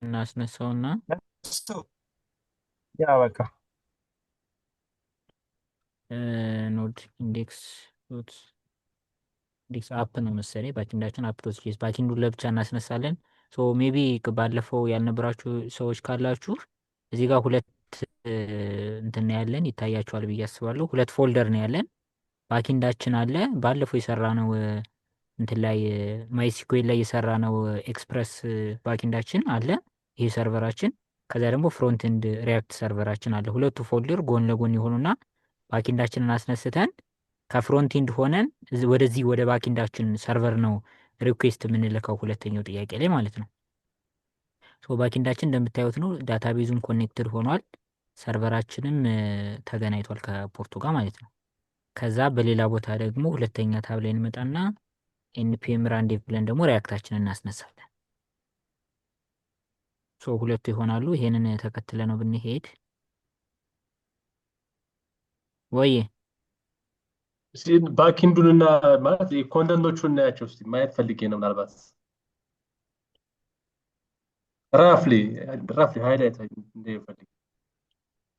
እናስነሳውና ያ በቃ ኖድ ኢንዴክስ ዶት ኢንዴክስ አፕ ነው መሰለኝ። ባኪንዳችን አፕ ዶት ጄስ ባኪንዱን ለብቻ እናስነሳለን። ሶ ሜቢ ባለፈው ያልነበራችሁ ሰዎች ካላችሁ እዚህ ጋር ሁለት እንትን ነው ያለን ይታያችኋል ብዬ አስባለሁ። ሁለት ፎልደር ነው ያለን። ባኪንዳችን አለ ባለፈው የሰራ ነው እንትን ላይ ማይሲኩዌል ላይ የሰራ ነው ኤክስፕረስ ባኪንዳችን አለ። ይሄ ሰርቨራችን ከዛ ደግሞ ፍሮንት ኤንድ ሪያክት ሰርቨራችን አለ። ሁለቱ ፎልደር ጎን ለጎን የሆኑና ባኪንዳችንን አስነስተን ከፍሮንት ኤንድ ሆነን ወደዚህ ወደ ባኪንዳችን ሰርቨር ነው ሪኩዌስት የምንልከው ሁለተኛው ጥያቄ ላይ ማለት ነው። ሶ ባኪንዳችን እንደምታዩት ነው። ዳታቤዙም ኮኔክትድ ሆኗል። ሰርቨራችንም ተገናኝቷል ከፖርቱ ጋር ማለት ነው። ከዛ በሌላ ቦታ ደግሞ ሁለተኛ ታብ ላይ እንመጣና ኤንፒኤም ራንዴቭ ብለን ደግሞ ሪያክታችንን እናስነሳለን። ሶ ሁለቱ ይሆናሉ። ይሄንን ተከትለ ነው ብንሄድ ወይ ባኪንዱንና ማለት ኮንተንቶቹን እናያቸው እስቲ ማየት ፈልጌ ነው። ምናልባት ራፍሊ ራፍሊ ሃይላይት እንደፈልግ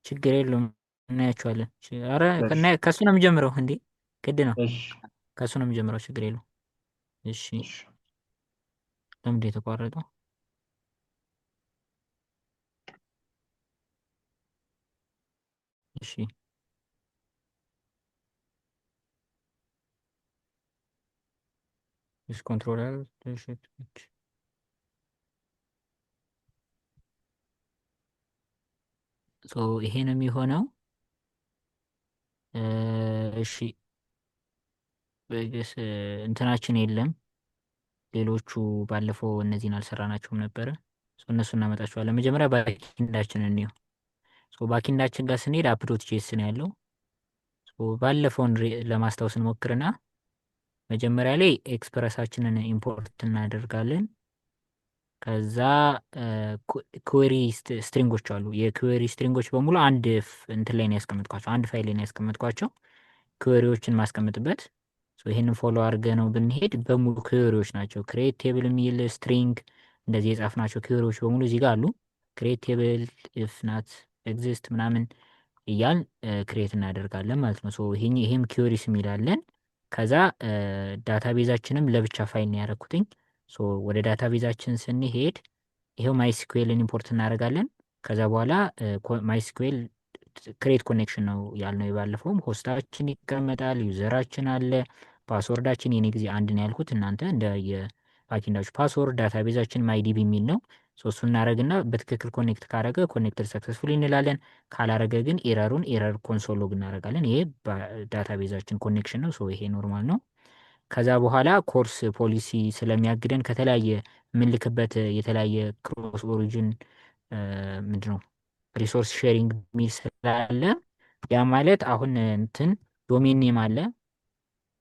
ችግር የለውም እናያቸዋለን። ኧረ እሺ ከሱ ነው የሚጀምረው እንዴ? ግድ ነው እሺ ከሱ ነው የሚጀምረው። ችግር የለውም። እሺ እሺ ለምንድን የተቋረጠው? እሺ ኮንትሮለር ይሄ ነው የሚሆነው። እሺ በገስ እንትናችን የለም። ሌሎቹ ባለፈው እነዚህን አልሰራናቸውም ነበረ። እነሱ እናመጣቸዋለን። መጀመሪያ ባኪንዳችን እንየው። ባኪንዳችን ጋር ስንሄድ አፕዶት ጄስ ነው ያለው። ባለፈውን ለማስታወስ እንሞክርና መጀመሪያ ላይ ኤክስፕረሳችንን ኢምፖርት እናደርጋለን። ከዛ ኩዌሪ ስትሪንጎች አሉ። የኩዌሪ ስትሪንጎች በሙሉ አንድ እንትን ላይ ነው ያስቀምጥኳቸው፣ አንድ ፋይል ላይ ነው ያስቀምጥኳቸው። ኩዌሪዎችን ማስቀምጥበት ይህንን ፎሎ አድርገ ነው ብንሄድ በሙሉ ኩዌሪዎች ናቸው። ክሬት ቴብል የሚል ስትሪንግ እንደዚህ የጻፍናቸው ኩዌሪዎች በሙሉ እዚህ ጋር አሉ። ክሬት ቴብል ኢፍ ናት ኤግዚስት ምናምን እያል ክሬት እናደርጋለን ማለት ነው። ይሄም ኪወሪስ የሚላለን። ከዛ ዳታቤዛችንም ለብቻ ፋይል ነው ያደረኩትኝ። ወደ ዳታቤዛችን ስንሄድ ይሄው ማይስኩዌልን ኢምፖርት እናደርጋለን። ከዛ በኋላ ማይስኩዌል ክሬት ኮኔክሽን ነው ያልነው። የባለፈውም ሆስታችን ይቀመጣል፣ ዩዘራችን አለ፣ ፓስወርዳችን የኔ ጊዜ አንድ ነው ያልኩት። እናንተ እንደ የባኪንዳችሁ ፓስወርድ ዳታቤዛችን ማይዲቢ የሚል ነው። እሱ እናደረግና በትክክል ኮኔክት ካረገ ኮኔክትድ ሰክሰስፉል እንላለን። ካላረገ ግን ኤረር ኮንሶል ሎግ እናደርጋለን። ይሄ ዳታቤዛችን ኮኔክሽን ነው። ይሄ ኖርማል ነው። ከዛ በኋላ ኮርስ ፖሊሲ ስለሚያግደን ከተለያየ የምንልክበት የተለያየ ክሮስ ኦሪጅን ምንድነው ሪሶርስ ሼሪንግ የሚል ስላለ ያ ማለት አሁን እንትን ዶሜን ኔም አለ።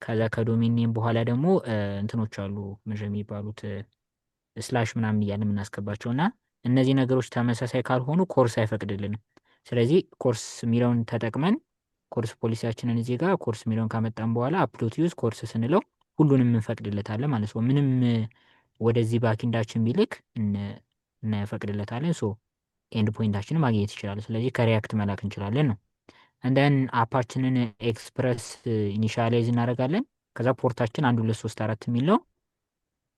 ከዛ ከዶሜን ኔም በኋላ ደግሞ እንትኖች አሉ ምንድን የሚባሉት ስላሽ ምናምን እያለ የምናስገባቸው እና እነዚህ ነገሮች ተመሳሳይ ካልሆኑ ኮርስ አይፈቅድልንም። ስለዚህ ኮርስ የሚለውን ተጠቅመን ኮርስ ፖሊሲያችንን እዚህ ጋር ኮርስ የሚለውን ካመጣን በኋላ አፕሎት ዩዝ ኮርስ ስንለው ሁሉንም እንፈቅድለታለን ማለት ነው። ምንም ወደዚህ ባኪንዳችን ቢልክ እንፈቅድለታለን። ኤንድ ፖይንታችንን ማግኘት ይችላል። ስለዚህ ከሪያክት መላክ እንችላለን ነው። እንደን አፓችንን ኤክስፕረስ ኢኒሻላይዝ እናደርጋለን። ከዛ ፖርታችን 1234 የሚል ነው።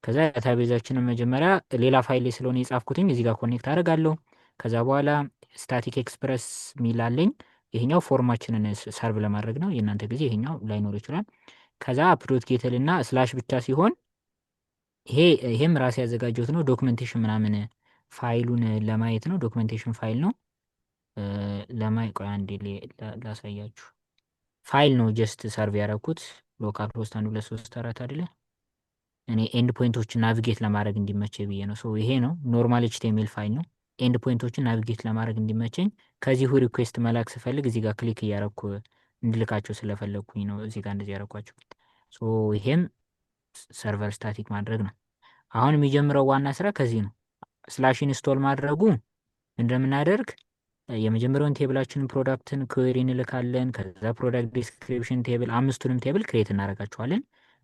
ከዛ ዳታቤዛችንን መጀመሪያ ሌላ ፋይል ላይ ስለሆነ የጻፍኩትኝ እዚህ ጋር ኮኔክት አደርጋለሁ። ከዛ በኋላ ስታቲክ ኤክስፕረስ የሚላለኝ ይሄኛው ፎርማችንን ሰርቭ ለማድረግ ነው። የእናንተ ጊዜ ይሄኛው ላይኖር ይችላል። ከዛ አፕዶት ጌትል እና ስላሽ ብቻ ሲሆን ይሄም ራሴ ያዘጋጀሁት ነው። ዶክመንቴሽን ምናምን ፋይሉን ለማየት ነው። ዶክመንቴሽን ፋይል ነው። ቆይ አንዴ ላሳያችሁ። ፋይል ነው ጀስት ሰርቭ ያደረኩት ሎካል ሆስት 1234 አይደለ? እኔ ኤንድ ፖይንቶችን ናቪጌት ለማድረግ እንዲመቸ ብዬ ነው። ይሄ ነው ኖርማል ኤችቲኤምኤል ፋይል ነው። ኤንድ ፖይንቶችን ናቪጌት ለማድረግ እንዲመቸኝ ከዚሁ ሪኩዌስት መላክ ስፈልግ እዚህ ጋር ክሊክ እያረኩ እንድልካቸው ስለፈለግኩኝ ነው እዚህ ጋር እንደዚህ ያረኳቸው። ይሄም ሰርቨር ስታቲክ ማድረግ ነው። አሁን የሚጀምረው ዋና ስራ ከዚህ ነው። ስላሽ ኢንስቶል ማድረጉ እንደምናደርግ የመጀመሪያውን ቴብላችንን ፕሮዳክትን ክዌሪ እንልካለን። ከዛ ፕሮዳክት ዲስክሪፕሽን ቴብል አምስቱንም ቴብል ክሬት እናደርጋቸዋለን።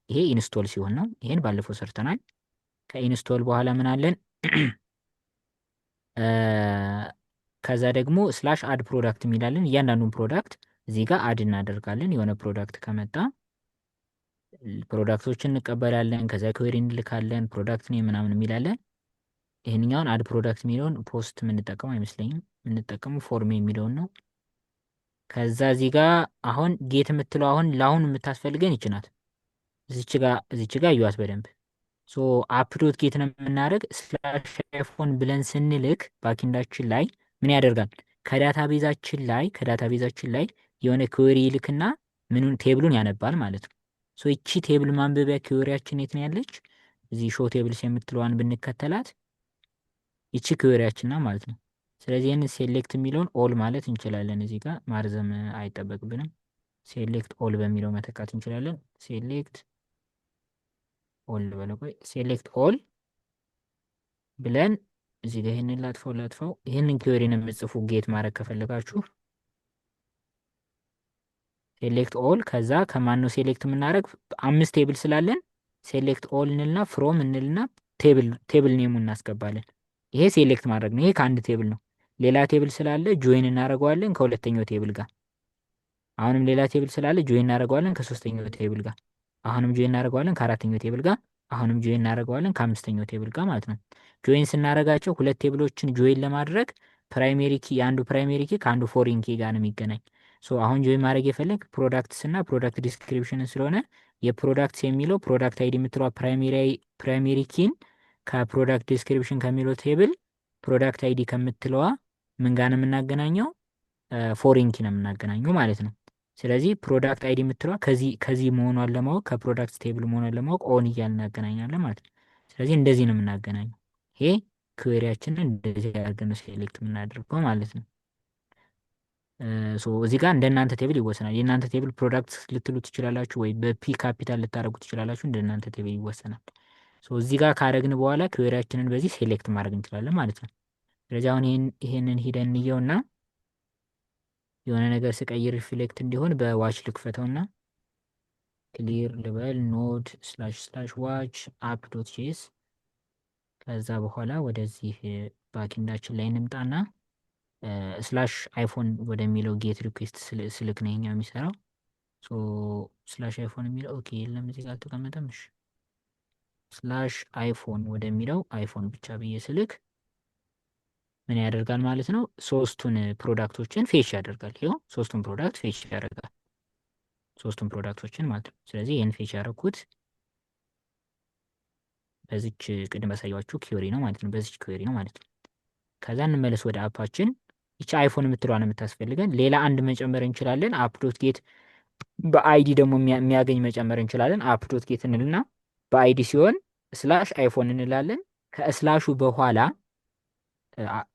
ይሄ ኢንስቶል ሲሆን ነው። ይሄን ባለፈው ሰርተናል። ከኢንስቶል በኋላ ምን አለን? ከዛ ደግሞ ስላሽ አድ ፕሮዳክት የሚላለን እያንዳንዱን ፕሮዳክት እዚህ ጋር አድ እናደርጋለን። የሆነ ፕሮዳክት ከመጣ ፕሮዳክቶችን እንቀበላለን። ከዛ ኩዌሪ እንልካለን። ፕሮዳክት ነው ምናምን የሚላለን። ይህንኛውን አድ ፕሮዳክት የሚለውን ፖስት የምንጠቀሙ አይመስለኝም። የምንጠቀሙ ፎርም የሚለውን ነው። ከዛ እዚህ ጋር አሁን ጌት የምትለው አሁን ለአሁን የምታስፈልገን ይችናት። እዚች ጋ እዩዋት በደንብ። ሶ አፕ ዶት ጌት ነው የምናደርግ። ስላሽ አይፎን ብለን ስንልክ ባኪንዳችን ላይ ምን ያደርጋል? ከዳታቤዛችን ላይ የሆነ ክዌሪ ይልክና ምኑን ቴብሉን ያነባል ማለት ነው። ሶ ይቺ ቴብል ማንበቢያ ክዌሪያችን የት ነው ያለች? እዚህ ሾ ቴብልስ የምትለዋን ብንከተላት ይቺ ክዌሪያችን ና ማለት ነው። ስለዚህ ይህን ሴሌክት የሚለውን ኦል ማለት እንችላለን። እዚህ ጋር ማርዘም አይጠበቅብንም። ሴሌክት ኦል በሚለው መተካት እንችላለን። ሴሌክት ኦል በለው። ቆይ ሴሌክት ኦል ብለን እዚህ ጋር ይህንን ላጥፈው። ይህንን ኪወሪን የምጽፉ ጌት ማድረግ ከፈለጋችሁ ሴሌክት ኦል። ከዛ ከማን ነው ሴሌክት የምናደርግ? 5 ቴብል ስላለን ሴሌክት ኦል እንልና ፍሮም እንልና ቴብል ኔሙ እናስገባለን። ይሄ ሴሌክት ማድረግ ነው። ይሄ ከአንድ ቴብል ነው። ሌላ ቴብል ስላለ ጆይን እናደርገዋለን ከሁለተኛው ቴብል ጋር። አሁንም ሌላ ቴብል ስላለ ጆይን እናደርገዋለን ከሶስተኛው ቴብል ጋር። አሁንም ጆይን እናደርገዋለን ከአራተኛው ቴብል ጋር። አሁንም ጆይን እናደርገዋለን ከአምስተኛው ቴብል ጋር ማለት ነው። ጆይን ስናደርጋቸው ሁለት ቴብሎችን ጆይን ለማድረግ ፕራይሜሪ ኪ የአንዱ ፕራይሜሪ ኪ ከአንዱ ፎሪን ኪ ጋር ነው የሚገናኝ። ሶ አሁን ጆይን ማድረግ የፈለግ ፕሮዳክትስ እና ፕሮዳክት ዲስክሪፕሽንን ስለሆነ የፕሮዳክትስ የሚለው ፕሮዳክት አይዲ የምትለዋ ፕራይሜሪ ኪን ከፕሮዳክት ዲስክሪፕሽን ከሚለው ቴብል ፕሮዳክት አይዲ ከምትለዋ ምን ጋር ነው የምናገናኘው? ፎሪን ኪ ነው የምናገናኘው ማለት ነው። ስለዚህ ፕሮዳክት አይዲ የምትለዋ ከዚህ መሆኗን ለማወቅ ከፕሮዳክት ቴብል መሆኗን ለማወቅ ኦን እያልን እናገናኛለን ማለት ነው። ስለዚህ እንደዚህ ነው የምናገናኘው። ይሄ ክዌሪያችንን እንደዚህ ያደርገን ነው ሴሌክት የምናደርገው ማለት ነው። እዚህ ጋር እንደ እናንተ ቴብል ይወሰናል። የእናንተ ቴብል ፕሮዳክት ልትሉ ትችላላችሁ፣ ወይ በፒ ካፒታል ልታደርጉ ትችላላችሁ። እንደ እናንተ ቴብል ይወሰናል። እዚህ ጋር ካረግን በኋላ ክዌሪያችንን በዚህ ሴሌክት ማድረግ እንችላለን ማለት ነው። ስለዚህ አሁን ይሄንን ሂደን እንየውና የሆነ ነገር ስቀይር ሪፍሌክት እንዲሆን በዋች ልክፈተውና ክሊር ልበል ኖድ ስላሽ ዋች አፕ ዶት ጄስ። ከዛ በኋላ ወደዚህ ባኪንዳችን ላይ እንምጣና ስላሽ አይፎን ወደሚለው ጌት ሪኩዌስት ስልክ ነው ይሄኛው የሚሰራው። ስላሽ አይፎን የሚለው ኦኬ የለም እዚህ ጋር አልተቀመጠም። እሺ ስላሽ አይፎን ወደሚለው አይፎን ብቻ ብዬ ስልክ ምን ያደርጋል ማለት ነው? ሶስቱን ፕሮዳክቶችን ፌች ያደርጋል። ይኸው ሶስቱን ፕሮዳክት ፌች ያደርጋል። ሶስቱን ፕሮዳክቶችን ማለት ነው። ስለዚህ ይህን ፌች ያደረኩት በዚች ቅድም ያሳያችሁ ኪወሪ ነው ማለት ነው። በዚች ኪወሪ ነው ማለት ነው። ከዛ እንመለስ ወደ አፓችን። ይቺ አይፎን የምትለዋን የምታስፈልገን ሌላ አንድ መጨመር እንችላለን። አፕ ዶት ጌት በአይዲ ደግሞ የሚያገኝ መጨመር እንችላለን። አፕ ዶት ጌት እንልና በአይዲ ሲሆን ስላሽ አይፎን እንላለን። ከስላሹ በኋላ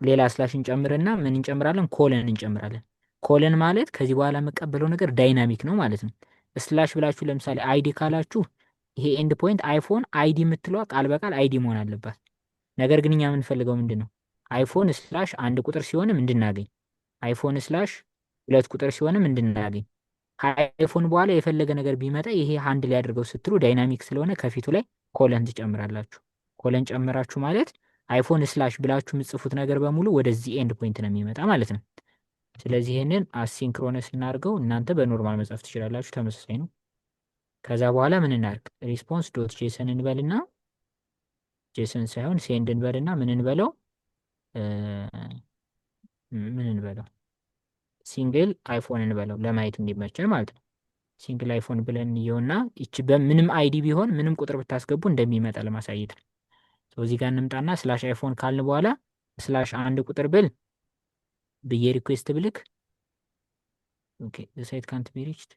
ሌላ ስላሽ እንጨምርና ምን እንጨምራለን? ኮለን እንጨምራለን። ኮለን ማለት ከዚህ በኋላ የምቀበለው ነገር ዳይናሚክ ነው ማለት ነው። ስላሽ ብላችሁ ለምሳሌ አይዲ ካላችሁ ይሄ ኤንድ ፖይንት አይፎን አይዲ የምትለዋ ቃል በቃል አይዲ መሆን አለባት። ነገር ግን እኛ የምንፈልገው ምንድን ነው? አይፎን ስላሽ 1 ቁጥር ሲሆንም እንድናገኝ፣ አይፎን ስላሽ 2 ቁጥር ሲሆንም እንድናገኝ። ከአይፎን በኋላ የፈለገ ነገር ቢመጣ ይሄ አንድ ላይ አድርገው ስትሉ ዳይናሚክ ስለሆነ ከፊቱ ላይ ኮለን ትጨምራላችሁ። ኮለን ጨምራችሁ ማለት አይፎን ስላሽ ብላችሁ የምትጽፉት ነገር በሙሉ ወደዚህ ኤንድ ፖይንት ነው የሚመጣ ማለት ነው። ስለዚህ ይህንን አሲንክሮነስ እናድርገው። እናንተ በኖርማል መጻፍ ትችላላችሁ፣ ተመሳሳይ ነው። ከዛ በኋላ ምን እናድርግ? ሪስፖንስ ዶት ጄሰን እንበልና ጄሰን ሳይሆን ሴንድ እንበልና ምን እንበለው ሲንግል አይፎን እንበለው ለማየት እንዲመቸን ማለት ነው። ሲንግል አይፎን ብለን እንየውና ይቺ በምንም አይዲ ቢሆን ምንም ቁጥር ብታስገቡ እንደሚመጣ ለማሳየት ነው። እዚህ ጋር እንምጣና ስላሽ አይፎን ካልን በኋላ ስላሽ 1 ቁጥር ብል ብዬ ሪኩዌስት ብልክ ኦኬ ዘ ሳይት ካንት ቢ ሪችድ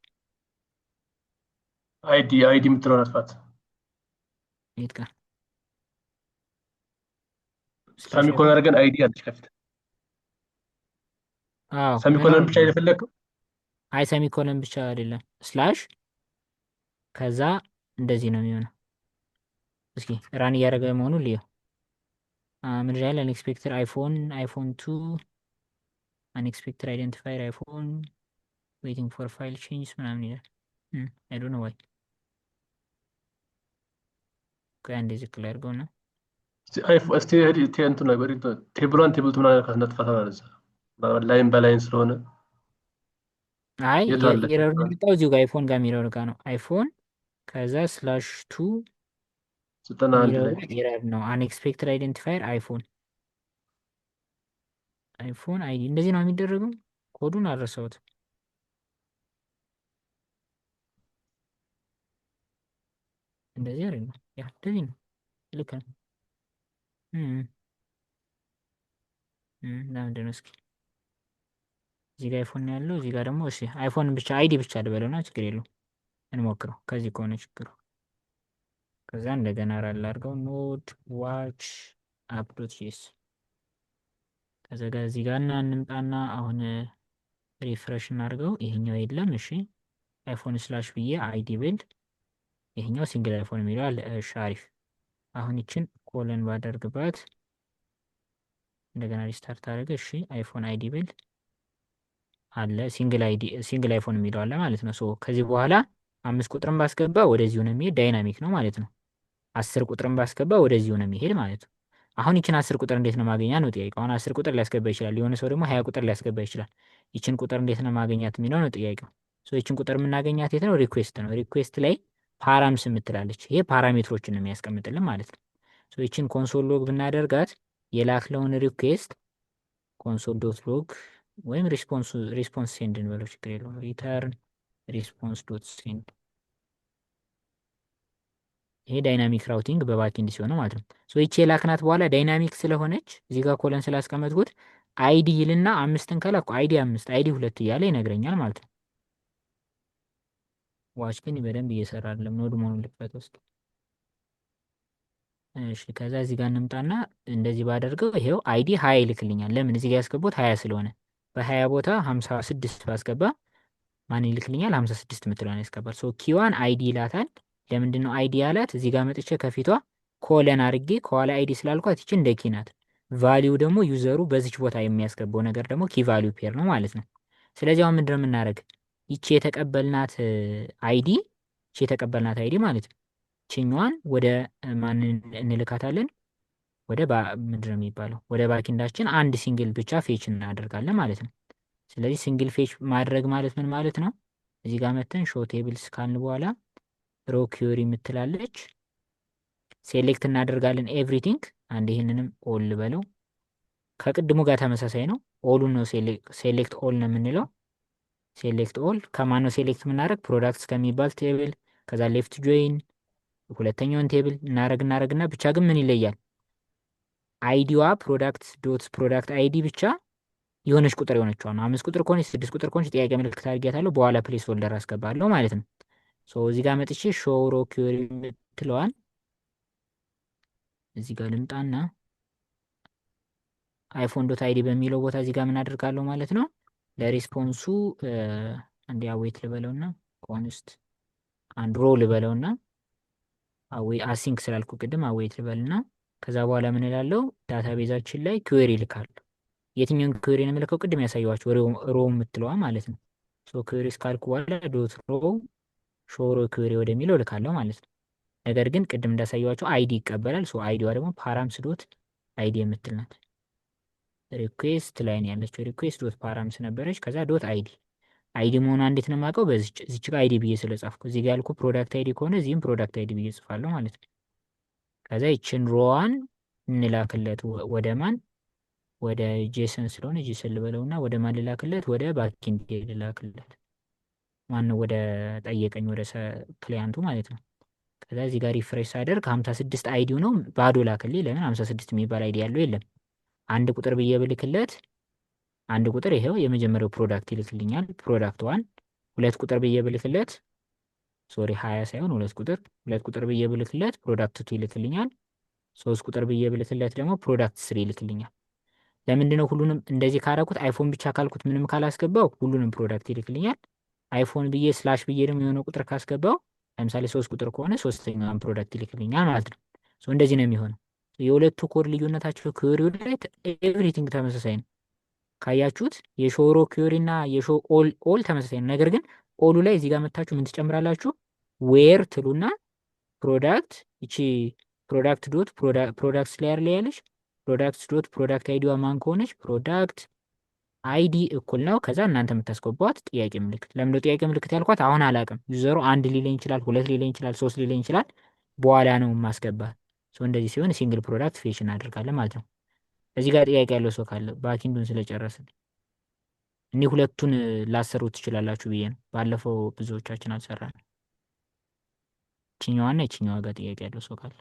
አይዲ የምትለው ነጥፋት የት ጋር ሰሚኮለር ግን አይዲ አለች ከፊት። አዎ ሰሚኮለር ብቻ የፈለግከው? አይ ሰሚኮለን ብቻ አይደለም ስላሽ ከዛ እንደዚህ ነው የሚሆነው። እስኪ ራን እያደረገ መሆኑን ልየው። ምን ይላል? አንኤክስፔክትድ አይፎን 2 አንኤክስፔክትድ አይደንቲፋይድ አይፎን ዌቲንግ ፎር ፋይል ቼንጅስ ምናምን ይላል። አይ ዶንት ኖ ዋይ። ቆይ አንዴ ዝቅ ላይ አድርገውና እስቲ እንትን ነገር ቴብሏን ቴብል ምናምን ካስነጥፋት ማለት ላይን በላይን ስለሆነ አይ የት አለ ኤረር የሚመጣው እዚሁ ጋር አይፎን ጋር የሚለው ጋር ነው። አይፎን ከዛ ስላሽ ቱ 91 የሚለው ላይ ጋር ኤረር ነው። አንኤክስፔክትድ አይደንቲፋየር አይፎን አይዲ እንደዚህ ነው የሚደረገው። ኮዱን አልረሳሁትም። እንደዚህ አይደለም። ያ እንደዚህ ነው። ልክ ነው። ለምንድን ነው እስኪ እዚህ ጋር አይፎን ነው ያለው፣ እዚህ ጋር ደግሞ እሺ አይፎን ብቻ አይዲ ብቻ ልበለውና ችግር የለውም እንሞክረው። ከዚህ ከሆነ ችግሩ ከዛ እንደገና ራል አድርገው ኖድ ዋች አፕዶት ጄስ ከዛ ጋር እዚህ ጋር እና እንምጣና አሁን ሪፍሬሽ እናድርገው። ይሄኛው የለም። እሺ አይፎን ስላሽ ብዬ አይዲ ብል ይሄኛው ሲንግል አይፎን የሚለው አለ። እሺ አሪፍ። አሁን ይችን ኮለን ባደርግባት እንደገና ሪስታርት አድርገ። እሺ አይፎን አይዲ ብል አለ ሲንግል አይፎን የሚለው አለ ማለት ነው። ሶ ከዚህ በኋላ 5 ቁጥርን ባስገባ ወደዚሁ ነው የሚሄድ፣ ዳይናሚክ ነው ማለት ነው። 10 ቁጥርን ባስገባ ወደዚሁ ነው የሚሄድ ማለት ነው። አሁን ይችን 10 ቁጥር እንዴት ነው ማግኛ ነው ጥያቄው። አሁን 10 ቁጥር ሊያስገባ ይችላል፣ የሆነ ሰው ደግሞ 20 ቁጥር ሊያስገባ ይችላል። ይችን ቁጥር እንዴት ነው ማግኛት የሚለው ነው ጥያቄው። ሶ ይችን ቁጥር የምናገኛት የት ነው? ሪኩዌስት ነው። ሪኩዌስት ላይ ፓራምስ የምትላለች፣ ይሄ ፓራሜትሮችን ነው የሚያስቀምጥልን ማለት ነው። ሶ ይችን ኮንሶል ሎግ ብናደርጋት የላክለውን ሪኩዌስት ኮንሶል ዶት ሎግ ወይም ሪስፖንስ ሴንድ እንበለው ችግር የለውም። ሪተርን ሪስፖንስ ዶት ሴንድ ይሄ ዳይናሚክ ራውቲንግ በባክኤንድ ሲሆን ማለት ነው። ሶ ይቺ የላክናት በኋላ ዳይናሚክ ስለሆነች እዚህ ጋር ኮለን ስላስቀመጥኩት አይዲ ይልና 5ን ከላኩ አይዲ 5 አይዲ 2 እያለ ይነግረኛል ማለት ነው። ዋች ግን በደንብ እየሰራ አይደለም። ኖድ መሆኑን ልክፈት ውስጥ እሺ ከዛ እዚህ ጋር እንምጣና እንደዚህ ባደርገው ይሄው አይዲ 20 ይልክልኛል። ለምን እዚህ ጋር ያስገቡት 20 ስለሆነ በ20 ቦታ 56 ባስገባ ማን ይልክልኛል? 56 ምትለውን ያስገባል። ሶ ኪዋን አይዲ ይላታል። ለምንድን ነው አይዲ ያላት? እዚህ ጋር መጥቼ ከፊቷ ኮለን አድርጌ ከኋላ አይዲ ስላልኳት ይቺ እንደ ኪ ናት። ቫሊዩ ደግሞ ዩዘሩ በዚች ቦታ የሚያስገባው ነገር ደግሞ ኪ ቫሊዩ ፔር ነው ማለት ነው። ስለዚህ አሁን ምንድነው የምናደርግ? ይቺ የተቀበልናት አይዲ ማለት ነው ችኛዋን ወደ ማን እንልካታለን? ወደ ምንድነው የሚባለው? ወደ ባኪንዳችን አንድ ሲንግል ብቻ ፌች እናደርጋለን ማለት ነው። ስለዚህ ሲንግል ፌች ማድረግ ማለት ምን ማለት ነው? እዚህ ጋር መተን ሾው ቴብልስ ካልን በኋላ ሮ ኪዩሪ የምትላለች ሴሌክት እናደርጋለን ኤቭሪቲንግ። አንድ ይህንንም ኦል በለው ከቅድሙ ጋር ተመሳሳይ ነው። ኦሉን ነው ሴሌክት ኦል ነው የምንለው። ሴሌክት ኦል ከማን ነው ሴሌክት የምናደርግ? ፕሮዳክትስ ከሚባል ቴብል ከዛ ሌፍት ጆይን ሁለተኛውን ቴብል እናደርግና ብቻ ግን ምን ይለያል? አይዲዋ ፕሮዳክት አይዲ ብቻ የሆነች ቁጥር የሆነችዋ ነው። 5 ቁጥር ከሆነች 6 ቁጥር ከሆነች ጥያቄ ምልክት አድርጊያታለሁ። በኋላ ፕሌስ ሆልደር አስገባለሁ ማለት ነው። ሶ እዚህ ጋር መጥቼ ሾው ሮ ኪዩሪ የምትለዋል እዚህ ጋር ልምጣና አይፎን ዶት አይዲ በሚለው ቦታ እዚህ ጋር ምን አድርጋለሁ ማለት ነው። ለሪስፖንሱ አንድ አዌት ልበለውና ኮንስት አንድ ሮ ልበለውና አሲንክ ስላልኩ ቅድም አዌት ልበልና ከዛ በኋላ ምን እላለሁ? ዳታቤዛችን ላይ ኩዌሪ ልካል። የትኛውን ኩዌሪ ነው የምልከው? ቅድም ያሳየኋቸው ሮ የምትለዋ ማለት ነው። ሶ ኩዌሪ እስካልኩ በኋላ ዶት ሮ ሾሮ ኩዌሪ ወደሚለው ልካለሁ ማለት ነው። ነገር ግን ቅድም እንዳሳየኋቸው አይዲ ይቀበላል። ሶ አይዲዋ ደግሞ ፓራምስ ዶት አይዲ የምትል ናት። ሪኩዌስት ላይ ነው ያለችው። ሪኩዌስት ዶት ፓራምስ ነበረች። ከዛ ዶት አይዲ መሆኗ እንዴት ነው የማውቀው? በዚች ጋር አይዲ ብዬ ስለጻፍኩ እዚህ ጋር ያልኩ ፕሮዳክት አይዲ ከሆነ እዚህም ፕሮዳክት አይዲ ብዬ ጽፋለሁ ማለት ነው። ከዛ ይችን ሮዋን እንላክለት ወደ ማን? ወደ ጄሰን ስለሆነ ጄሰን ልበለውና ወደ ማን ልላክለት? ወደ ባኪንድ ልላክለት። ማነው ወደ ጠየቀኝ ወደ ክሊያንቱ ማለት ነው። ከዛ እዚህ ጋር ሪፍሬሽ ሳደርግ 56 አይዲው ነው ባዶ ላክልኝ። ለምን 56 የሚባል አይዲ ያለው የለም። አንድ ቁጥር ብዬ ብልክለት አንድ ቁጥር ይሄው የመጀመሪያው ፕሮዳክት ይልክልኛል፣ ፕሮዳክት ዋን። 2 ቁጥር ብዬ ብልክለት ሶሪ 20 ሳይሆን 2 ቁጥር ብዬ ብልክለት ፕሮዳክት 2 ይልክልኛል። 3 ቁጥር ብዬ ብልክለት ደግሞ ፕሮዳክት 3 ይልክልኛል። ለምንድነው ሁሉንም እንደዚህ ካረኩት? አይፎን ብቻ ካልኩት ምንም ካላስገባው ሁሉንም ፕሮዳክት ይልክልኛል። አይፎን ብዬ ስላሽ ብዬ ደግሞ የሆነ ቁጥር ካስገባው ለምሳሌ 3 ቁጥር ከሆነ ሶስተኛውን ፕሮዳክት ይልክልኛል ማለት ነው። እንደዚህ ነው የሚሆነው። የሁለቱ ኮድ ልዩነታቸው ኩዌሪው ላይ ኤቭሪቲንግ ተመሳሳይ ነው። ካያችሁት የሾሮ ኩዌሪ እና የሾ ኦል ተመሳሳይ ነው። ነገር ግን ኦሉ ላይ እዚህ ጋር መታችሁ ምን ትጨምራላችሁ? ዌር ትሉና ፕሮዳክት እቺ ፕሮዳክት ዶት ፕሮዳክት ላይ ያለ ያለሽ ፕሮዳክት ዶት ፕሮዳክት አይዲዋ ማን ከሆነች ፕሮዳክት አይዲ እኩል ነው። ከዛ እናንተ የምታስገቧት ጥያቄ ምልክት። ለምንድነው ጥያቄ ምልክት ያልኳት? አሁን አላውቅም። ዩዘሩ አንድ ሊለኝ ይችላል፣ ሁለት ሊለኝ ይችላል፣ ሶስት ሊለኝ ይችላል። በኋላ ነው የማስገባት። እንደዚህ ሲሆን ሲንግል ፕሮዳክት ፌች እናደርጋለን ማለት ነው። እዚህ ጋር ጥያቄ ያለው ሰው ካለ ባኪንዱን ስለጨረስን እኒህ ሁለቱን ላሰሩ ትችላላችሁ ብዬ ነው። ባለፈው ብዙዎቻችን አልሰራን። ይችኛዋና ይችኛዋ ጋር ጥያቄ ያለው ሰው ካለ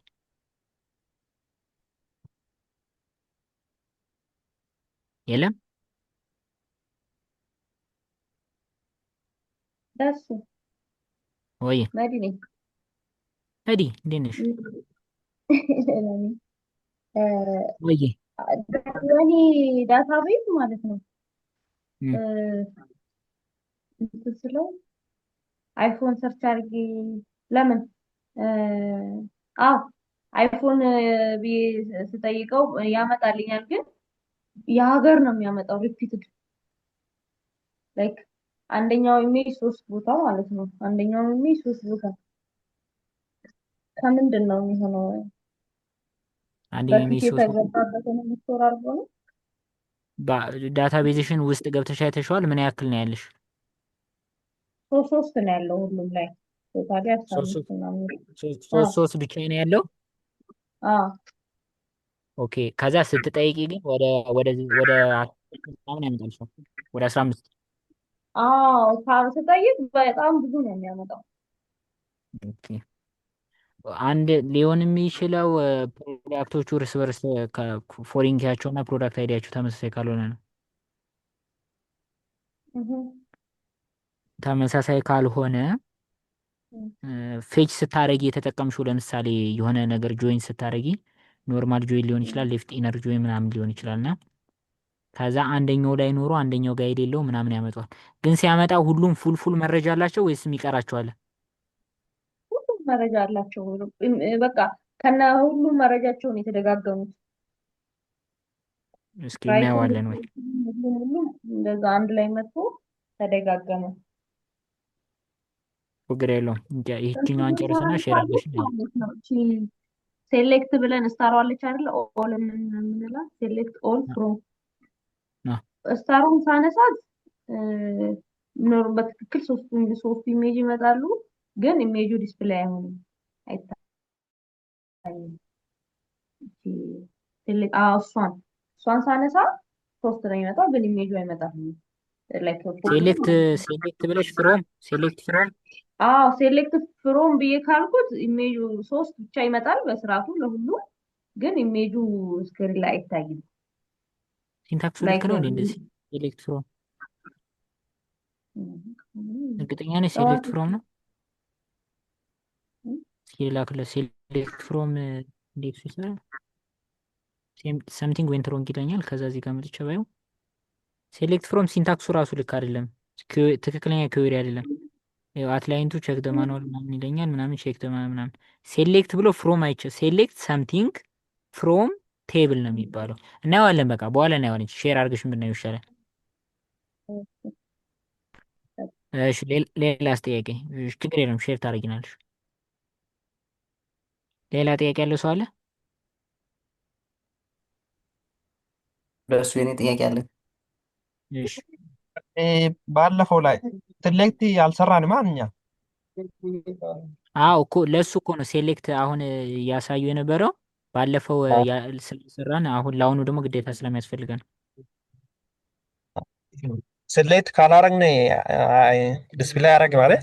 የለም። ደሱ ወይ መዲ ነኝ። ሄዲ እንዴት ነሽ? እ፣ ወይ የኔ ዳታቤዝ ማለት ነው እም፣ እንትን ስለው አይፎን ሰርች አድርጌ ለምን አዎ አይፎን ብዬ ስጠይቀው ያመጣልኛል፣ ግን የሀገር ነው የሚያመጣው ሪፒትድ ላይክ አንደኛው ኢሜጅ ሶስት ቦታ ማለት ነው። አንደኛው ኢሜጅ ሶስት ቦታ ከምንድን ነው የሚሆነው? አንድ በፊት ኢሜጅ ሶስት የተገባበትን ስቶር አድርጎ ነው። ዳታቤዝሽን ውስጥ ገብተሽ አይተሽዋል? ምን ያክል ነው ያለሽ? ሶስት ሶስት ነው ያለው ሁሉም ላይ ቶታሊ አስራ ሶስት አምስት ምናምን። አዎ ሶስት ሶስት ብቻ ነው ያለው። አዎ ኦኬ። ከዛ ስትጠይቂ ግን ወደ 10 ምናምን ያመጣልሻል። ወደ 15። አዎ ስጠይቅ በጣም ብዙ ነው የሚያመጣው። ኦኬ። አንድ ሊሆን የሚችለው ፕሮዳክቶቹ እርስ በርስ ፎሪን ኪያቸው እና ፕሮዳክት አይዲያቸው ተመሳሳይ ካልሆነ ነው። እህ ተመሳሳይ ካልሆነ ፌች ስታረጊ የተጠቀምሽው ለምሳሌ የሆነ ነገር ጆይን ስታረጊ ኖርማል ጆይን ሊሆን ይችላል፣ ሌፍት ኢነር ጆይን ምናምን ሊሆን ይችላል እና ከዛ አንደኛው ላይ ኖሮ አንደኛው ጋር የሌለው ምናምን ያመጣዋል። ግን ሲያመጣ ሁሉም ፉል መረጃ አላቸው ወይስ የሚቀራቸዋል? ሁሉም መረጃ አላቸው። በቃ ከነ ሁሉም መረጃቸውን የተደጋገሙት እስኪ ራይቱም እናየዋለን ወይ ሁሉም እንደዛ አንድ ላይ መጥቶ ተደጋገመ። ችግር የለውም። ይህችኛዋን እንትኑን ጨርስና ሼር ተረድታለች አድርገሽ ማለት ነው። እቺ ሴሌክት ብለን ስታሯለች አይደለ? ኦል የምንላት ሴሌክት ኦል ፍሮም ስታሩን ሳነሳት ኖር በትክክል ሶስቱ ኢሜጅ ይመጣሉ፣ ግን ኢሜጁ ዲስፕሌይ አይሆንም፣ አይታይም። እሷን ሳነሳ ሶስት ነው የሚመጣው፣ ግን ኢሜጁ አይመጣም። ላይክ ሴሌክት ብለሽ ሴሌክት ፍሮም ሴሌክት ፍሮም ብዬ ካልኩት ኢሜጁ ሶስት ብቻ ይመጣል በስርዓቱ ለሁሉም፣ ግን ኢሜጁ ስክሪን ላይ አይታይም። ሲንታክሱ ልክ ላይክ ነው እንዴ? እንደዚህ ሴሌክት ፍሮም እርግጠኛ ነሽ? ሴሌክት ፍሮም ነው። እስኪ ላክለት። ሴሌክት ፍሮም ኢንዴክሱ ይሰራል። ሰምቲንግ ዌንት ሮንግ ይለኛል። ከዛ እዚህ ጋር መጥቼ ባየው ሴሌክት ፍሮም ሲንታክሱ ራሱ ልክ አይደለም። ትክክለኛ ክዌሪ አይደለም። አትላይንቱ ቼክ ደ ማኑዋል ምናምን ይለኛል ምናምን ቼክ ደ ምናምን ሴሌክት ብሎ ፍሮም አይቼ ሴሌክት ሰምቲንግ ፍሮም ቴብል ነው የሚባለው። እናየዋለን። በቃ በኋላ እናየዋለን። ሼር አድርገሽ ብናየው ይሻላል። እሺ ሌላ ጥያቄ? እሺ ችግር የለም ሼር ታደርጊናለሽ። ሌላ ጥያቄ ያለው ሰው አለ? በእሱ የኔ ጥያቄ አለ። እሺ ባለፈው ላይ ሴሌክት አልሰራንም እኛ። አዎ እኮ ለሱ እኮ ነው ሴሌክት አሁን እያሳዩ የነበረው ባለፈው ስለሰራን አሁን ለአሁኑ ደግሞ ግዴታ ስለሚያስፈልገን ሴሌክት ካላረግን ዲስፕሌይ ያደረግ ማለት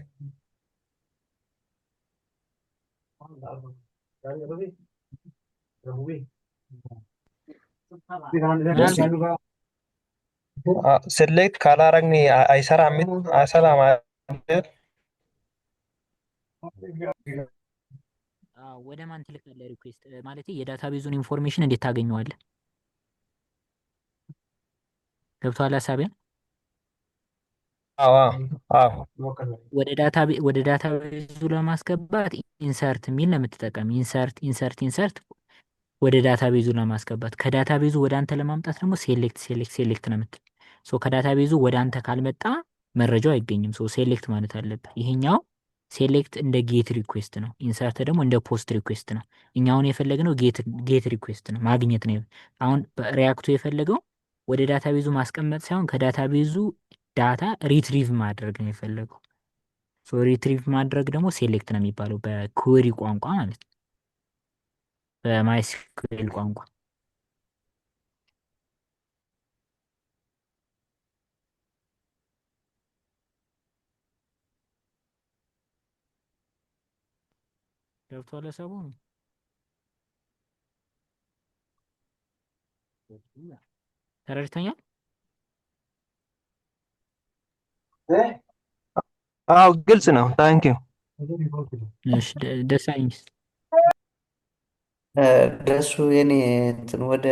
ሴሌክት ካላረግን አይሰራም አይሰራም አይደል? ወደ ማን ትልካለህ? ሪኩዌስት ማለት የዳታቤዙን ኢንፎርሜሽን እንዴት ታገኘዋለህ? ገብቶሃል ሀሳቤን? አዎ አዎ ወደ ዳታቤዙ ለማስገባት ኢንሰርት የሚል ነው የምትጠቀም። ኢንሰርት ወደ ዳታቤዙ ለማስገባት፣ ከዳታቤዙ ወደ አንተ ለማምጣት ደግሞ ሴሌክት ነው የምትል። ከዳታቤዙ ወደ አንተ ካልመጣ መረጃው አይገኝም። ሴሌክት ማለት አለብህ። ይሄኛው ሴሌክት እንደ ጌት ሪኩዌስት ነው። ኢንሰርት ደግሞ እንደ ፖስት ሪኩዌስት ነው። እኛ አሁን የፈለግነው ጌት ሪኩዌስት ነው፣ ማግኘት ነው። አሁን ሪያክቱ የፈለገው ወደ ዳታቤዙ ማስቀመጥ ሳይሆን ከዳታቤዙ ዳታ ሪትሪቭ ማድረግ ነው የፈለገው። ሶ ሪትሪቭ ማድረግ ደግሞ ሴሌክት ነው የሚባለው በኩዌሪ ቋንቋ ማለት ነው፣ በማይስኩዌል ቋንቋ። ገብቷል ሀሳቡ? ተረድተኛል? አዎ ግልጽ ነው። ታንኪዩ። እሺ ደሳኝስ? ደሱ የኔ እንትን ወደ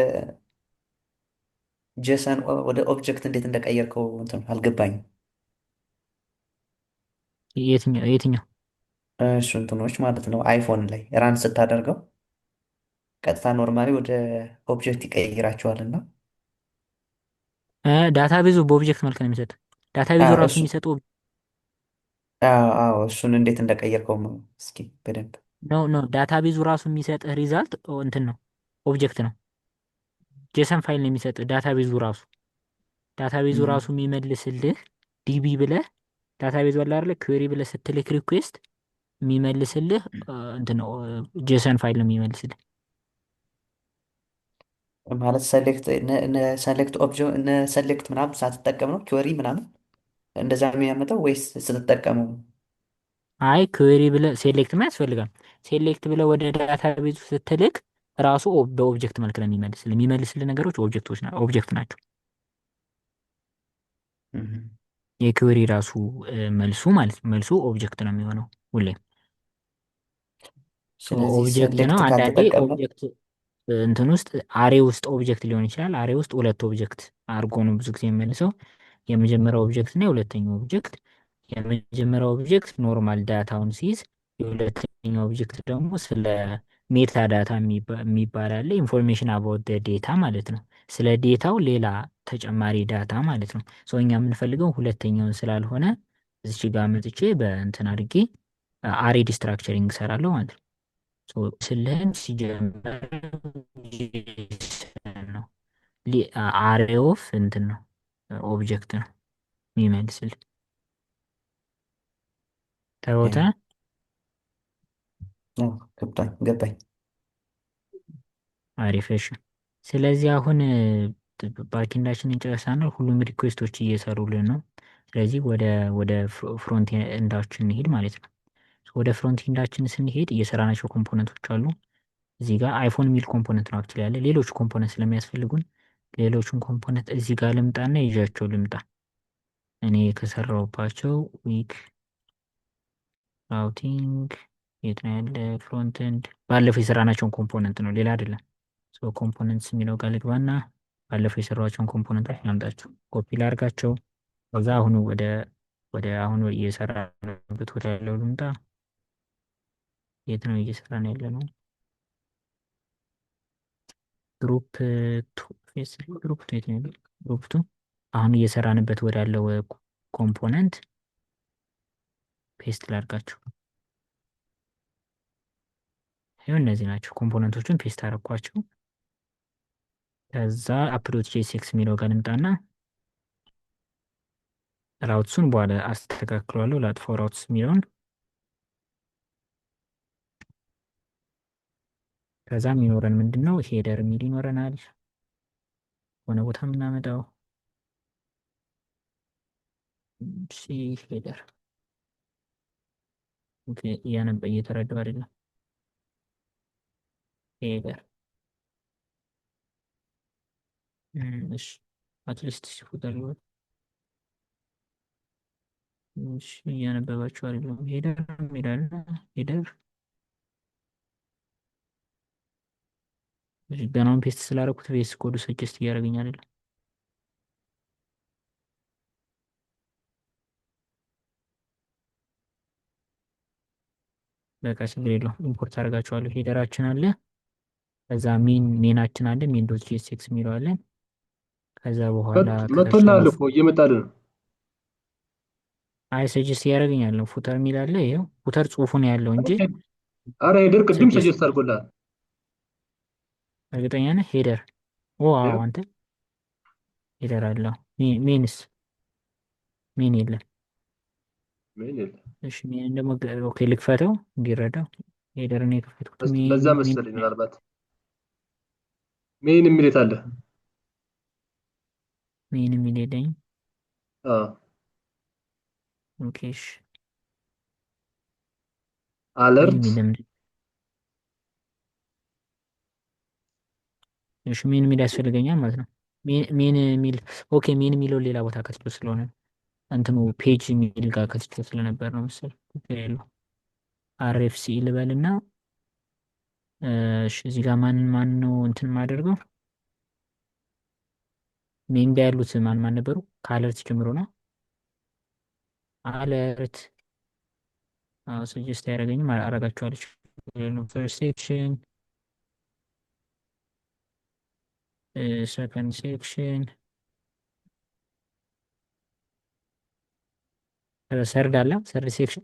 ጄሰን ወደ ኦብጀክት እንዴት እንደቀየርከው እንትን አልገባኝም። የትኛው? እሱ እንትኖች ማለት ነው አይፎን ላይ ራን ስታደርገው ቀጥታ ኖርማሊ ወደ ኦብጀክት ይቀይራቸዋል እና ዳታቤዙ በኦብጀክት መልክ ነው የሚሰጥ። ዳታቤዙ ራሱ እሱ የሚሰጠው እሱን እንዴት እንደቀየርከው እስኪ በደንብ ነው። ዳታቤዙ ራሱ የሚሰጥህ ሪዛልት እንትን ነው፣ ኦብጀክት ነው። ጄሰን ፋይል ነው የሚሰጥህ ዳታቤዙ ራሱ። ዳታቤዙ ራሱ የሚመልስልህ ዲቢ ብለህ ዳታቤዙ አለ አይደለ፣ ኩዌሪ ብለህ ስትልክ ሪኩዌስት የሚመልስልህ እንትን ነው፣ ጄሰን ፋይል ነው የሚመልስልህ። ማለት ሰሌክት ምናምን ሳትጠቀም ነው ኪወሪ ምናምን እንደዛ የሚያመጣው ወይስ ስትጠቀመው? አይ ኩዌሪ ብለህ ሴሌክትማ ያስፈልጋል። ሴሌክት ብለህ ወደ ዳታቤዙ ስትልክ ራሱ በኦብጀክት መልክ ነው የሚመልስልህ ነገሮች ኦብጀክት ናቸው። የኩዌሪ ራሱ መልሱ ማለት ነው፣ መልሱ ኦብጀክት ነው የሚሆነው ሁሌም። ስለዚህ ኦብጀክት ነው። ሴሌክት አንዳንዴ ካልተጠቀመ ኦብጀክት እንትን ውስጥ አሬ ውስጥ ኦብጀክት ሊሆን ይችላል። አሬ ውስጥ ሁለት ኦብጀክት አድርጎ ነው ብዙ ጊዜ የሚመልሰው። የመጀመሪያው ኦብጀክት እና የሁለተኛው ኦብጀክት። የመጀመሪያው ኦብጀክት ኖርማል ዳታውን ሲይዝ፣ የሁለተኛው ኦብጀክት ደግሞ ስለ ሜታ ዳታ የሚባል አለ። ኢንፎርሜሽን አባውት ዴታ ማለት ነው። ስለ ዴታው ሌላ ተጨማሪ ዳታ ማለት ነው። ሰው እኛ የምንፈልገው ሁለተኛውን ስላልሆነ እዚች ጋር መጥቼ በእንትን አድርጌ አሬ ዲስትራክቸሪንግ እሰራለሁ ማለት ነው። ስልህን ሲጀምር ነው አሬ ኦፍ እንትን ነው ኦብጀክት ነው የሚመልስል። ተቦተ ገባኝ። አሪፍ። እሺ ስለዚህ አሁን ባኪንዳችንን ጨርሰናል። ሁሉም ሪኩዌስቶች እየሰሩልን ነው። ስለዚህ ወደ ፍሮንት ኤንዳችን እንሄድ ማለት ነው። ወደ ፍሮንት ኤንዳችን ስንሄድ እየሰራናቸው ኮምፖነንቶች አሉ። እዚህ ጋር አይፎን የሚል ኮምፖነንት ነው አክቹዋሊ ያለ። ሌሎች ኮምፖነንት ስለሚያስፈልጉን ሌሎቹን ኮምፖነንት እዚህ ጋር ልምጣና ይዣቸው ልምጣ። እኔ ከሰራሁባቸው ዊክ ራውቲንግ የት ነው ያለ? ፍሮንት ኤንድ ባለፈው የሰራናቸውን ኮምፖነንት ነው፣ ሌላ አይደለም። ኮምፖነንትስ የሚለው ጋር ልግባና ባለፈው የሰራቸውን ኮምፖነንቶች ላምጣቸው፣ ኮፒ ላርጋቸው። ከዛ አሁኑ ወደ አሁኑ እየሰራንበት ወደ ያለው ልምጣ። የት ነው እየሰራን ያለ ነው? ግሩፕ ቱ የት ነው? ግሩፕ ቱ አሁን እየሰራንበት ወዳለው ኮምፖነንት ፔስት ላርጋቸው። ይኸው እነዚህ ናቸው ኮምፖነንቶቹን ፔስት አረኳቸው። ከዛ አፕሎድ ጄኤስኤክስ የሚለው ጋር ልምጣና ራውትሱን በኋላ አስተካክለዋለሁ። ላጥፋው ራውትስ የሚለውን። ከዛ የሚኖረን ምንድን ነው? ሄደር የሚል ይኖረናል። ሆነ ቦታ የምናመጣው ሄደር እየተረዳው አይደለም። ሄደር እሺ፣ አትሊስት ሲፉተር ይወጥ እሺ፣ እያነበባችሁ አይደለም። ሄደር ይላል። ሄደር ገናውን ፔስት ስላደረኩት ቬስ ኮዱ ሰጀስት እያደረገኝ አይደለም። በቃ ችግር የለውም። ኢምፖርት አደርጋችኋለሁ። ሄደራችን አለ። ከዛ ሜናችን አለ። ሜን ዶት ጄኤስኤክስ የሚለው አለን። ከዛ በኋላ መጥቶልሃል እኮ እየመጣልን ነው። አይ ሰጀስት ያደርገኛል ነው ፉተር የሚል አለ። ይኸው ፉተር ጽሁፉ ነው ያለው እንጂ አረ ሄደር ቅድም ሰጀስት ሰጀስት አድርጎልሃል። እርግጠኛ ነህ? ሄደር ኦ አዎ ይኸው አንተ ሄደር አለው። ሜንስ ሜን የለም። ምን የለም። እሺ ሜን ደግሞ ኦኬ ልክፈተው እንዲረዳው። ሄደርን የከፈትኩት ለዛ ሜን መሰለኝ ምናልባት ሜን የሚል የት አለ? ሜን የሚል የለኝም። አዎ ኦኬ እሺ ሜን አለርት የሚል ለምንድን እሺ ሜን የሚል ያስፈልገኛል ማለት ነው። ሜን የሚል ኦኬ ሜን የሚለው ሌላ ቦታ ከትቼው ስለሆነ እንትኑ ፔጅ የሚል ጋር ከትቼው ስለነበር ነው መሰለኝ። ችግር የለውም። አርኤፍሲ ልበልና እሺ እዚህ ጋር ማን ነው እንትን የማደርገው? ሜን ጋር ያሉት ማን ነበሩ? ከአለርት ጀምሮ ነው። አለርት ሰጀስት አያደርገኝም። አረጋችኋለች። ፈርስት ሴክሽን፣ ሰከንድ ሴክሽን፣ ሰርድ አለ። ሰርድ ሴክሽን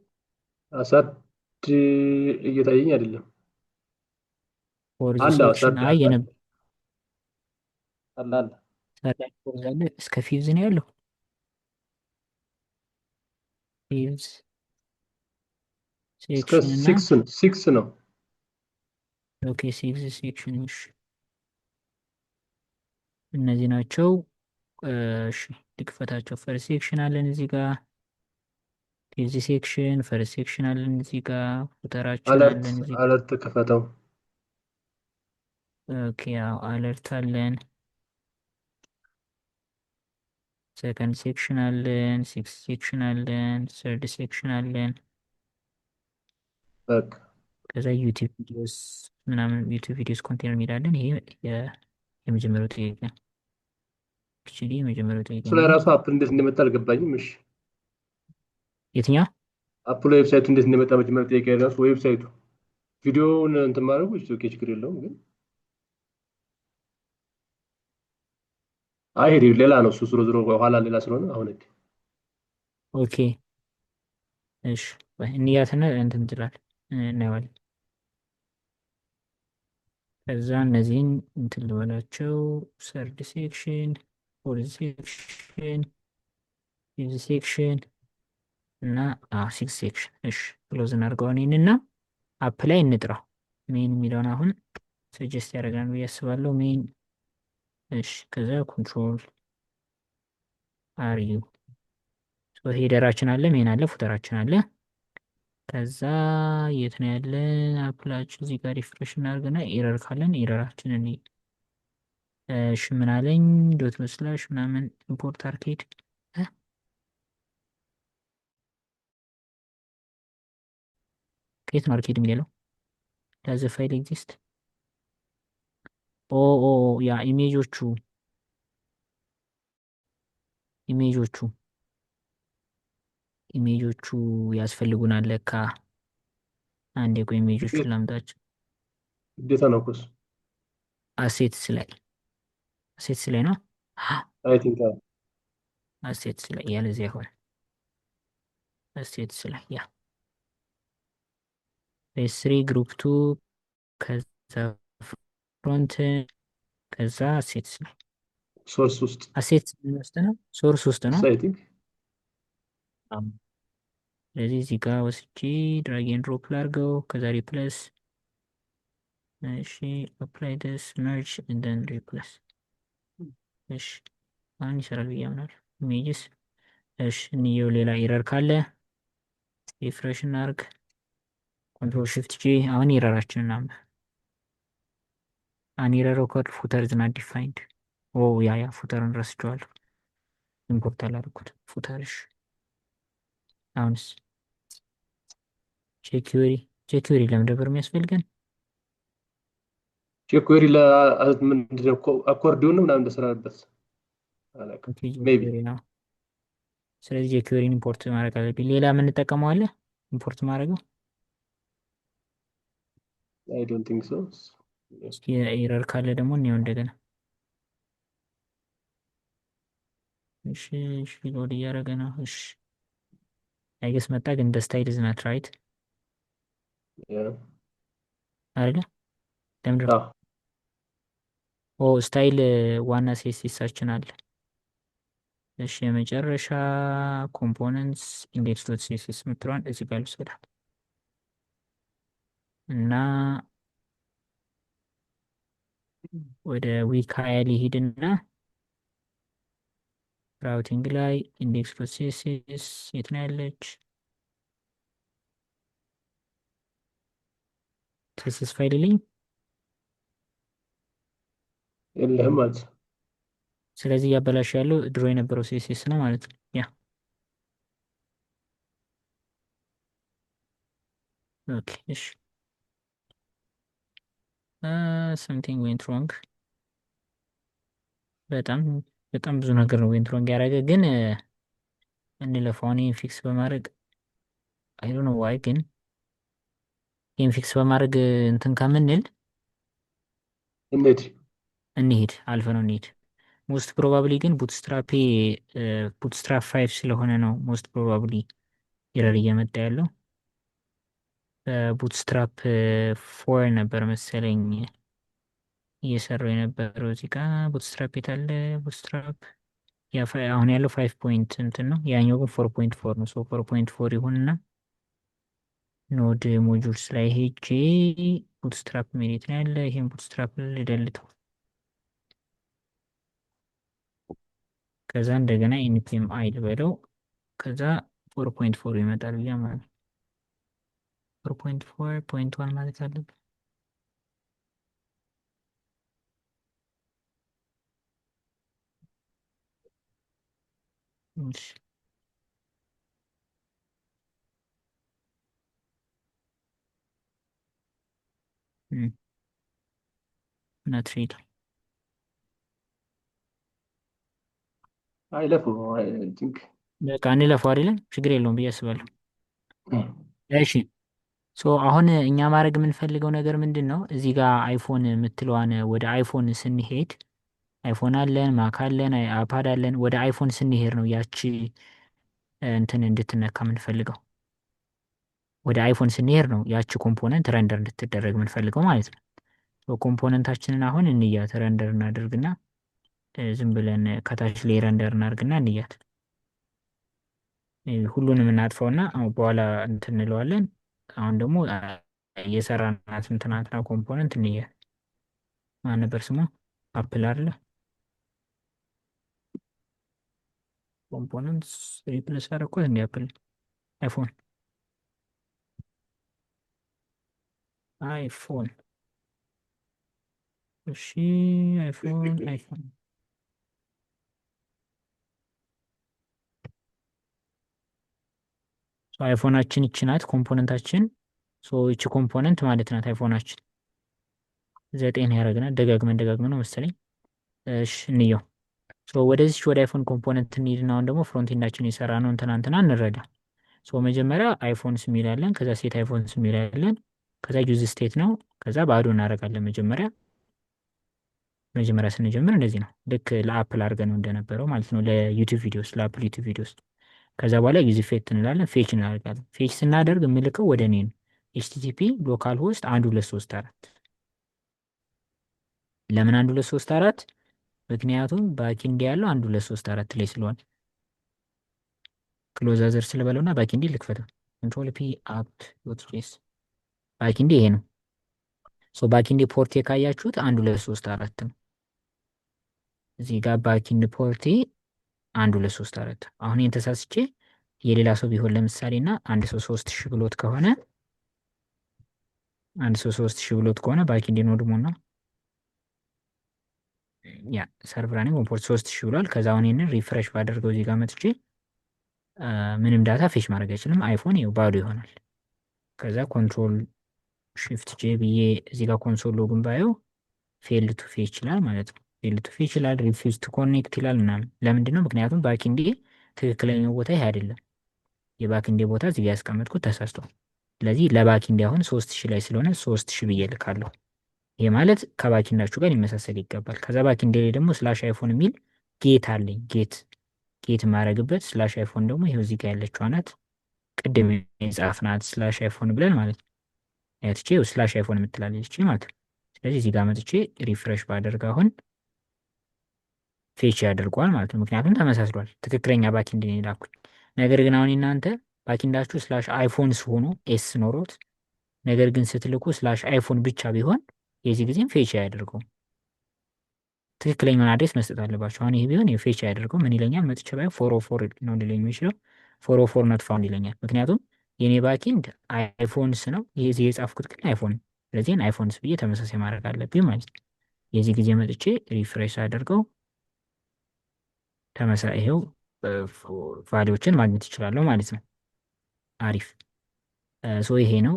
አሳድ እየታየኝ አይደለም። ፎርዝ አለ ሴክሽን አሳድ አይ አለ የነበረ አለ አለ ሰርድ ፎርዝ አለ። እስከ ፊፍዝ ነው ያለው። ፊፍዝ እስከ ሴክሽን እና ሲክስ ነው። ኦኬ ሲክስ ሴክሽን እሺ እነዚህ ናቸው። እሺ ልክፈታቸው። ፈርስት ሴክሽን አለን እዚህ ጋር፣ ፊፍዝ ሴክሽን፣ ፈርስት ሴክሽን አለን እዚህ ጋር፣ ፉተራችን አለርት አለን እዚህ ጋር። አለርት ከፈተው። ኦኬ ያው አለርት አለን፣ ሰከንድ ሴክሽን አለን፣ ሲክስ ሴክሽን አለን፣ ሰርድ ሴክሽን አለን። በቃ ከዛ ዩቲዩብ ቪዲዮስ ምናምን ዩቲዩብ ቪዲዮስ ኮንቴነር የሚላለን ይሄ የመጀመሪያው ጥያቄ ነው። አክቹዋሊ የመጀመሪያው ጥያቄ እሱ ላይ ነው። ራሱ አፕል እንዴት እንደመጣ አልገባኝም። እሺ የትኛው አፕል ዌብሳይቱ እንዴት እንደመጣ መጀመሪያ ጥያቄ ራሱ ዌብሳይቱ ቪዲዮውን እንትን ማድረጉ ኦኬ ችግር የለውም ግን አይ ሄድ ሌላ ነው እሱ ዞሮ ዞሮ ኋላ ሌላ ስለሆነ አሁን ኦኬ እሺ እንያትና እንትን ትላል እናየዋለን። ከዛ እነዚህን እንትን ልበላቸው። ሰርድ ሴክሽን፣ ፎርዝ ሴክሽን፣ ፊፍዝ ሴክሽን እና ሲክስ ሴክሽን። እሺ ክሎዝ እናድርገውን ይህንና አፕ ላይ እንጥራው። ሜን የሚለውን አሁን ሰጀስት ያደርጋል ብዬ አስባለሁ። ሜን እሺ ከዛ ኮንትሮል አርዩ ሄደራችን አለ፣ ሜን አለ፣ ፉተራችን አለ። ከዛ የት ነው ያለን? አፕላችን እዚህ ጋር ሪፍሬሽ እናድርግና ኤረር ካለን ኤረራችንን እሺ ምን አለኝ? ዶት ስላሽ ምናምን ኢምፖርት አርኬድ ከየት ነው አርኬድ የሚለው? ዳዝ ፋይል ኤግዚስት ኦ ኦ ያ ኢሜጆቹ ኢሜጆቹ ያስፈልጉናል ለካ። አንዴ ቆይ ኢሜጆቹን ላምጣቸው። ግዴታ ነው እኮ እሱ አሴትስ ላይ ነው። አይ ቲንክ አሴትስ ላይ ያለዚያ ይሆን አሴትስ ላይ ያ ፔስ3 ግሩፕ 2 ከዛ ፍሮንት ከዛ አሴትስ ላይ ሶርስ ውስጥ አሴትስ ውስጥ ነው፣ ሶርስ ውስጥ ነው። አይ ቲንክ ስለዚህ እዚህ ጋር ወስጄ ድራግ ኤንድ ድሮፕ ላድርገው። ከዛ ሪፕለስ እሺ አፕላይ ደስ መርጅ እንደን ሪፕለስ እሺ አሁን ይሰራል ብዬ አምናለሁ። ኢሜጅስ እሺ እንየው። ሌላ ኤረር ካለ ሪፍሬሽ እናድርግ። ኮንትሮል ሽፍት ጂ አሁን ኤረራችንን እናምጣ። አን ኤረር ኦከርድ ፉተር ኢዝ ናት ዲፋይንድ። ኦ ያ ፉተርን ረስቼዋለሁ፣ ኢምፖርት አላደረኩት ፉተርሽ። አሁንስ ጄኩዌሪ ለምን ነበር የሚያስፈልገን? ጄኩዌሪ ምንድነው አኮርዲዮን ነው ምናምን እንደሰራበት አላውቅም። ሜቢ ጄኩዌሪ ነው። ስለዚህ ጄኩዌሪን ኢምፖርት ማድረግ አለብኝ። ሌላ የምንጠቀመው አለ ኢምፖርት ማድረገው? አይ ዶንት ቲንክ ሶ። እስኪ ኤረር ካለ ደግሞ እንየው እንደገና። እሺ ሎድ እያደረገ ነው። እሺ አይገስ መጣ ግን ስታይል ኢዝ ናት ራይት አይደለ? ለምንድን ነው? ኦ ስታይል ዋና ሴሲሳችን አለ። እሺ የመጨረሻ ኮምፖነንትስ ኢንዴክስ ዶት ሲኤስኤስ የምትለዋን እዚህ ጋር ልውሰዳት እና ወደ ዊክ ሀያ ሊሄድና ራውቲንግ ላይ ኢንዴክስ ዶት ሲኤስኤስ የት ነው ያለች? ሲኤስኤስ ፋይል ልኝ የለህም ማለት ነው። ስለዚህ እያበላሽ ያለው ድሮ የነበረው ሲኤስኤስ ነው ማለት ነው። ያ ኦኬ እሺ something went wrong በጣም በጣም ብዙ ነገር ነው ዌንት ሮንግ ያደረገ ግን እንለፈው። አሁን ይሄን ፊክስ በማድረግ አይ ዶንት ኖ ዋይ ግን ይሄን ፊክስ በማድረግ እንትን ከምንል እንዴት እንሂድ አልፈ ነው እንሂድ። ሞስት ፕሮባብሊ ግን ቡትስትራፕ 5 ስለሆነ ነው ሞስት ፕሮባብሊ ኤረር እየመጣ ያለው። ቡትስትራፕ 4 ነበር መሰለኝ እየሰራው የነበረው እዚህ ጋር ቡትስትራፕ የታለ ቡትስትራፕ አሁን ያለው 5 ፖይንት እንትን ነው ያኛው ግን 4.4 ነው። ሶ 4.4 ይሁንና ኖድ ሞጁልስ ላይ ሄጄ ቡትስትራፕ ሜሪት ነው ያለ። ይሄን ቡትስትራፕ ልደልተው ከዛ እንደገና ኤንፒኤም አይ ልበለው ከዛ 4.4 ይመጣል ብያ ማለት 4.4.1 ማለት አለብን። እሺ not really አይለፉ አይ ቲንክ በቃ እንለፈው አይደለም ችግር የለውም ብዬ አስባለሁ። እሺ ሶ አሁን እኛ ማድረግ የምንፈልገው ነገር ምንድን ነው? እዚህ ጋር አይፎን የምትለዋን ወደ አይፎን ስንሄድ አይፎን አለን ማክ አለን አፓድ አለን። ወደ አይፎን ስንሄድ ነው ያቺ እንትን እንድትነካ የምንፈልገው። ወደ አይፎን ስንሄድ ነው ያቺ ኮምፖነንት ረንደር እንድትደረግ የምንፈልገው ማለት ነው። ኮምፖነንታችንን አሁን እንያት ረንደር እናደርግና ዝም ብለን ከታች ላይ ረንደር እናደርግና እንያት። ሁሉንም እናጥፈውና በኋላ እንትን እንለዋለን። አሁን ደግሞ የሰራናት እንትናትና ኮምፖነንት እንያት። ማን ነበር ስሙ? አፕል አለ ኮምፖነንትስ ሪፕሌስ አደረኩት እንዲ አፕል አይፎን እሺ አይፎን አይፎናችን ይቺ ናት ኮምፖነንታችን። ይቺ ኮምፖነንት ማለት ናት አይፎናችን 9 ያደረግናል። ደጋግመን ነው መሰለኝ። እሺ እንየው። ወደዚች ወደ አይፎን ኮምፖነንት እንሂድና አሁን ደግሞ ፍሮንት ኤንዳችን የሰራ ነው እንትና እንረዳ። መጀመሪያ አይፎንስ የሚላለን ከዛ ሴት አይፎንስ የሚላለን ከዛ ዩዝ ስቴት ነው ከዛ ባዶ እናደርጋለን። መጀመሪያ ስንጀምር እንደዚህ ነው ልክ ለአፕል አድርገን ነው እንደነበረው ማለት ነው ለዩቲዩብ ቪዲዮስ ለአፕል ዩቲዩብ ቪዲዮስ። ከዛ በኋላ ዩዝ ኢፌክት እንላለን ፌች እናደርጋለን። ፌች ስናደርግ የምልከው ወደ እኔ ነው ኤችቲቲፒ ሎካል ሆስት 1234 ለምን 1234? ምክንያቱም ባኪንዲ ያለው 1234 ላይ ስለሆነ ክሎዛዘር ስለበለውና ባኪንዲ ልክፈተው ኮንትሮል ፒ አፕ ዶት ጄስ ባኪንዲ ይሄ ነው። ባኪንዲ ፖርቴ ካያችሁት 1234 ነው። እዚህ ጋር ባኪንድ ፖርቴ 1234 አሁን ይሄን ተሳስቼ የሌላ ሰው ቢሆን ለምሳሌ እና አንድ ሰው 3000 ብሎት ከሆነ ባኪንድ ኖድሞ ነው ያ ሰርቨር ኔም ፖርት 3000 ብሏል። ከዛ አሁን ይሄንን ሪፍሬሽ ባደርገው እዚህ ጋር መጥቼ ምንም ዳታ ፌች ማድረግ አይችልም። አይፎን ይኸው ባዶ ይሆናል። ከዛ ኮንትሮል ሽፍት ጄ ብዬ እዚህ ጋር ኮንሶል ሎግን ባየው ፌል ቱ ፌች ይላል ማለት ነው። ፌል ቱ ፌች ይላል፣ ሪፊውዝ ቱ ኮኔክት ይላል ምናምን። ለምንድን ነው? ምክንያቱም ባኪንዴ ትክክለኛው ቦታ ይሄ አይደለም። የባኪንዴ ቦታ እዚህ ጋር ያስቀመጥኩት ተሳስቷል። ስለዚህ ለባኪንዴ አሁን 3000 ላይ ስለሆነ 3000 ብዬ ልካለሁ። ይሄ ማለት ከባኪንዳችሁ ጋር ሊመሳሰል ይገባል። ከዛ ባኪንዴ ላይ ደግሞ ስላሽ አይፎን የሚል ጌት አለኝ። ጌት የማደርግበት ስላሽ አይፎን ደግሞ ይሄው እዚህ ጋር ያለችው ናት። ቅድም የጻፍናት ስላሽ አይፎን ብለን ማለት ነው። ያትቼ ስላሽ አይፎን የምትላለች ማለት ነው። ስለዚህ እዚህ ጋር መጥቼ ሪፍሬሽ ባደርግ አሁን ፌች ያደርገዋል ማለት ነው። ምክንያቱም ተመሳስሏል። ትክክለኛ ባኪንድ ነው የላኩኝ። ነገር ግን አሁን እናንተ ባኪንዳችሁ ስላሽ አይፎንስ ሆኖ ኤስ ኖሮት ነገር ግን ስትልኩ ስላሽ አይፎን ብቻ ቢሆን የዚህ ጊዜም ፌች አያደርገውም። ትክክለኛውን አድሬስ መስጠት አለባቸው። አሁን ይሄ ቢሆን የፌች አያደርገው ምን ይለኛል? መጥቼ ባይ 404 ነው ሊለኝ የሚችለው 404 ኖት ፋውንድ ይለኛል። ምክንያቱም የኔ ባኪንድ አይፎንስ ነው፣ ይሄ የጻፍኩት ግን አይፎን። ስለዚህ አይፎንስ ብዬ ተመሳሳይ ማድረግ አለብኝ ማለት ነው። የዚህ ጊዜ መጥቼ ሪፍሬሽ አደርገው ተመሳሳይ ይሄው ቫሊዎችን ማግኘት ይችላለሁ ማለት ነው። አሪፍ ሶ ይሄ ነው።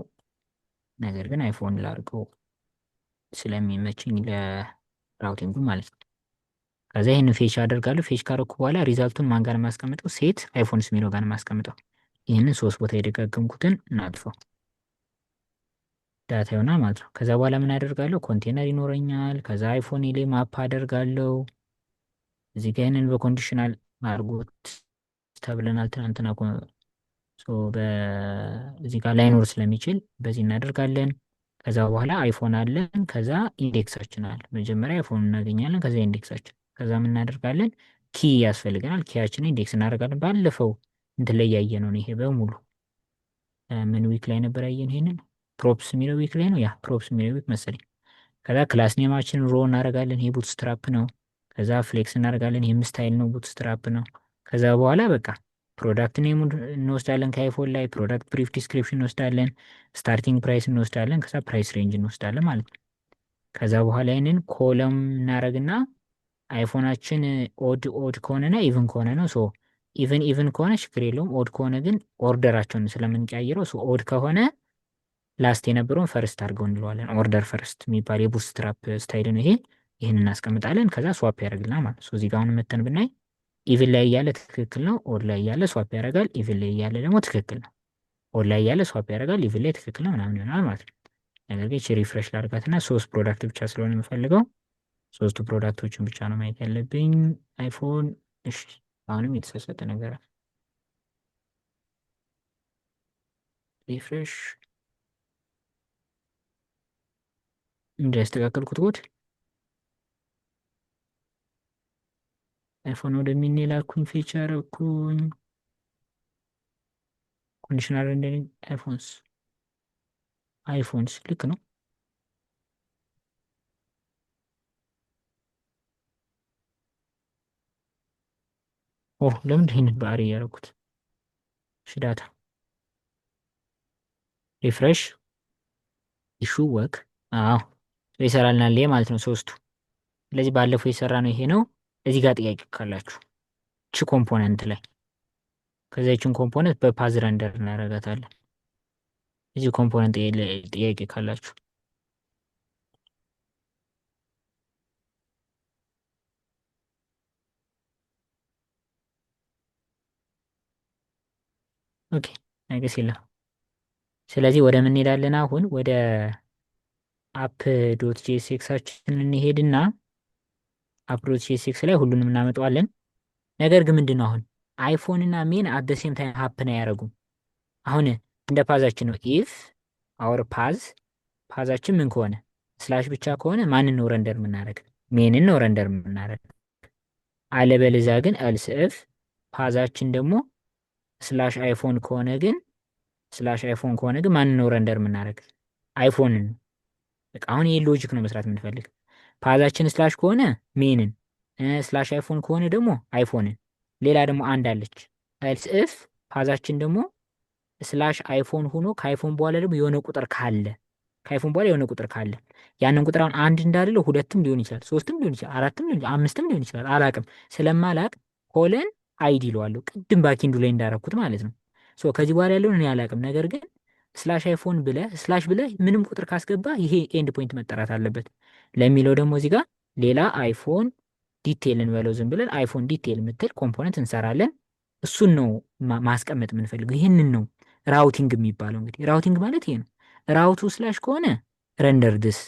ነገር ግን አይፎን ላድርገው ስለሚመችኝ ለራውቲንጉ ማለት ነው። ከዛ ይህንን ፌች አደርጋለሁ። ፌች ካደረኩ በኋላ ሪዛልቱን ማን ጋር የማስቀምጠው? ሴት አይፎንስ የሚለው ጋር የማስቀምጠው። ይህንን 3 ቦታ የደጋገምኩትን እናጥፈው ዳታ ይሆናል ማለት ነው። ከዛ በኋላ ምን አደርጋለሁ? ኮንቴነር ይኖረኛል። ከዛ አይፎን ላይ ማፕ አደርጋለሁ። እዚህ ጋር ይህንን በኮንዲሽናል አድርጎት ተብለናል ትናንትና። እዚህ ጋር ላይኖር ስለሚችል በዚህ እናደርጋለን። ከዛ በኋላ አይፎን አለን። ከዛ ኢንዴክሳችን አለ። መጀመሪያ አይፎን እናገኛለን። ከዛ ኢንዴክሳችን፣ ከዛ ምን እናደርጋለን? ኪ ያስፈልገናል። ኪያችንን ኢንዴክስ እናደርጋለን። ባለፈው እንትን ላይ ያየ ነው ይሄ በሙሉ ምን ዊክ ላይ ነበር ያየን? ይሄንን ፕሮፕስ የሚለው ዊክ ላይ ነው። ያ ፕሮፕስ የሚለው ዊክ መሰለኝ። ከዛ ክላስ ኔማችንን ሮ እናደርጋለን። ይሄ ቡት ስትራፕ ነው። ከዛ ፍሌክስ እናደርጋለን። ይህም ስታይል ነው፣ ቡት ስትራፕ ነው። ከዛ በኋላ በቃ ፕሮዳክት ኔም እንወስዳለን ከአይፎን ላይ፣ ፕሮዳክት ብሪፍ ዲስክሪፕሽን እንወስዳለን፣ ስታርቲንግ ፕራይስ እንወስዳለን፣ ከዛ ፕራይስ ሬንጅ እንወስዳለን ማለት ነው። ከዛ በኋላ ይህንን ኮለም እናደርግና አይፎናችን ኦድ ከሆነና ኢቭን ከሆነ ነው። ሶ ኢቭን ከሆነ ችግር የለውም። ኦድ ከሆነ ግን ኦርደራቸውን ስለምንቀያይረው ኦድ ከሆነ ላስት የነበረውን ፈርስት አድርገው እንለዋለን። ኦርደር ፈርስት የሚባል የቡትስትራፕ ስታይል ነው ይሄ። ይህን እናስቀምጣለን። ከዛ ስዋፕ ያደርግልናል ማለት ነው። እዚህ ጋር አሁን መተን ብናይ ኢቭን ላይ እያለ ትክክል ነው። ኦድ ላይ እያለ ስዋፕ ያደርጋል። ኢቭን ላይ እያለ ደግሞ ትክክል ነው። ኦድ ላይ እያለ ስዋፕ ያደርጋል። ኢቭን ላይ ትክክል ነው ምናምን ይሆናል ማለት ነው። ነገር ግን ሪፍሬሽ ላድርጋትና 3 ፕሮዳክት ብቻ ስለሆነ የምፈልገው 3ቱ ፕሮዳክቶችን ብቻ ነው ማየት ያለብኝ። አይፎን እሺ፣ አሁንም የተሳሳተ ነገር አለ። ሪፍሬሽ እንደ ያስተካከልኩት ኮድ አይፎን ወደሚል ላኩኝ፣ ፊቸር እኩኝ ኮንዲሽናል እንደ አይፎንስ ልክ ነው። ኦ ለምንድን ይሄንን ባህሪ ያደረኩት? እሺ ዳታ ሪፍሬሽ ኢሹ ወክ አዎ ይሰራልናል ማለት ነው 3ቱ። ስለዚህ ባለፈው የሰራ ነው ይሄ ነው። እዚህ ጋር ጥያቄ ካላችሁ ቺ ኮምፖነንት ላይ ከዚያችን ኮምፖነንት በፓዝ ረንደር እናደርጋታለን። እዚህ ኮምፖነንት ጥያቄ ካላችሁ ኦኬ አይገስ የለም። ስለዚህ ወደ ምን እንሄዳለን? አሁን ወደ አፕ ዶት ጄኤስኤክሳችን እንሄድና አፕ ዶት ጄኤስኤክስ ላይ ሁሉንም እናመጣዋለን። ነገር ግን ምንድን ነው አሁን አይፎን እና ሜን አት ደ ሴም ታይም ሀፕን አያደርጉም። አሁን እንደ ፓዛችን ነው። ኢፍ አወር ፓዛችን ምን ከሆነ ስላሽ ብቻ ከሆነ ማንን ነው ረንደር የምናደርግ? ሜንን ነው ረንደር የምናደርግ። አለበለዚያ ግን ኤልስ ኢፍ ፓዛችን ደግሞ ስላሽ አይፎን ከሆነ ግን ማንን ነው ረንደር የምናደርግ? አይፎንን። በቃ አሁን ይህ ሎጂክ ነው መስራት የምንፈልግ። ፓዛችን ስላሽ ከሆነ ሜንን፣ ስላሽ አይፎን ከሆነ ደግሞ አይፎንን። ሌላ ደግሞ አንድ አለች ኤልስ ኢፍ ፓዛችን ደግሞ ስላሽ አይፎን ሆኖ ከአይፎን በኋላ ደግሞ የሆነ ቁጥር ካለ ያንን ቁጥር አሁን አንድ እንዳልለው 2ም ሊሆን ይችላል፣ 3ም ሊሆን ይችላል፣ 4ም ሊሆን ይችላል፣ 5ም ሊሆን ይችላል። አላቅም። ስለማላቅ ኮለን አይዲ ይለዋለሁ ቅድም ባኪንዱ ላይ እንዳረኩት ማለት ነው። ሶ ከዚህ በኋላ ያለውን እኔ አላቅም። ነገር ግን ስላሽ አይፎን ስላሽ ብለህ ምንም ቁጥር ካስገባ ይሄ ኤንድ ፖይንት መጠራት አለበት ለሚለው ደግሞ እዚህ ጋር ሌላ አይፎን ዲቴይል እንበለው ዝም ብለን አይፎን ዲቴይል የምትል ኮምፖነንት እንሰራለን። እሱን ነው ማስቀመጥ የምንፈልገው። ይህንን ነው ራውቲንግ የሚባለው። እንግዲህ ራውቲንግ ማለት ይሄ ነው። ራውቱ ስላሽ ከሆነ ረንደር ድስ፣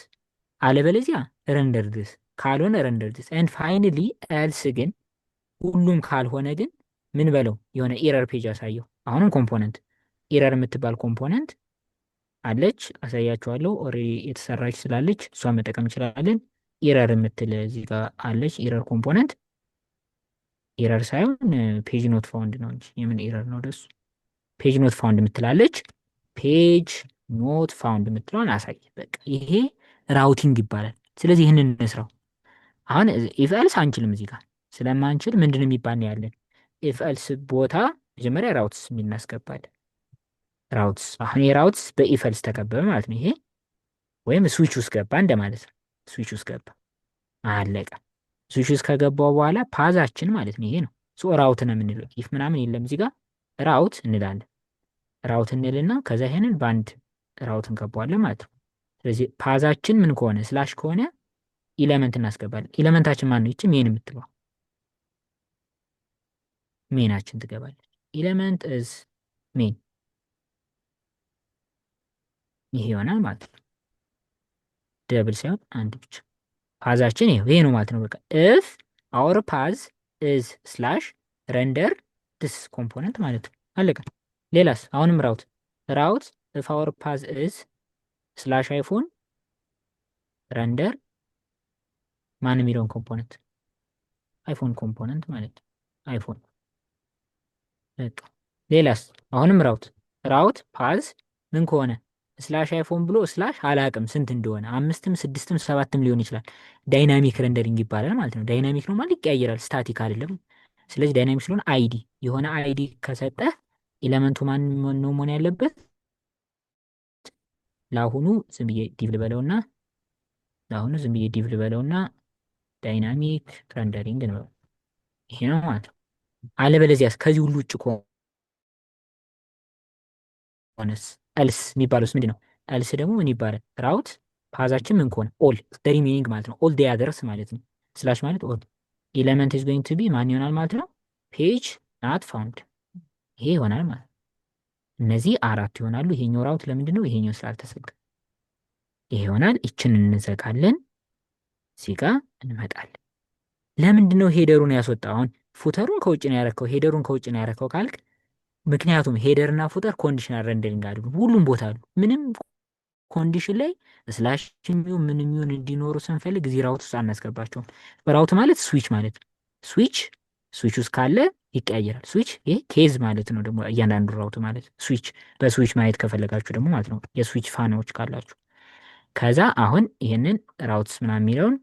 አለበለዚያ ረንደር ድስ፣ ካልሆነ ረንደር ድስ ኤንድ ፋይናሊ ኤልስ ግን ሁሉም ካልሆነ ግን ምን በለው የሆነ ኤረር ፔጅ አሳየው። አሁንም ኮምፖነንት ኢረር የምትባል ኮምፖነንት አለች፣ አሳያችኋለሁ። ኦልሬዲ የተሰራች ስላለች እሷን መጠቀም እንችላለን። ኢረር የምትል እዚህ ጋር አለች። ኢረር ኮምፖነንት ኢረር ሳይሆን ፔጅ ኖት ፋውንድ ነው እንጂ የምን ኢረር ነው ደሱ። ፔጅ ኖት ፋውንድ የምትላለች። ፔጅ ኖት ፋውንድ የምትለውን አሳይ። በቃ ይሄ ራውቲንግ ይባላል። ስለዚህ ይህንን እንስራው። አሁን ኢፍ ኤልስ አንችልም። እዚህ ጋር ስለማንችል ምንድን የሚባል ነው ያለን? ኢፍ ኤልስ ቦታ መጀመሪያ ራውትስ የሚል እናስገባለን። ራውትስ አሁን የራውትስ በኢፍ ኤልስ ተከበበ ማለት ነው። ይሄ ወይም ስዊች ውስጥ ገባ እንደማለት ነው። ስዊች ውስጥ ገባ አለቀ። ስዊች ውስጥ ከገባው በኋላ ፓዛችን ማለት ነው ይሄ ነው። ራውት ነው የምንለው። ኢፍ ምናምን የለም እዚህ ጋር ራውት እንላለን። ራውት እንልና ከዛ ይሄንን በአንድ ራውት እንገባዋለን ማለት ነው። ስለዚህ ፓዛችን ምን ከሆነ ስላሽ ከሆነ ኢለመንት እናስገባለን። ኢለመንታችን ማን ነው? ይቺ ሜን የምትለው ሜናችን ትገባለች። ኢለመንት እዝ ሜን ይሄ ይሆናል ማለት ነው። ደብል ሳይሆን አንድ ብቻ። ፓዛችን ይሄ ነው ማለት ነው። በቃ ኢፍ አወር ፓዝ ኢዝ ስላሽ ረንደር ዲስ ኮምፖነንት ማለት ነው። አለቀ። ሌላስ? አሁንም ራውት ኢፍ አወር ፓዝ ኢዝ ስላሽ አይፎን ረንደር ማን የሚለውን ኮምፖነንት አይፎን ኮምፖነንት ማለት ነው። አይፎን በቃ ሌላስ? አሁንም ራውት ፓዝ ምን ከሆነ ስላሽ አይፎን ብሎ ስላሽ አላቅም ስንት እንደሆነ 5ም 6ም 7ም ሊሆን ይችላል። ዳይናሚክ ረንደሪንግ ይባላል ማለት ነው። ዳይናሚክ ነው ማለት ይቀያየራል፣ ስታቲክ አይደለም። ስለዚህ ዳይናሚክ ስለሆነ አይዲ የሆነ አይዲ ከሰጠህ ኤለመንቱ ማን ነው መሆን ያለበት? ለአሁኑ ዝም ብዬ ዲቭ ልበለውና ዳይናሚክ ረንደሪንግ ነው። ይሄ ነው ማለት ነው። አለበለዚያስ ከዚህ ሁሉ ውጭ ከሆነስ ኤልስ የሚባለውስ ምንድን ነው? ኤልስ ደግሞ ምን ይባላል? ራውት ፓዛችን ምን ከሆነ ኦል ዘ ሪሜኒንግ ማለት ነው። ኦል ዴይ አዘርስ ማለት ነው። ስላሽ ማለት ኦል ኤለመንት ኢዝ ጎይንግ ቱ ቢ ማን ይሆናል ማለት ነው? ፔጅ ናት ፋውንድ ይሄ ይሆናል ማለት ነው። እነዚህ አራት ይሆናሉ። ይሄኛው ራውት ለምንድን ነው? ይሄኛው ስላልተሰጠ ይሄ ይሆናል። ይችን እንዘጋለን። እዚህ ጋር እንመጣለን። ለምንድን ነው ሄደሩን ያስወጣው? አሁን ፉተሩን ከውጭ ነው ያረከው፣ ሄደሩን ከውጭ ነው ያረከው ካልክ፣ ምክንያቱም ሄደር እና ፉተር ኮንዲሽናል ረንደሪንግ አሉ፣ ሁሉም ቦታ አሉ። ምንም ኮንዲሽን ላይ ስላሽ የሚሆን ምንም ይሁን እንዲኖሩ ስንፈልግ እዚህ ራውት ውስጥ አናስገባቸውም። ራውት ማለት ስዊች ማለት ነው። ስዊች ውስጥ ካለ ይቀያየራል። ስዊች ይሄ ኬዝ ማለት ነው። ደግሞ እያንዳንዱ ራውት ማለት ስዊች፣ በስዊች ማየት ከፈለጋችሁ ደግሞ ማለት ነው የስዊች ፋናዎች ካላችሁ። ከዛ አሁን ይህንን ራውትስ ምናምን የሚለውን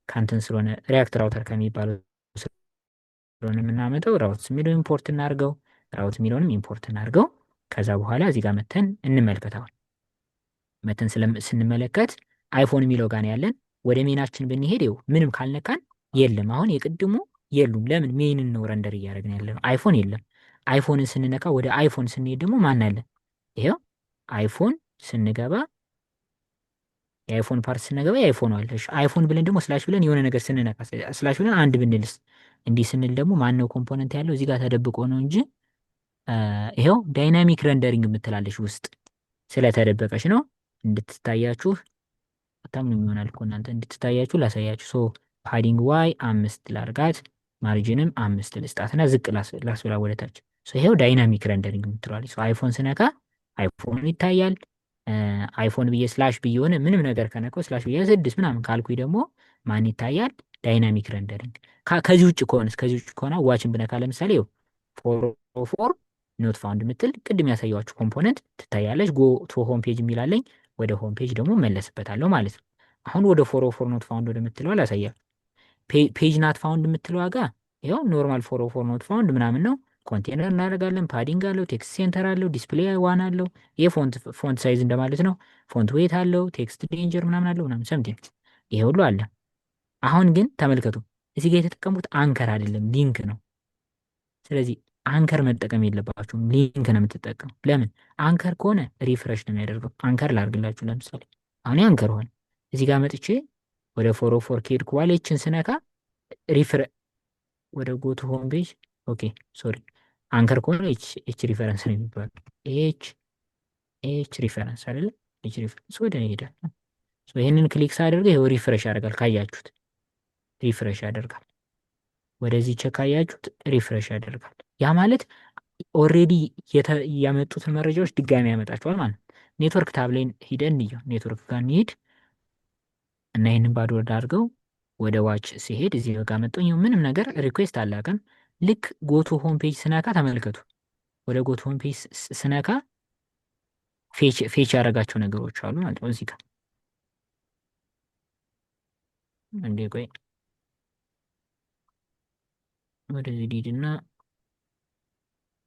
ከንትን ስለሆነ ሪያክት ራውተር ከሚባለው ስለሆነ የምናመጣው ራውትስ የሚለው ኢምፖርት እናርገው፣ ራውት የሚለውንም ኢምፖርት እናርገው። ከዛ በኋላ እዚህ ጋር መተን እንመልከተዋል። መተን ስንመለከት አይፎን የሚለው ጋር ያለን ወደ ሜናችን ብንሄድ ይኸው ምንም ካልነካን የለም። አሁን የቅድሙ የሉም። ለምን? ሜንን ነው ረንደር እያደረግን ያለ ነው። አይፎን የለም። አይፎንን ስንነካ ወደ አይፎን ስንሄድ ደግሞ ማን አለ? ይኸው አይፎን ስንገባ የአይፎን ፓርት ስንገባ የአይፎን አለ። አይፎን ብለን ደግሞ ስላሽ ብለን የሆነ ነገር ስንነካ ስላሽ ብለን አንድ ብንልስ፣ እንዲህ ስንል ደግሞ ማን ነው ኮምፖነንት ያለው? እዚህ ጋር ተደብቆ ነው እንጂ ይኸው ዳይናሚክ ረንደሪንግ የምትላለች ውስጥ ስለተደበቀች ነው። እንድትታያችሁ በጣም ነው ይሆናል እኮ እናንተ እንድትታያችሁ ላሳያችሁ። ሶ ፓዲንግ ዋይ 5 ላርጋት፣ ማርጂንም 5 ልስጣትና ዝቅ ላስብላ ወደታች። ሶ ይሄው ዳይናሚክ ረንደሪንግ የምትላለች። ሶ አይፎን ስነካ አይፎን ይታያል። አይፎን ብዬ ስላሽ ብዬ ሆነ ምንም ነገር ከነካው ስላሽ ብዬ 6 ምናምን ካልኩኝ ደግሞ ማን ይታያል? ዳይናሚክ ረንደሪንግ። ከዚህ ውጭ ከሆነ ዋችን ብነካ ለምሳሌ ይኸው 404 ኖት ፋውንድ የምትል ቅድም ያሳያችሁ ኮምፖነንት ትታያለች። ጎ ቱ ሆም ፔጅ የሚላለኝ ወደ ሆም ፔጅ ደግሞ መለስበታለሁ ማለት ነው። አሁን ወደ 404 ኖት ፋውንድ ወደምትለው ላሳያችሁ። ፔጅ ናት ፋውንድ የምትለው ዋጋ ይኸው ኖርማል 404 ኖት ፋውንድ ምናምን ነው። ኮንቴነር እናደርጋለን። ፓዲንግ አለው፣ ቴክስት ሴንተር አለው፣ ዲስፕሌይ ዋን አለው። ይሄ ፎንት ሳይዝ እንደማለት ነው። ፎንት ዌት አለው፣ ቴክስት ዴንጀር ምናምን አለው ምናምን ሰምቲንግ ይሄ ሁሉ አለ። አሁን ግን ተመልከቱ እዚህ ጋር የተጠቀሙት አንከር አይደለም ሊንክ ነው። ስለዚህ አንከር መጠቀም የለባችሁም፣ ሊንክ ነው የምትጠቀሙ። ለምን? አንከር ከሆነ ሪፍሬሽ ነው የሚያደርገው። አንከር ላርግላችሁ ለምሳሌ አሁን አንከር ሆነ እዚህ ጋር መጥቼ ወደ 404 ከሄድኩ በኋላ ይችን ስነካ ወደ ጎቱ ሆም ፔጅ ኦኬ ሶሪ አንከር ከሆነ ኤች ሪፈረንስ ነው የሚባለው። ኤች ሪፈረንስ አይደለ? ኤች ሪፈረንስ ወደ ይሄዳል። ይህንን ክሊክ ሳደርገው ይኸው ሪፍሬሽ ያደርጋል። ካያችሁት ሪፍሬሽ ያደርጋል። ወደዚህ ቼክ ካያችሁት ሪፍሬሽ ያደርጋል። ያ ማለት ኦልሬዲ ያመጡትን መረጃዎች ድጋሚ ያመጣቸዋል ማለት ነው። ኔትወርክ ታብ ላይ ሂደን እንየው። ኔትወርክ ጋር እንሂድ እና ይህንን ባዶ አድርገው ወደ ዋች ሲሄድ እዚህ ጋር መጡኝ። ምንም ነገር ሪኩዌስት አላውቅም። ልክ ጎቱ ሆም ፔጅ ስነካ ተመልከቱ። ወደ ጎቱ ሆም ፔጅ ስነካ ፌች ያደረጋቸው ነገሮች አሉ ማለት ነው። እዚህ ጋር እንዴ ቆይ ወደዚህ ሊድና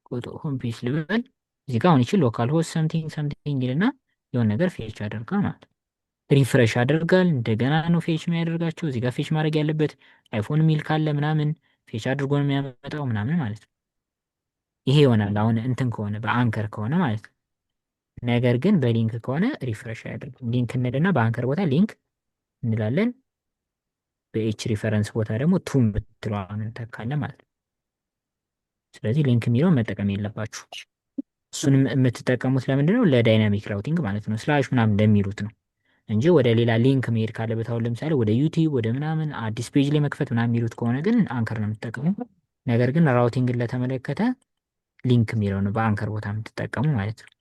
ጎቱ ሆም ፔጅ ልበል። እዚህ ጋር አሁን ይችል ሎካል ሆስት ሰምቲንግ ሰምቲንግ ይልና የሆነ ነገር ፌች ያደርጋል ማለት ነው። ሪፍሬሽ ያደርጋል። እንደገና ነው ፌች የሚያደርጋቸው። እዚህ ጋር ፌች ማድረግ ያለበት አይፎን ሚል ካለ ምናምን ፌች አድርጎ ነው የሚያመጣው ምናምን ማለት ነው። ይሄ ይሆናል አሁን እንትን ከሆነ በአንከር ከሆነ ማለት ነው። ነገር ግን በሊንክ ከሆነ ሪፍሬሽ አያደርግም። ሊንክ እንልና በአንከር ቦታ ሊንክ እንላለን። በኤች ሪፈረንስ ቦታ ደግሞ ቱ የምትለዋን እንተካለን ማለት ነው። ስለዚህ ሊንክ የሚለውን መጠቀም የለባችሁ። እሱንም የምትጠቀሙት ለምንድን ነው? ለዳይናሚክ ራውቲንግ ማለት ነው። ስላሽ ምናምን ለሚሉት ነው እንጂ ወደ ሌላ ሊንክ መሄድ ካለበት አሁን ለምሳሌ ወደ ዩቲዩብ ወደ ምናምን አዲስ ፔጅ ላይ መክፈት ምናምን የሚሉት ከሆነ ግን አንከር ነው የምትጠቀሙ። ነገር ግን ራውቲንግን ለተመለከተ ሊንክ የሚለው ነው በአንከር ቦታ የምትጠቀሙ ማለት ነው።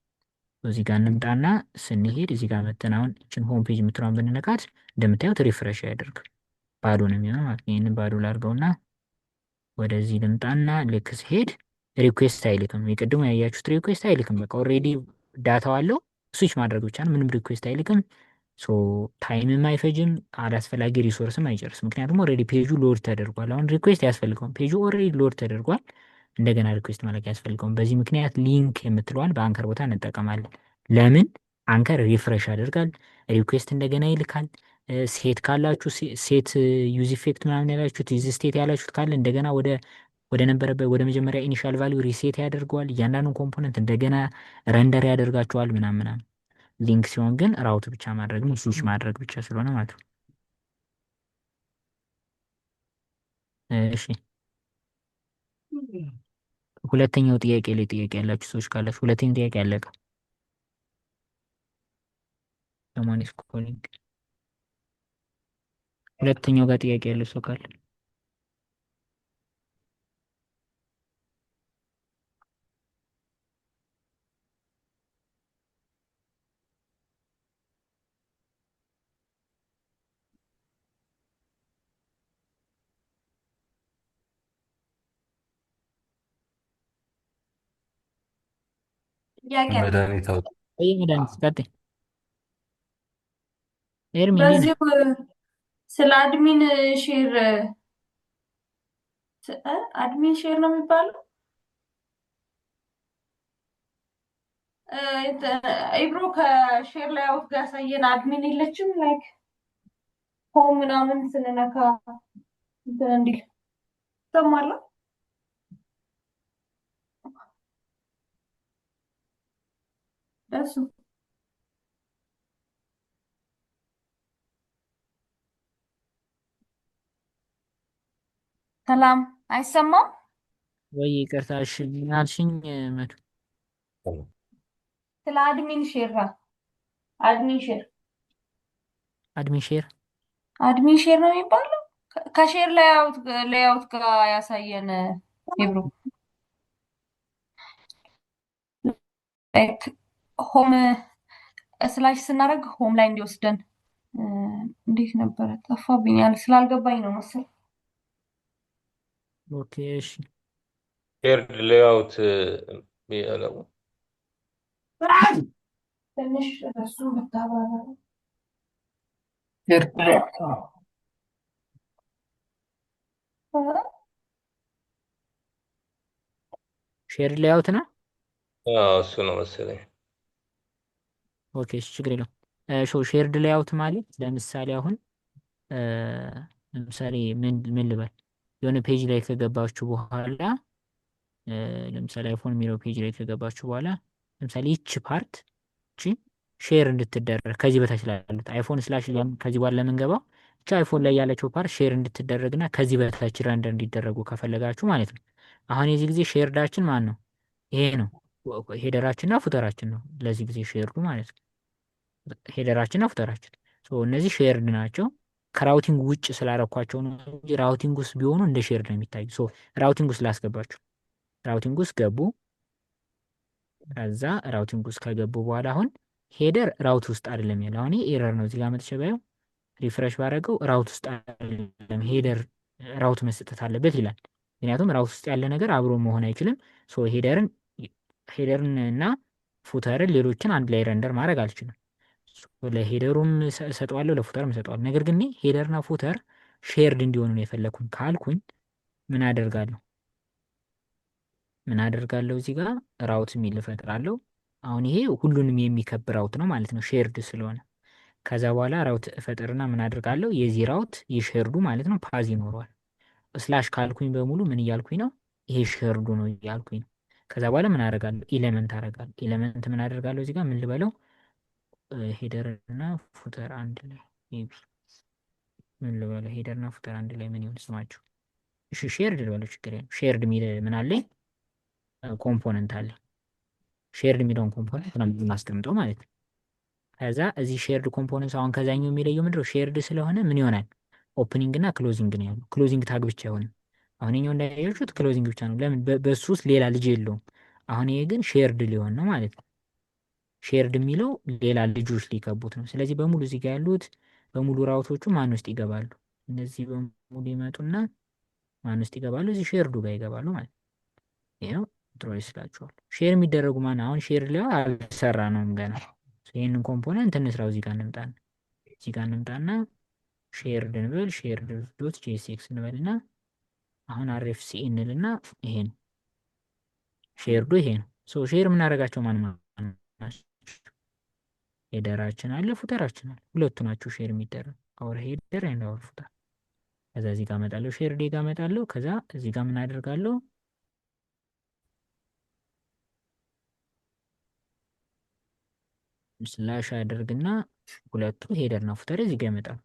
እዚህ ጋር እንምጣና ስንሄድ እዚህ ጋር መተን አሁን እችን ሆም ፔጅ የምትለውን ብንነካት እንደምታዩት ሪፍሬሽ ያደርግ ባዶ ነው የሚሆነው ማለት ነው። ይህንን ባዶ ላድርገውና ወደዚህ ልምጣና ልክ ስሄድ ሪኩዌስት አይልክም። የቅድሙ ያያችሁት ሪኩዌስት አይልክም። በቃ ኦልሬዲ ዳታው አለው ስዊች ማድረግ ብቻ ነው። ምንም ሪኩዌስት አይልክም። ሶ ታይምም አይፈጅም፣ አላስፈላጊ ሪሶርስም አይጨርስም። ምክንያቱም ኦልሬዲ ፔጁ ሎድ ተደርጓል። አሁን ሪኩዌስት ያስፈልገውም ፔጁ ኦልሬዲ ሎድ ተደርጓል። እንደገና ሪኩዌስት ማድረግ ያስፈልገውም። በዚህ ምክንያት ሊንክ የምትለዋን በአንከር ቦታ እንጠቀማለን። ለምን? አንከር ሪፍሬሽ ያደርጋል፣ ሪኩዌስት እንደገና ይልካል። ሴት ካላችሁ ሴት ዩዝ ኢፌክት ምናምን ያላችሁት ዩዝ ስቴት ያላችሁት ካለ እንደገና ወደ ነበረበት ወደ መጀመሪያ ኢኒሻል ቫሊዩ ሪሴት ያደርገዋል። እያንዳንዱን ኮምፖነንት እንደገና ረንደር ያደርጋቸዋል ምናምን ምናምን። ሊንክ ሲሆን ግን ራውት ብቻ ማድረግ ነው፣ ስዊች ማድረግ ብቻ ስለሆነ ማለት ነው። እሺ ሁለተኛው ጥያቄ ላይ ጥያቄ ያላችሁ ሰዎች ካላችሁ ሁለተኛው ጥያቄ አለቀ። someone is calling ሁለተኛው ጋር ጥያቄ ያለው ሰው ካለ ጥያቄ አለ። መድኃኒት አውጥ ወይ መድኃኒት ቀጥይ ኤርሚ እንዴት ነህ? በዚህ ስለ አድሚን ሼር አድሚን ሼር ነው የሚባለው። ኢብሮ ከሼር ላይ አውት ጋር ያሳየን አድሚን የለችም። ላይክ ሆም ምናምን ስንነካ እንትን እንዲል ሰማላ። እሱ ሰላም አይሰማም። ወይ ይቅርታ እሺ ምን አልሽኝ? መቱ ስለ አድሚን ሼር አድሚን ሼር አድሚን ሼር አድሚን ሼር ነው የሚባለው። ከሼር ላይ አውት ጋር ያሳየን ኢብሮ ላይክ ሆም ስላሽ ስናደርግ ሆም ላይ እንዲወስደን እንዴት ነበረ? ጠፋብኛል። ስላልገባኝ ነው መሰል። ኦኬ እሺ ሼርድ ሌአውት ያለው ትንሽ እሱ ብታባራ ሼር ሌአውት ነው። እሱ ነው መሰለኝ። ኦኬ እሺ ችግር የለውም። ሼርድ ሌአውት ማለት ለምሳሌ አሁን ለምሳሌ ምን ልበል የሆነ ፔጅ ላይ ከገባችሁ በኋላ ለምሳሌ አይፎን የሚለው ፔጅ ላይ ከገባችሁ በኋላ ለምሳሌ ይቺ ፓርት እቺ ሼር እንድትደረግ ከዚህ በታች ላሉት አይፎን ስላሽ ከዚህ በኋላ ለምንገባው ብቻ አይፎን ላይ ያለችው ፓርት ሼር እንድትደረግና ከዚህ በታች ረንደር እንዲደረጉ ከፈለጋችሁ ማለት ነው። አሁን የዚህ ጊዜ ሼርዳችን ማን ነው? ይሄ ነው ሄደራችንና ፉተራችን ነው። ለዚህ ጊዜ ሼርዱ ማለት ነው ሄደራችንና ፉተራችን። እነዚህ ሼርድ ናቸው። ከራውቲንግ ውጭ ስላረኳቸው ነው እንጂ ራውቲንግ ውስጥ ቢሆኑ እንደ ሼርድ ነው የሚታዩ። ራውቲንግ ውስጥ ላስገባችሁ። ራውቲንግ ውስጥ ገቡ። ከዛ ራውቲንግ ውስጥ ከገቡ በኋላ አሁን ሄደር ራውት ውስጥ አይደለም ያለው። አሁን ኤረር ነው። እዚህ ጋር መጥቼ ባየው ሪፍሬሽ ባደረገው ራውት ውስጥ አይደለም፣ ሄደር ራውት መስጠት አለበት ይላል። ምክንያቱም ራውት ውስጥ ያለ ነገር አብሮ መሆን አይችልም። ሶ ሄደርን እና ፉተርን ሌሎችን አንድ ላይ ረንደር ማድረግ አልችልም። ለሄደሩም እሰጠዋለሁ፣ ለፉተርም እሰጠዋለሁ። ነገር ግን ሄደርና ፉተር ሼርድ እንዲሆኑ ነው የፈለግኩኝ ካልኩኝ ምን አደርጋለሁ? እዚህ ጋር ራውት የሚል እፈጥራለሁ። አሁን ይሄ ሁሉንም የሚከብ ራውት ነው ማለት ነው ሼርድ ስለሆነ። ከዛ በኋላ ራውት እፈጥርና ምን አደርጋለሁ? የዚህ ራውት የሼርዱ ማለት ነው ፓዝ ይኖረዋል። ስላሽ ካልኩኝ በሙሉ ምን እያልኩኝ ነው? ይሄ ሼርዱ ነው እያልኩኝ ነው። ከዛ በኋላ ምን አደርጋለሁ? ኤሌመንት አደርጋለሁ። ኤሌመንት ምን አደርጋለሁ? እዚህ ጋር ምን ልበለው? ሄደር እና ፉተር አንድ ላይ ሜቢ ምን ልበለው? ሄደር እና ፉተር አንድ ላይ ምን ይሆን ስማቸው? እሺ ሼርድ ልበለው፣ ችግር የለም። ሼርድ የሚል ምን አለኝ? ኮምፖነንት አለ። ሼርድ የሚለውን ኮምፖነንት ነው የማስቀምጠው ማለት ነው። ከዛ እዚህ ሼርድ ኮምፖነንት አሁን ከዛኛው የሚለየው ምንድነው? ሼርድ ስለሆነ ምን ይሆናል? ኦፕኒንግ እና ክሎዚንግ ነው ያለው። ክሎዚንግ ታግ ብቻ አይሆንም። አሁን ኛው እንዳያችሁት ክሎዚንግ ብቻ ነው። ለምን? በሱ ውስጥ ሌላ ልጅ የለውም። አሁን ይሄ ግን ሼርድ ሊሆን ነው ማለት ነው። ሼርድ የሚለው ሌላ ልጆች ሊከቡት ነው። ስለዚህ በሙሉ እዚህ ጋር ያሉት በሙሉ ራውቶቹ ማን ውስጥ ይገባሉ? እነዚህ በሙሉ ይመጡና ማን ውስጥ ይገባሉ? እዚህ ሼርዱ ጋር ይገባሉ ማለት ነው። ይሄው ድሮ ይስላችኋል። ሼር የሚደረጉ ማን? አሁን ሼር ላይ አልሰራ ነውም ገና። ይሄንን ኮምፖነንት እንስራው። እዚህ ጋር እንምጣና ሼርድ እንበል፣ ሼርድ ዶት ጄኤስኤክስ እንበልና አሁን አርኤፍሲ እንልና ይሄን ሼርዱ ይሄ ነው። ሶ ሼር የምናደርጋቸው ማን ናቸው? ሄደራችን አለ፣ ፉተራችን አለ። ሁለቱ ናቸው ሼር የሚደረግ አወር ሄደር እና አወር ፉተር። ከዛ እዚህ ጋር እመጣለሁ፣ ሼርድ ጋር እመጣለሁ። ከዛ እዚህ ጋር ምን አደርጋለሁ? ስላሽ አደርግና ሁለቱ ሄደርና ፉተር እዚህ ጋር ይመጣሉ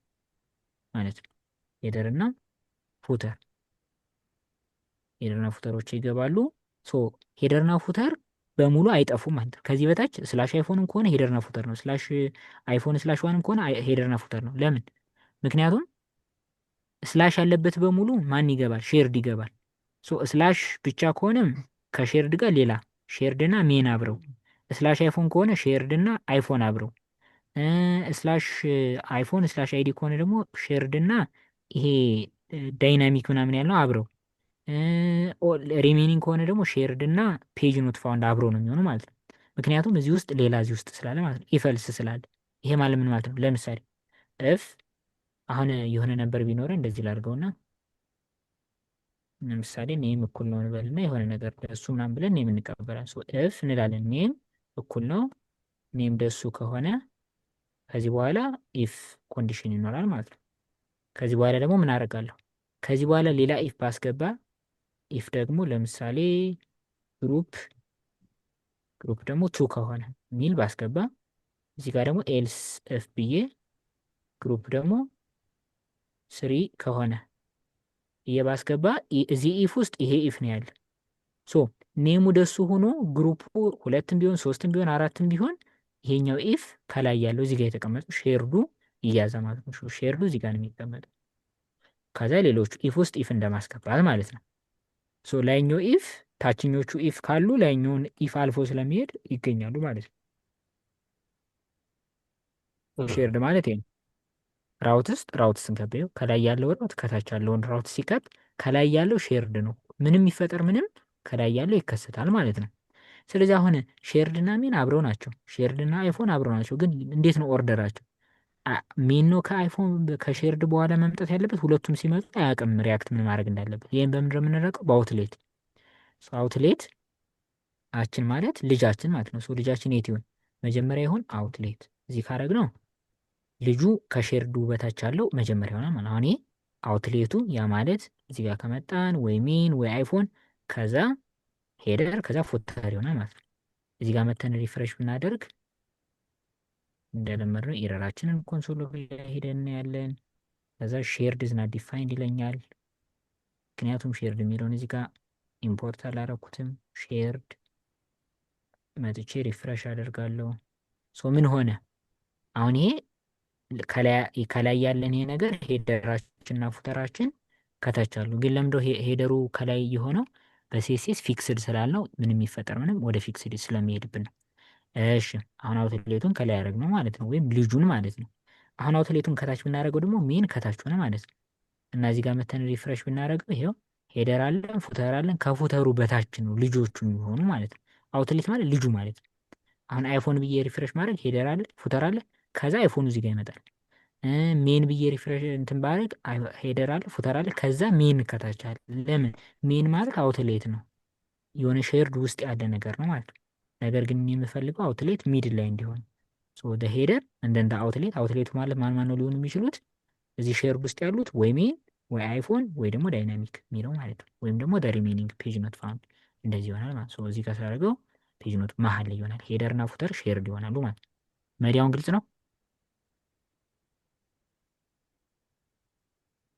ማለት ነው። ሄደርና ፉተሮች ይገባሉ። ሶ ሄደርና ፉተር በሙሉ አይጠፉም ማለት ነው። ከዚህ በታች ስላሽ አይፎንም ከሆነ ሄደርና ፉተር ነው። ስላሽ አይፎን ስላሽ ዋንም ከሆነ ሄደርና ፉተር ነው። ለምን? ምክንያቱም ስላሽ ያለበት በሙሉ ማን ይገባል? ሼርድ ይገባል። ሶ ስላሽ ብቻ ከሆነም ከሼርድ ጋር ሌላ ሼርድና ሜን አብረው፣ ስላሽ አይፎን ከሆነ ሼርድና አይፎን አብረው፣ ስላሽ አይፎን ስላሽ አይዲ ከሆነ ደግሞ ሼርድና ይሄ ዳይናሚክ ምናምን ያለው አብረው፣ ሪሜኒንግ ከሆነ ደግሞ ሼርድ እና ፔጅ ኖት ፋውንድ አብሮ ነው የሚሆኑ ማለት ነው። ምክንያቱም እዚህ ውስጥ ሌላ እዚህ ውስጥ ስላለ ማለት ነው። ኢፈልስ ስላለ ይሄ ማለት ምን ማለት ነው? ለምሳሌ እፍ አሁን የሆነ ነበር ቢኖረ እንደዚህ ላድርገውና ለምሳሌ ኔም እኩል ነው እንበልና የሆነ ነገር ደሱ ምናምን ብለን ኔም እንቀበላለን። ሶ እፍ እንላለን ኔም እኩል ነው ኔም ደሱ ከሆነ ከዚህ በኋላ ኢፍ ኮንዲሽን ይኖራል ማለት ነው። ከዚህ በኋላ ደግሞ ምን አደርጋለሁ? ከዚህ በኋላ ሌላ ኢፍ ባስገባ ኢፍ ደግሞ ለምሳሌ ግሩፕ ደግሞ ቱ ከሆነ ሚል ባስገባ እዚህ ጋር ደግሞ ኤልስ ኤፍ ብዬ ግሩፕ ደግሞ ስሪ ከሆነ ባስገባ እዚህ ኢፍ ውስጥ ይሄ ኢፍ ነው ያለ። ሶ ኔሙ ደሱ ሆኖ ግሩፑ ሁለትም ቢሆን ሶስትም ቢሆን አራትም ቢሆን ይሄኛው ኢፍ ከላይ ያለው እዚህ ጋር የተቀመጠው ሼርዱ ይያዘ ማለት ነው። ሼርዱ እዚህ ጋር ነው የሚቀመጠው። ከዛ ሌሎቹ ኢፍ ውስጥ ኢፍ እንደማስገባት ማለት ነው። ሶ ላይኛው ኢፍ ታችኞቹ ኢፍ ካሉ ላይኛውን ኢፍ አልፎ ስለሚሄድ ይገኛሉ ማለት ነው። ሼርድ ማለት ይሄ ነው። ራውትስን ከበየው ከላይ ያለው ራውት ከታች ያለውን ራውት ሲከብ ከላይ ያለው ሼርድ ነው። ምንም ይፈጠር ምንም ከላይ ያለው ይከሰታል ማለት ነው። ስለዚህ አሁን ሼርድ እና ሜን አብረው ናቸው። ሼርድ እና አይፎን አብረው ናቸው። ግን እንዴት ነው ኦርደራቸው? ሜን ነው ከአይፎን ከሼርድ በኋላ መምጣት ያለበት። ሁለቱም ሲመጡ አያውቅም ሪያክት ምን ማድረግ እንዳለበት። ይህም በምንድን ነው የምንረቀው? በአውትሌት አውትሌት አችን ማለት ልጃችን ማለት ነው። ልጃችን የት ይሆን? መጀመሪያ ይሆን አውትሌት። እዚህ ካረግ ነው ልጁ ከሼርዱ በታች ያለው መጀመሪያ ይሆናል ማለት ነው። አሁን አውትሌቱ ያ ማለት እዚህ ጋር ከመጣን ወይ ሜን ወይ አይፎን ከዛ ሄደር ከዛ ፉተር ይሆናል ማለት ነው። እዚህ ጋር መተን ሪፍሬሽ ብናደርግ እንደለመድነው ኤረራችንን ኮንሶል ላይ ሄደን እናያለን። ከዛ ሼርድ ዝና ዲፋይንድ ይለኛል። ምክንያቱም ሼርድ የሚለውን እዚህ ጋር ኢምፖርት አላረኩትም። ሼርድ መጥቼ ሪፍሬሽ አደርጋለሁ። ምን ሆነ? አሁን ይሄ ከላይ ያለን ይሄ ነገር ሄደራችንና ፉተራችን ከታች አሉ። ግን ለምዶ ሄደሩ ከላይ የሆነው በሲኤስኤስ ፊክስድ ስላልነው ምንም የሚፈጠር ምንም ወደ ፊክስድ ስለሚሄድብን ነው። እሺ አሁን አውትሌቱን ከላይ ያደረግነው ማለት ነው፣ ወይም ልጁን ማለት ነው። አሁን አውትሌቱን ከታች ብናደርገው ደግሞ ሜን ከታች ሆነ ማለት ነው። እና እዚህ ጋር መተን ሪፍሬሽ ብናደርገው ይሄው ሄደር አለን ፉተር አለን። ከፉተሩ በታች ነው ልጆቹ የሚሆኑ ማለት ነው። አውትሌት ማለት ልጁ ማለት ነው። አሁን አይፎን ብዬ ሪፍሬሽ ማድረግ ሄደር አለ ፉተር አለ፣ ከዛ አይፎኑ እዚህ ጋር ይመጣል። ሜን ብዬ ሪፍሬሽ እንትን ባደርግ ሄደር አለ ፉተር አለ፣ ከዛ ሜን ከታች አለ። ለምን ሜን ማለት አውትሌት ነው፣ የሆነ ሼርድ ውስጥ ያለ ነገር ነው ማለት ነው። ነገር ግን የምፈልገው አውትሌት ሚድል ላይ እንዲሆን ደ ሄደር እንደ አውትሌት። አውትሌቱ ማለት ማን ማን ነው ሊሆኑ የሚችሉት እዚህ ሼርድ ውስጥ ያሉት ወይ ሜን ወይ አይፎን ወይ ደግሞ ዳይናሚክ የሚለው ማለት ነው። ወይም ደግሞ ሪሜኒንግ ፔጅ ኖት ፋውንድ እንደዚህ ይሆናል ማለት ነው። እዚህ ጋር ሳደርገው ፔጅ ኖት መሀል ላይ ይሆናል። ሄደር እና ፉተር ሼርድ ይሆናሉ ማለት ነው። መዲያውን ግልጽ ነው?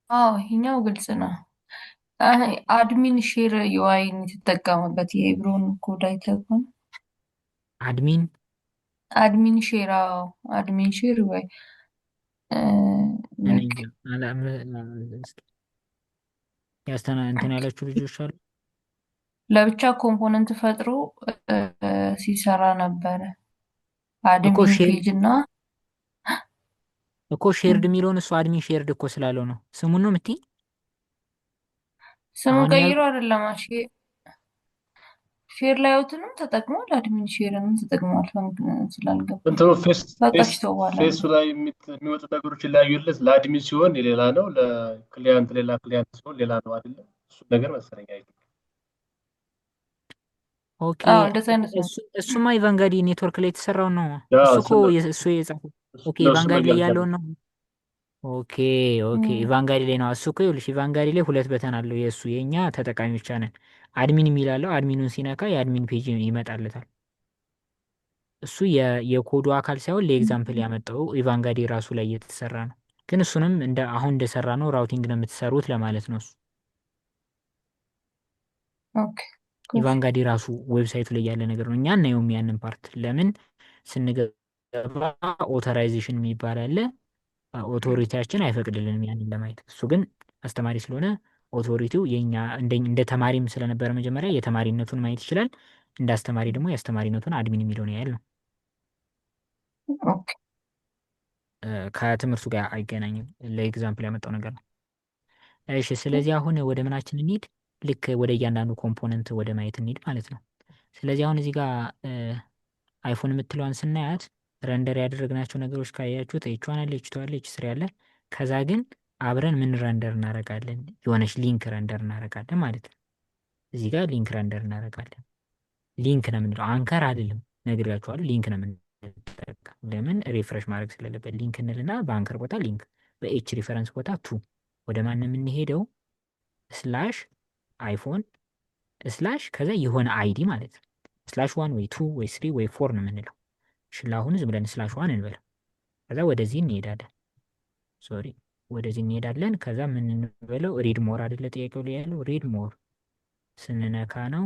አዎ ይሄኛው ግልጽ ነው። አድሚን ሼር ዩአይን የተጠቀመበት የኤብሮን ኮድ አይተኸው? አድሚን አድሚን ሼር አድሚን ሼር ዩአይ እኔ እንጃ እንትን ያላችሁ ልጆች አሉ። ለብቻ ኮምፖነንት ፈጥሮ ሲሰራ ነበረ። እኮ አድሚን ሼር ፔጅ እና እኮ ሼርድ የሚለውን እሱ አድሚን ሼርድ እኮ ስላለው ነው። ስሙን ነው የምትይ? ስሙ አሁን ቀይሮ አይደለም ሼር ላይአውትንም ተጠቅሟል፣ አድሚን ሼርንም ተጠቅሟል። ስላልገባ እንትኑ በቃሽ ተዋላ ፌሱ ላይ የሚወጡ ነገሮች ይለያዩለት። ለአድሚን ሲሆን የሌላ ነው፣ ለክሊያንት ሌላ ክሊያንት ሲሆን ሌላ ነው አይደለም? እሱ ነገር መሰለኝ። አይ ኦኬ እንደዛ አይነት ነው። እሱማ ኢቫንጋዲ ኔትወርክ ላይ የተሰራው ነው። ያ እሱ እኮ እሱ የጻፈው ኦኬ ኢቫንጋዲ ላይ ያለውን ነው። ኦኬ ኢቫንጋዲ ላይ ነው። እሱ እኮ ይኸውልሽ ኢቫንጋዲ ላይ ሁለት በተን አለው። የእሱ የእኛ ተጠቃሚ ብቻ ነን። አድሚን የሚላለው አድሚኑን ሲነካ የአድሚን ፔጅ ይመጣለታል። እሱ የኮዱ አካል ሳይሆን ለኤግዛምፕል ያመጣው ኢቫንጋዲ ራሱ ላይ እየተሰራ ነው። ግን እሱንም አሁን እንደሰራ ነው ራውቲንግ ነው የምትሰሩት ለማለት ነው። እሱ ኦኬ ኢቫንጋዲ ራሱ ዌብሳይቱ ላይ ያለ ነገር ነው። እኛ እናየውም ያንን ፓርት ለምን ስንገባ ኦተራይዜሽን የሚባል አለ። ኦቶሪቲያችን አይፈቅድልንም ያንን ለማየት። እሱ ግን አስተማሪ ስለሆነ ኦቶሪቲው የኛ እንደ ተማሪም ስለነበረ መጀመሪያ የተማሪነቱን ማየት ይችላል። እንደ አስተማሪ ደግሞ የአስተማሪነቱን አድሚን የሚለውን ያህል ነው። ከትምህርቱ ጋር አይገናኝም። ለኤግዛምፕል ያመጣው ነገር ነው። እሺ ስለዚህ አሁን ወደ ምናችን እንሂድ። ልክ ወደ እያንዳንዱ ኮምፖነንት ወደ ማየት እንሂድ ማለት ነው። ስለዚህ አሁን እዚህ ጋር አይፎን የምትለዋን ስናያት ረንደር ያደረግናቸው ነገሮች ካያችሁት ኤች1 አለ፣ ኤች2 አለ፣ ኤች3 አለ። ከዛ ግን አብረን ምን ረንደር እናደርጋለን? የሆነች ሊንክ ረንደር እናደርጋለን ማለት ነው። እዚህ ጋር ሊንክ ረንደር እናደርጋለን። ሊንክ ነው የምንለው፣ አንከር አይደለም። ነግሬያችኋለሁ። ሊንክ ነው የምንጠቀም። ለምን ሪፍሬሽ ማድረግ ስለሌለበት ሊንክ እንልና በአንከር ቦታ ሊንክ፣ በኤች ሪፈረንስ ቦታ ቱ ወደ ማን ነው የምንሄደው? ስላሽ አይፎን ስላሽ ከዛ የሆነ አይዲ ማለት ነው። ስላሽ 1 ወይ 2 ወይ 3 ወይ 4 ነው የምንለው። አሁን ዝም ብለን ስላሽ 1 እንበል። ከዛ ወደዚህ እንሄዳለን። ሶሪ ወደዚህ እንሄዳለን። ከዛ ምን እንበለው? ሪድ ሞር አይደለ ጥያቄው ላይ ያለው ሪድ ሞር ስንነካ ነው።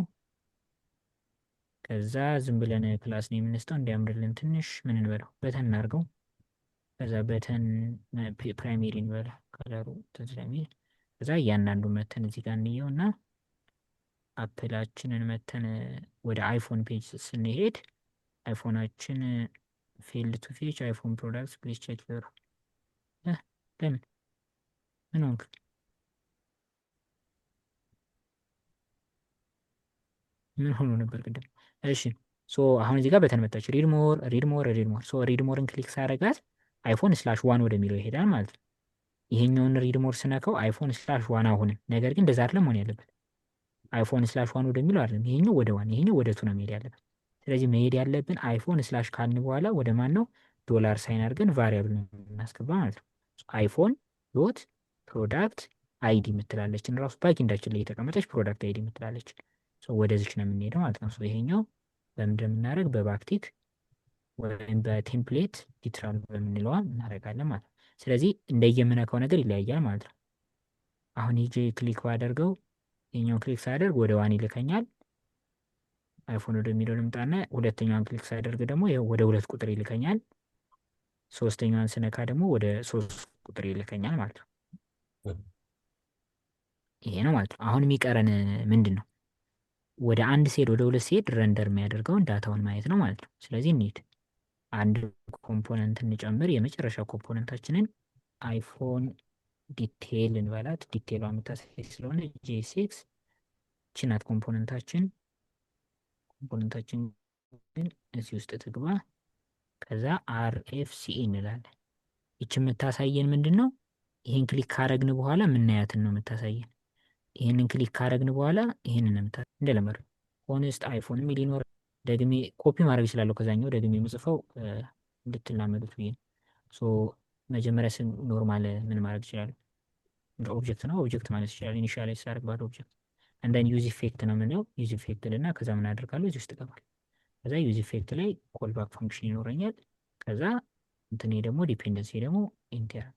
ከዛ ዝም ብለን ክላስ ነው የምንስጠው እንዲያምርልን ትንሽ ምን እንበለው? በተን እናድርገው። ከዛ በተን ፕራይሜሪ እንበለው ከለሩ ስለሚል ከዛ እያንዳንዱ መተን እዚህ ጋር እንየውና አፕላችንን መተን ወደ አይፎን ፔጅ ስንሄድ አይፎናችን ፌልድ ቱ ፌች አይፎን ፕሮዳክትስ ፕሊዝ ቼክ ዩር ለምን ምን ሆንክ? ምን ሆኖ ነበር ቅድም? እሺ አሁን እዚህ ጋር በተን መጣች። ሪድ ሞር ሪድ ሞር ሪድ ሞር ሪድ ሞርን ክሊክ ሳረጋት አይፎን ስላሽ 1 ወደሚለው ይሄዳል ማለት ነው። ይሄኛውን ሪድ ሞር ስነካው አይፎን ስላሽ 1 አሁንም፣ ነገር ግን እንደዛ አይደለም መሆን ያለበት። አይፎን ስላሽ 1 ወደሚለው አይደለም፣ ይሄኛው ወደ 1 ይሄኛው ወደ 2 ነው መሄድ ያለበት። ስለዚህ መሄድ ያለብን አይፎን ስላሽ ካልን በኋላ ወደ ማን ነው ዶላር ሳይን አድርገን ቫሪያብል ነው እናስገባ ማለት ነው። አይፎን ዶት ፕሮዳክት አይዲ የምትላለችን ራሱ ባኪንዳችን ላይ የተቀመጠች ፕሮዳክት አይዲ የምትላለች ወደዚች ነው የምንሄደው ማለት ነው። ይሄኛው በምንድን የምናደርግ በባክቲክ ወይም በቴምፕሌት ሊትራል በምንለዋ እናደርጋለን ማለት ነው። ስለዚህ እንደየምነካው ነገር ይለያያል ማለት ነው። አሁን ሄጄ ክሊክ ባደርገው ይሄኛውን ክሊክ ሳደርግ ወደ 1 ይልከኛል። አይፎን ወደሚለው ልምጣና ሁለተኛዋን ክሊክ ሳደርግ ደግሞ ወደ 2 ቁጥር ይልከኛል። ሶስተኛዋን ስነካ ደግሞ ወደ 3 ቁጥር ይልከኛል ማለት ነው። ይሄ ነው ማለት ነው። አሁን የሚቀረን ምንድን ነው? ወደ አንድ ሲሄድ ወደ ሁለት ሲሄድ ረንደር የሚያደርገውን ዳታውን ማየት ነው ማለት ነው። ስለዚህ እንሂድ አንድ ኮምፖነንት እንጨምር። የመጨረሻ ኮምፖነንታችንን አይፎን ዲቴይል እንበላት። ዲቴይሏ የምታሳይ ስለሆነ ጄሲክስ ችናት ኮምፖነንታችን ግን እዚህ ውስጥ ትግባ። ከዛ አርኤፍሲኢ እንላለን። ይች የምታሳየን ምንድን ነው? ይህን ክሊክ ካረግን በኋላ ምናያትን ነው የምታሳየን። ይህንን ክሊክ ካረግን በኋላ ይህንን እንደለመዱ ሆነስት አይፎን የሚል ይኖር። ደግሜ ኮፒ ማድረግ ይችላለሁ ከዛኛው ደግሜ የምጽፈው እንድትላመዱት ብዬ ነው። መጀመሪያ ኖርማል ምን ማድረግ ይችላል? ኦብጀክት ነው ኦብጀክት ማለት ይችላል። ኢኒሻላይዝ ሳደርግ ባዶ ኦብጀክት እንደን ዩዝ ኢፌክት ነው የምንለው። ዩዝ ኢፌክት ልና ከዛ ምን አደርጋለሁ እዚህ ውስጥ እገባለሁ። ከዛ ዩዝ ኢፌክት ላይ ኮልባክ ፋንክሽን ይኖረኛል። ከዛ እንትኔ ደግሞ ዲፔንደንሲ ደግሞ ኢንቴር።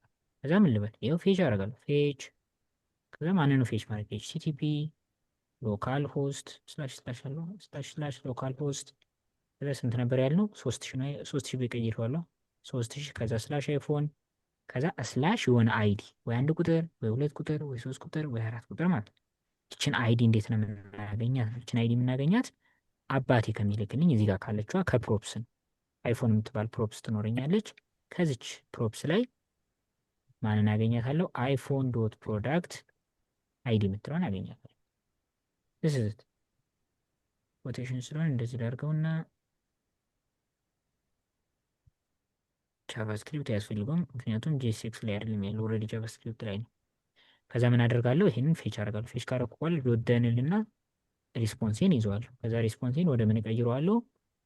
ከዛ ምን ልበል? ይኸው ፌች አደርጋለሁ። ፌች ከዛ ማንን ነው ፌች ማድረግ? ኤችቲቲፒ ሎካል ሆስት ስላሽ ሎካል ሆስት ከዛ ስንት ነበር ያልነው? 3000 በቀይረዋለሁ 3000 ከዛ ስላሽ አይፎን ከዛ ስላሽ የሆነ አይዲ ወይ አንድ ቁጥር ወይ ሁለት ቁጥር ወይ ሶስት ቁጥር ወይ አራት ቁጥር ማለት ነው። ይችን አይዲ እንዴት ነው የምናገኛት? ይችን አይዲ የምናገኛት አባቴ ከሚልክልኝ እዚህ ጋር ካለችዋ ከፕሮፕስ ነው። አይፎን የምትባል ፕሮፕስ ትኖረኛለች። ከዚች ፕሮፕስ ላይ ማንን አገኛታለሁ? አይፎን ዶት ፕሮዳክት አይዲ የምትለውን አገኛታለሁ። ስስት ኮቴሽን ስለሆነ እንደዚህ ላድርገውና ጃቫስክሪፕት አያስፈልገውም፣ ምክንያቱም ጄሲክስ ላይ አይደለም ያለው ኦልሬዲ ጃቫስክሪፕት ላይ ነው። ከዛ ምን አደርጋለሁ? ይሄንን ፌች አደርጋለሁ። ፌች ካረኩ በኋላ ዶደንልና ሪስፖንሴን ይዘዋለሁ። ከዛ ሪስፖንሴን ወደ ምን እቀይረዋለሁ?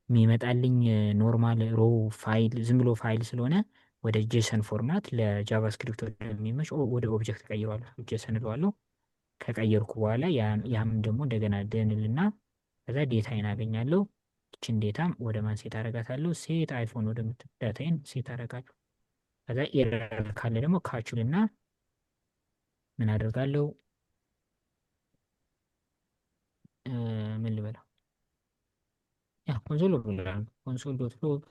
የሚመጣልኝ ኖርማል ሮ ፋይል ዝም ብሎ ፋይል ስለሆነ ወደ ጄሰን ፎርማት ለጃቫስክሪፕት ወደሚመች ወደ ኦብጀክት እቀይረዋለሁ። ጄሰን እለዋለሁ። ከቀየርኩ በኋላ ያም ደግሞ እንደገና ደንልና ከዛ ዴታይን አገኛለሁ። ይችን ዴታም ወደ ማን ሴት አደርጋታለሁ? ሴት አይፎን ወደ ዳታይን ሴት አደርጋለሁ። ከዛ ኤረር ካለ ደግሞ ካችልና ምን አደርጋለሁ? ምን ልበለው? ያ ኮንሶል ብላል ኮንሶል ዶት ሎግ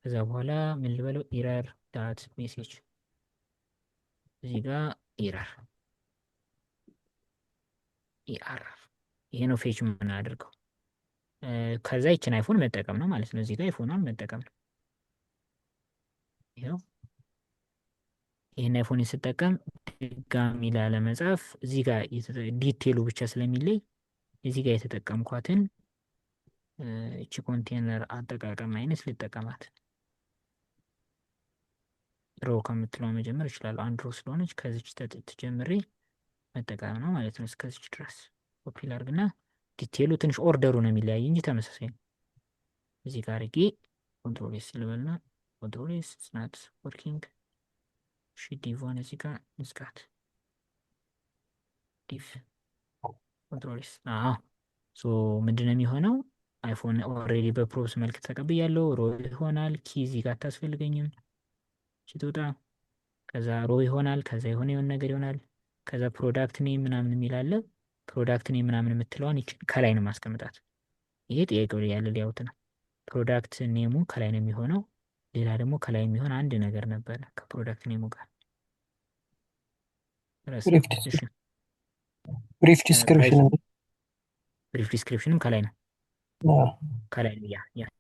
ከዛ በኋላ ምን ልበለው? ኤረር ዳት ሜሴጅ እዚህ ጋር ኤረር ይሄ ነው ፌች የምናደርገው። ከዛ ይችን አይፎን መጠቀም ነው ማለት ነው። እዚህ ጋር አይፎኗን መጠቀም ነው። ይኸው ይህን አይፎን ስጠቀም ድጋሚ ላለመጻፍ እዚህ ጋር ዲቴሉ ብቻ ስለሚለይ እዚህ ጋር የተጠቀምኳትን እቺ ኮንቴነር አጠቃቀም አይነት ልጠቀማት። ሮ ከምትለው መጀመር እችላለሁ። አንድ ሮ ስለሆነች ከዚች ተጀምሬ መጠቀም ነው ማለት ነው። እስከዚች ድረስ ኮፒ ላድርግና ዲቴሉ ትንሽ ኦርደሩ ነው የሚለያይ እንጂ ተመሳሳይ ነው። እዚህ ጋር አድርጌ ኮንትሮል ኤስ ልበልና ኮንትሮል ኤስ ስናት ወርኪንግ ዲቭን እዚህ ጋር ንስካት ዲቭ ኮንትሮል ኤስ ምንድን ነው የሚሆነው? አይፎን ኦልሬዲ በፕሮፕስ መልክ ተቀብያለሁ። ሮ ይሆናል። ኪ እዚህ ጋር አታስፈልገኝም ችትወጣ ከዛ ሮ ይሆናል። ከዛ የሆነ ነገር ይሆናል። ከዛ ፕሮዳክት ኔም ምናምን የሚላለ ፕሮዳክት ኔም ምናምን የምትለዋን ከላይ ነው ማስቀምጣት። ይሄ ጥያቄው ላይ ያለ ሊያውት ነው። ፕሮዳክት ኔሙ ከላይ ነው የሚሆነው። ሌላ ደግሞ ከላይ የሚሆን አንድ ነገር ነበረ ከፕሮዳክት ኔሙ ጋር ብሪፍ ዲስክሪፕሽንም ከላይ ነው። ከላይ ነው።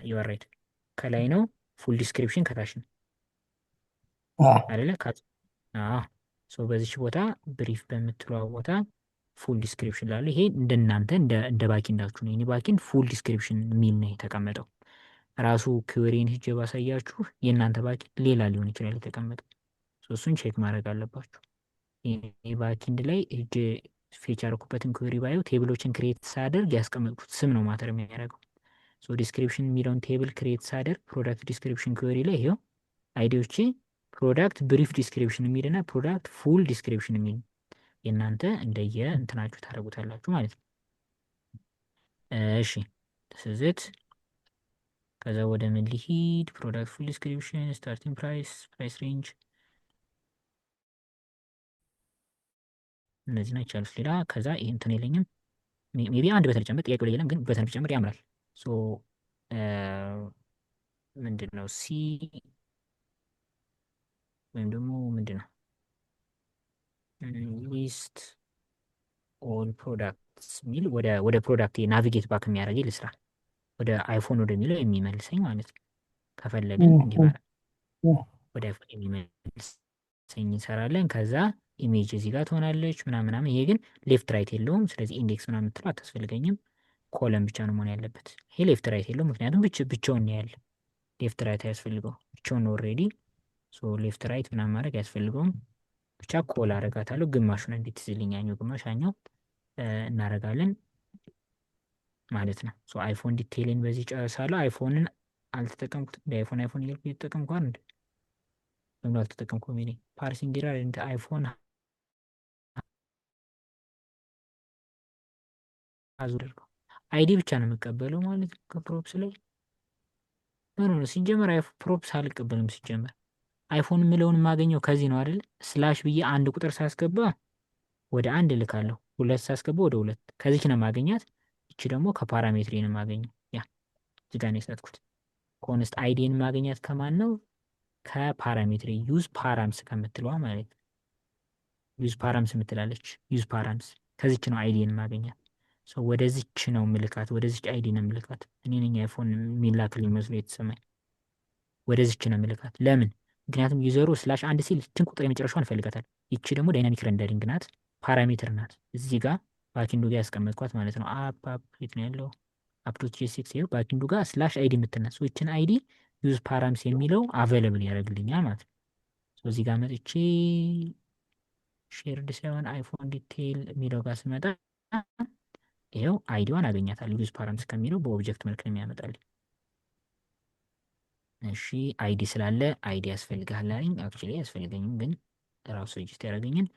ያ ራይት ከላይ ነው። ፉል ዲስክሪፕሽን ከታች ነው አይደለ? በዚች ቦታ ብሪፍ በምትለዋ ቦታ ፉል ዲስክሪፕሽን ላሉ ይሄ እንደናንተ እንደ ባኪንዳችሁ ነው። ባኪንድ ፉል ዲስክሪፕሽን የሚል ነው የተቀመጠው። ራሱ ክዌሪን ሂጄ ባሳያችሁ የእናንተ ባኪንድ ሌላ ሊሆን ይችላል የተቀመጠው። እሱን ቼክ ማድረግ አለባችሁ። ባኪንድ ላይ ሂጄ ፌች ያደረኩበትን ክዌሪ ባየው ቴብሎችን ክሬት ሳደርግ ያስቀመጥኩት ስም ነው ማተር የሚያደርገው። ዲስክሪፕሽን የሚለውን ቴብል ክሬት ሳደርግ ፕሮዳክት ዲስክሪፕሽን ክዌሪ ላይ ይሄው አይዲዎቼ ፕሮዳክት ብሪፍ ዲስክሪፕሽን የሚልና ፕሮዳክት ፉል ዲስክሪፕሽን የሚል የእናንተ እንደየ እንትናችሁ ታደርጉታላችሁ ማለት ነው። እሺ ትስዝት ከዛ ወደ ምን ሊሂድ? ፕሮዳክት ፉል ዲስክሪፕሽን ስታርቲንግ ፕራይስ ሬንጅ እነዚህ ናቸው ያሉት። ሌላ ከዛ ይህ እንትን የለኝም። ሜቢ አንድ በተን ጨምር ጥያቄው ላይ የለም፣ ግን በተን ቢጨምር ያምራል። ምንድን ነው ሲ ወይም ደግሞ ምንድን ነው ሊስት ኦል ፕሮዳክት ፕሮዳክትስ የሚል ወደ ፕሮዳክት ናቪጌት ባክ የሚያደርገኝ ልስራ፣ ወደ አይፎን ወደሚለው የሚመልሰኝ ማለት ነው። ከፈለግን እንዲህ ማለት ወደ አይፎን የሚመልሰኝ እንሰራለን። ከዛ ኢሜጅ እዚህ ጋር ትሆናለች ምናምን። ይሄ ግን ሌፍት ራይት የለውም። ስለዚህ ኢንዴክስ ምናምን የምትለው አታስፈልገኝም። ኮለም ብቻ ነው መሆን ያለበት። ይሄ ሌፍት ራይት የለውም፣ ምክንያቱም ብቻውን ነው ያለ። ሌፍት ራይት አያስፈልገው፣ ብቻውን ነው ኦልሬዲ። ሶ ሌፍት ራይት ምናምን ማድረግ አያስፈልገውም። ብቻ ኮል አረጋታለሁ። ግማሹን እንዴት ትዝልኝ፣ ያኛው ግማሽ ያኛው እናረጋለን ማለት ነው። ሶ አይፎን ዲቴይልን በዚህ ጨርሳለሁ። አይፎንን አልተጠቀምኩትም። አይፎን እያልኩ እየተጠቀምኩ አይደል? ለምን አልተጠቀምኩም? እኔ ፓርሲንግ ይላል እንደ አይፎን አዙርገው አይዲ ብቻ ነው የምቀበለው ማለት ነው ከፕሮፕስ ላይ። ኖ ሲጀመር ፕሮፕስ አልቀበልም። ሲጀመር አይፎን የምለውን የማገኘው ከዚህ ነው አይደል? ስላሽ ብዬ አንድ ቁጥር ሳስገባ ወደ አንድ እልካለሁ፣ ሁለት ሳስገባ ወደ ሁለት። ከዚች ነው የማገኛት። ይቺ ደግሞ ከፓራሜትሪ ነው የማገኘው። ያ እዚህ ጋር ነው የሰጥኩት። ኮንስት አይዲን የማገኛት ከማን ነው? ከፓራሜትሪ ዩዝ ፓራምስ ከምትለዋ ማለት ነው። ዩዝ ፓራምስ የምትላለች ዩዝ ፓራምስ፣ ከዚች ነው አይዲን የማገኛት። ወደዚች ነው ምልካት፣ ወደዚች አይዲ ነው ምልካት። እኔ ነኝ አይፎን የሚላክልኝ መስሎ የተሰማኝ። ወደዚች ነው ምልካት። ለምን? ምክንያቱም ዩዘሩ ስላሽ አንድ ሲል ይችን ቁጥር የመጨረሻውን እንፈልጋታል። ይቺ ደግሞ ዳይናሚክ ረንደሪንግ ናት፣ ፓራሜትር ናት። እዚህ ጋር ባኪንዱ ጋር ያስቀመጥኳት ማለት ነው። አፕ የት ነው ያለው? አፕዶት ጄሲክስ ይኸው ባኪንዱ ጋር ስላሽ አይዲ የምትነሱ ይችን አይዲ ዩዝ ፓራምስ የሚለው አቬለብል ያደርግልኛል ማለት ነው። እዚህ ጋር መጥቼ ሼርድ ሳይሆን አይፎን ዲቴይል የሚለው ጋር ስመጣ ይኸው አይዲዋን አገኛታለሁ። ዩዝ ፓራምስ ከሚለው በኦብጀክት መልክ ነው የሚያመጣልኝ። እሺ አይዲ ስላለ አይዲ ያስፈልግሃል አለኝ። አክቹዋሊ ያስፈልገኝም፣ ግን ራሱ ሬጅስተር ያደረገኝን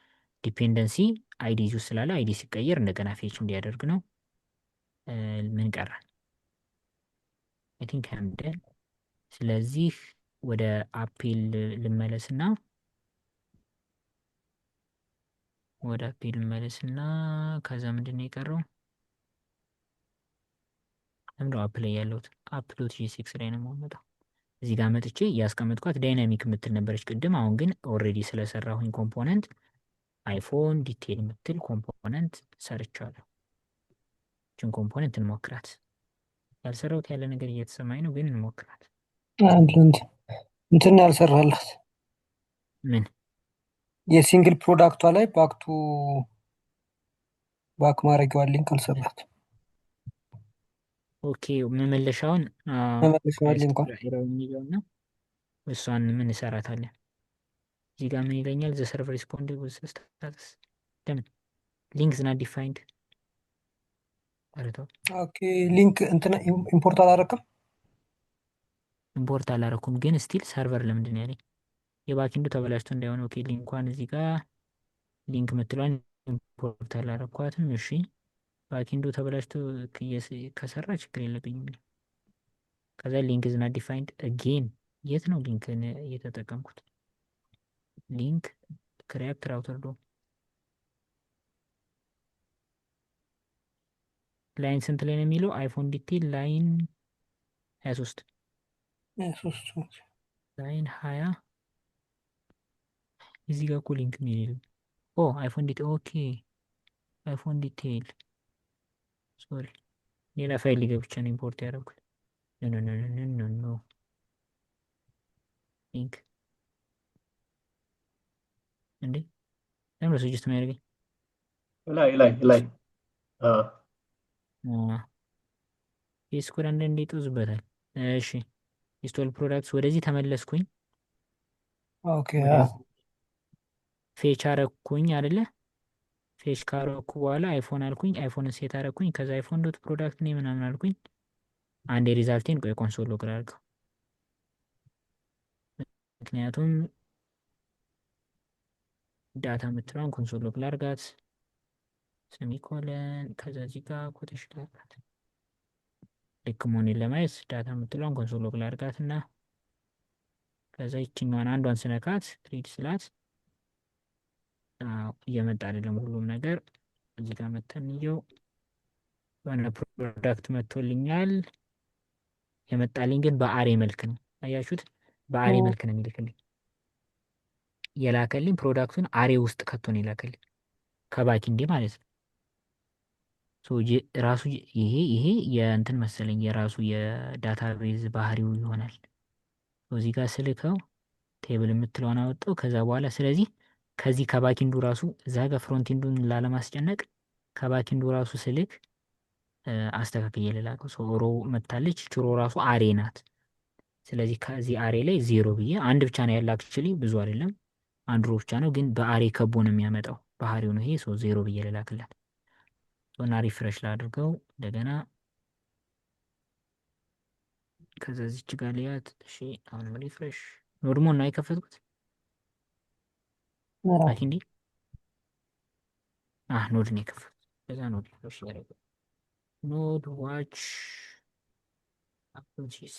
ዲፔንደንሲ አይዲ ዩዝ ስላለ አይዲ ሲቀየር እንደገና ፌች እንዲያደርግ ነው። ምን ቀረ? አይ ቲንክ አምደን። ስለዚህ ወደ አፔል ልመለስና ከዛ ምንድን ነው የቀረው? ለምንድነው አፕ ላይ ያለሁት? አፕ ዶት ጂ6 ላይ ነው የማመጣው። እዚህ ጋር መጥቼ ያስቀመጥኳት ዳይናሚክ የምትል ነበረች ቅድም። አሁን ግን ኦልሬዲ ስለሰራሁኝ ኮምፖነንት አይፎን ዲቴይል የምትል ኮምፖነንት ሰርቻለሁ። ችን ኮምፖነንት እንሞክራት። ያልሰራሁት ያለ ነገር እየተሰማኝ ነው፣ ግን እንሞክራት። እንትን ያልሰራላት ምን? የሲንግል ፕሮዳክቷ ላይ ባክ ማድረጊዋ ሊንክ አልሰራት። ኦኬ መመለሻውን ሊንኳን የሚለውና እሷን ምን እሰራታለን? እዚህ ጋር ምን ይለኛል? ዘ ሰርቨር ሪስፖንድ ስታተስ ለምን ሊንክ ዝና ዲፋይንድ አረተው። ኦኬ ሊንክ እንትን ኢምፖርት አላረክም? ኢምፖርት አላረኩም፣ ግን ስቲል ሰርቨር ለምንድን ነው ያለኝ? የባኪንዱ ተበላሽቶ እንዳይሆን። ኦኬ ሊንኳን እዚህ ጋር ሊንክ ምትሏን ኢምፖርት አላረኳትም። እሺ ባኪንዱ ተበላሽቶ ከሰራ ችግር የለብኝም። ከዛ ሊንክ ዝና ዲፋይንድ አጌን። የት ነው ሊንክን እየተጠቀምኩት? ሊንክ ክሪያፕት ራውተር ዶ ላይን ስንት ላይ ነው የሚለው? አይፎን ዲቴይል ላይን 23 ላይን 20 እዚህ ጋር እኮ ሊንክ የሚል አይፎን ዲቴይል። ኦኬ አይፎን ዲቴይል ሶሪ፣ ሌላ ፋይል ሊገብቻ ነው ኢምፖርት ያደረኩት። ኖ ሊንክ እንዴ ለምን ሰጀስት የሚያደርገኝ? ላይ የስኮር አንዳንዴ ይጦዝበታል። እሺ ኢንስቶል ፕሮዳክትስ ወደዚህ ተመለስኩኝ። ኦኬ ፌች አረኩኝ አይደለ? ፌች ካረኩ በኋላ አይፎን አልኩኝ። አይፎንን ሴት አረኩኝ። ከዛ አይፎን ዶት ፕሮዳክት ነው ምናምን አልኩኝ። አንድ የሪዛልቴን ቆይ ኮንሶል ሎግ አድርገው፣ ምክንያቱም ዳታ የምትለዋን ኮንሶል ሎግ ላርጋት፣ ሴሚኮለን፣ ከዛ እዚህ ጋር ኮቴሽን ላርጋት። ልክ መሆኔን ለማየት ዳታ የምትለዋን ኮንሶል ሎግ ላርጋት እና ከዛ ይችኛዋን አንዷን ስነካት ሪድ ስላት እየመጣ አይደለም ሁሉም ነገር። እዚህ ጋር መተንየው የሆነ ፕሮዳክት መጥቶልኛል። የመጣልኝ ግን በአሬ መልክ ነው። አያችሁት? በአሬ መልክ ነው የሚልክልኝ። የላከልኝ ፕሮዳክቱን አሬ ውስጥ ከቶ ነው የላከልኝ፣ ከባኪንዴ ማለት ነው። ራሱ ይሄ የእንትን መሰለኝ የራሱ የዳታቤዝ ባህሪው ይሆናል። እዚህ ጋር ስልከው ቴብል የምትለውን አወጣው። ከዛ በኋላ ስለዚህ ከዚህ ከባኪንዱ ራሱ እዛ ጋር ፍሮንቲንዱን ላለማስጨነቅ ከባኪንዱ ራሱ ስልክ አስተካክዬ ልላከው። ሮ መታለች ችሮ ራሱ አሬ ናት። ስለዚህ ከዚህ አሬ ላይ 0 ብዬ አንድ ብቻ ነው ያለ አክቹሊ ብዙ አይደለም አንድ ሮ ብቻ ነው፣ ግን በአሬ ከቦ ነው የሚያመጣው ባህሪው ነው ይሄ። 0 ብዬ ልላክላት እና ሪፍሬሽ ላድርገው እንደገና። ከዛ እዚች ጋር ልያት። እሺ አሁንም ሪፍሬሽ ኖርሞን ነው የከፈትኩት። አይ እንዴ ኖድ ነው የከፈትኩት። ከዛ ኖድ ሪፍሬሽ ያደርገው ኖድ ዋች አፕሎጂስ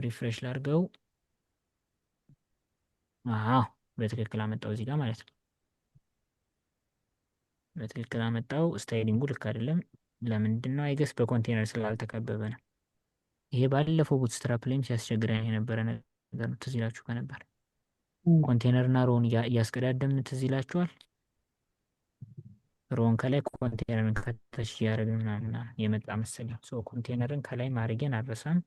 ሪፍሬሽ ላድርገው። በትክክል አመጣው እዚህ ጋር ማለት ነው። በትክክል አመጣው። ስታይሊንጉ ልክ አይደለም። ለምንድን ነው? አይገስ በኮንቴነር ስላልተከበበ ነው። ይሄ ባለፈው ቡትስትራፕ ላይም ሲያስቸግረን የነበረ ነገር ነው። ትዝ ይላችሁ ከነበር ኮንቴነር እና ሮውን እያስቀዳደምን ትዝ ይላችኋል። ሮውን ከላይ ኮንቴነርን ከታች እያደረግን ምናምን የመጣ መሰለኝ። ኮንቴነርን ከላይ ማድረጊያን አልረሳም።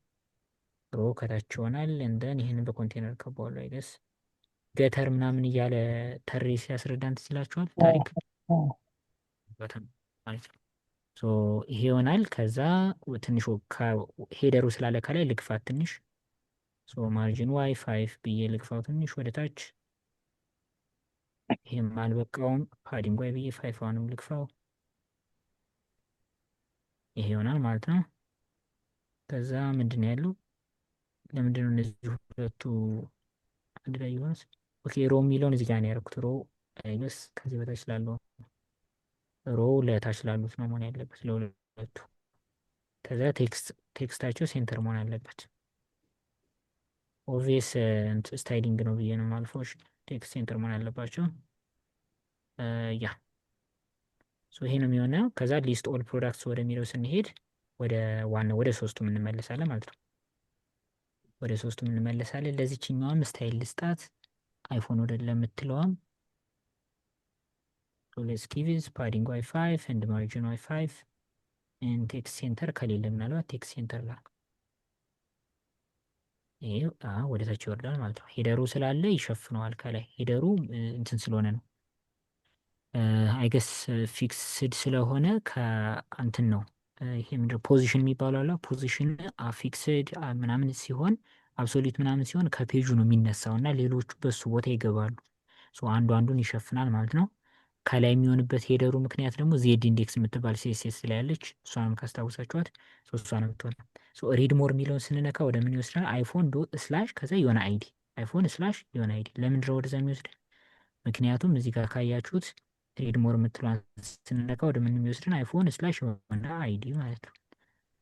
ሮ ከታች ይሆናል። እንደን ይህንን በኮንቴነር ከበዋሉ። አይገስ ገተር ምናምን እያለ ተሬ ሲያስረዳን ትዝ ይላችኋል ታሪክ ማለት ነው። ይሄ ይሆናል። ከዛ ትንሽ ሄደሩ ስላለ ከላይ ልግፋት ትንሽ። ማርጂን ዋይ 5 ብዬ ልግፋው ትንሽ ወደ ታች። ይሄም አልበቃውም። ፓዲንግ ዋይ ብዬ 5 አሁንም ልግፋው። ይሄ ይሆናል ማለት ነው። ከዛ ምንድን ነው ያለው? ለምንድን ነው እነዚህ ሁለቱ አንድ ላይ ይሆንስ? ኦኬ ሮ የሚለውን እዚህ ጋር ነው ያደረኩት። ሮ አይገስ ከዚህ በታች ስላለው ሮ ለታች ላሉት ነው መሆን ያለበት ለሁለቱ። ከዛ ቴክስታቸው ሴንተር መሆን አለበት። ኦቪየስ ስታይሊንግ ነው ብዬ ነው ማልፈው። ቴክስት ሴንተር መሆን አለባቸው። ያ ይሄ ነው የሚሆነው። ከዛ ሊስት ኦል ፕሮዳክትስ ወደሚለው ስንሄድ ወደ ዋናው ወደ ሶስቱም እንመለሳለን ማለት ነው። ወደ ሶስቱም እንመለሳለን። ለዚችኛዋም ስታይል ልስጣት አይፎን ወደ ለምትለዋም let's give is padding ዋይ 5 and margin ዋይ 5 and text center ከሌለ ምናልባት text center ላ ይሄ ወደ ታች ይወርዳል ማለት ነው። ሄደሩ ስላለ ይሸፍነዋል። ከላይ ሄደሩ እንትን ስለሆነ ነው አይገስ ፊክስድ ስለሆነ ከእንትን ነው። ይሄ ምንድነው ፖዚሽን የሚባለው አለ። ፖዚሽን ፊክስድ ምናምን ሲሆን አብሶሊት ምናምን ሲሆን ከፔጁ ነው የሚነሳው እና ሌሎቹ በሱ ቦታ ይገባሉ። አንዱ አንዱን ይሸፍናል ማለት ነው። ከላይ የሚሆንበት ሄደሩ ምክንያት ደግሞ ዜድ ኢንዴክስ የምትባል ሲኤስኤስ ላይ ያለች እሷንም ካስታውሳችኋት እሷን የምትሆን ሪድ ሞር የሚለውን ስንነካ ወደ ምን ይወስዳል? አይፎን ስላሽ ከዛ የሆነ አይዲ አይፎን ስላሽ የሆነ አይዲ። ለምንድነው ወደዛ የሚወስድ? ምክንያቱም እዚህ ጋር ካያችሁት ሪድ ሞር የምትለዋን ስንነካ ወደ ምን የሚወስድን? አይፎን ስላሽ የሆነ አይዲ ማለት ነው።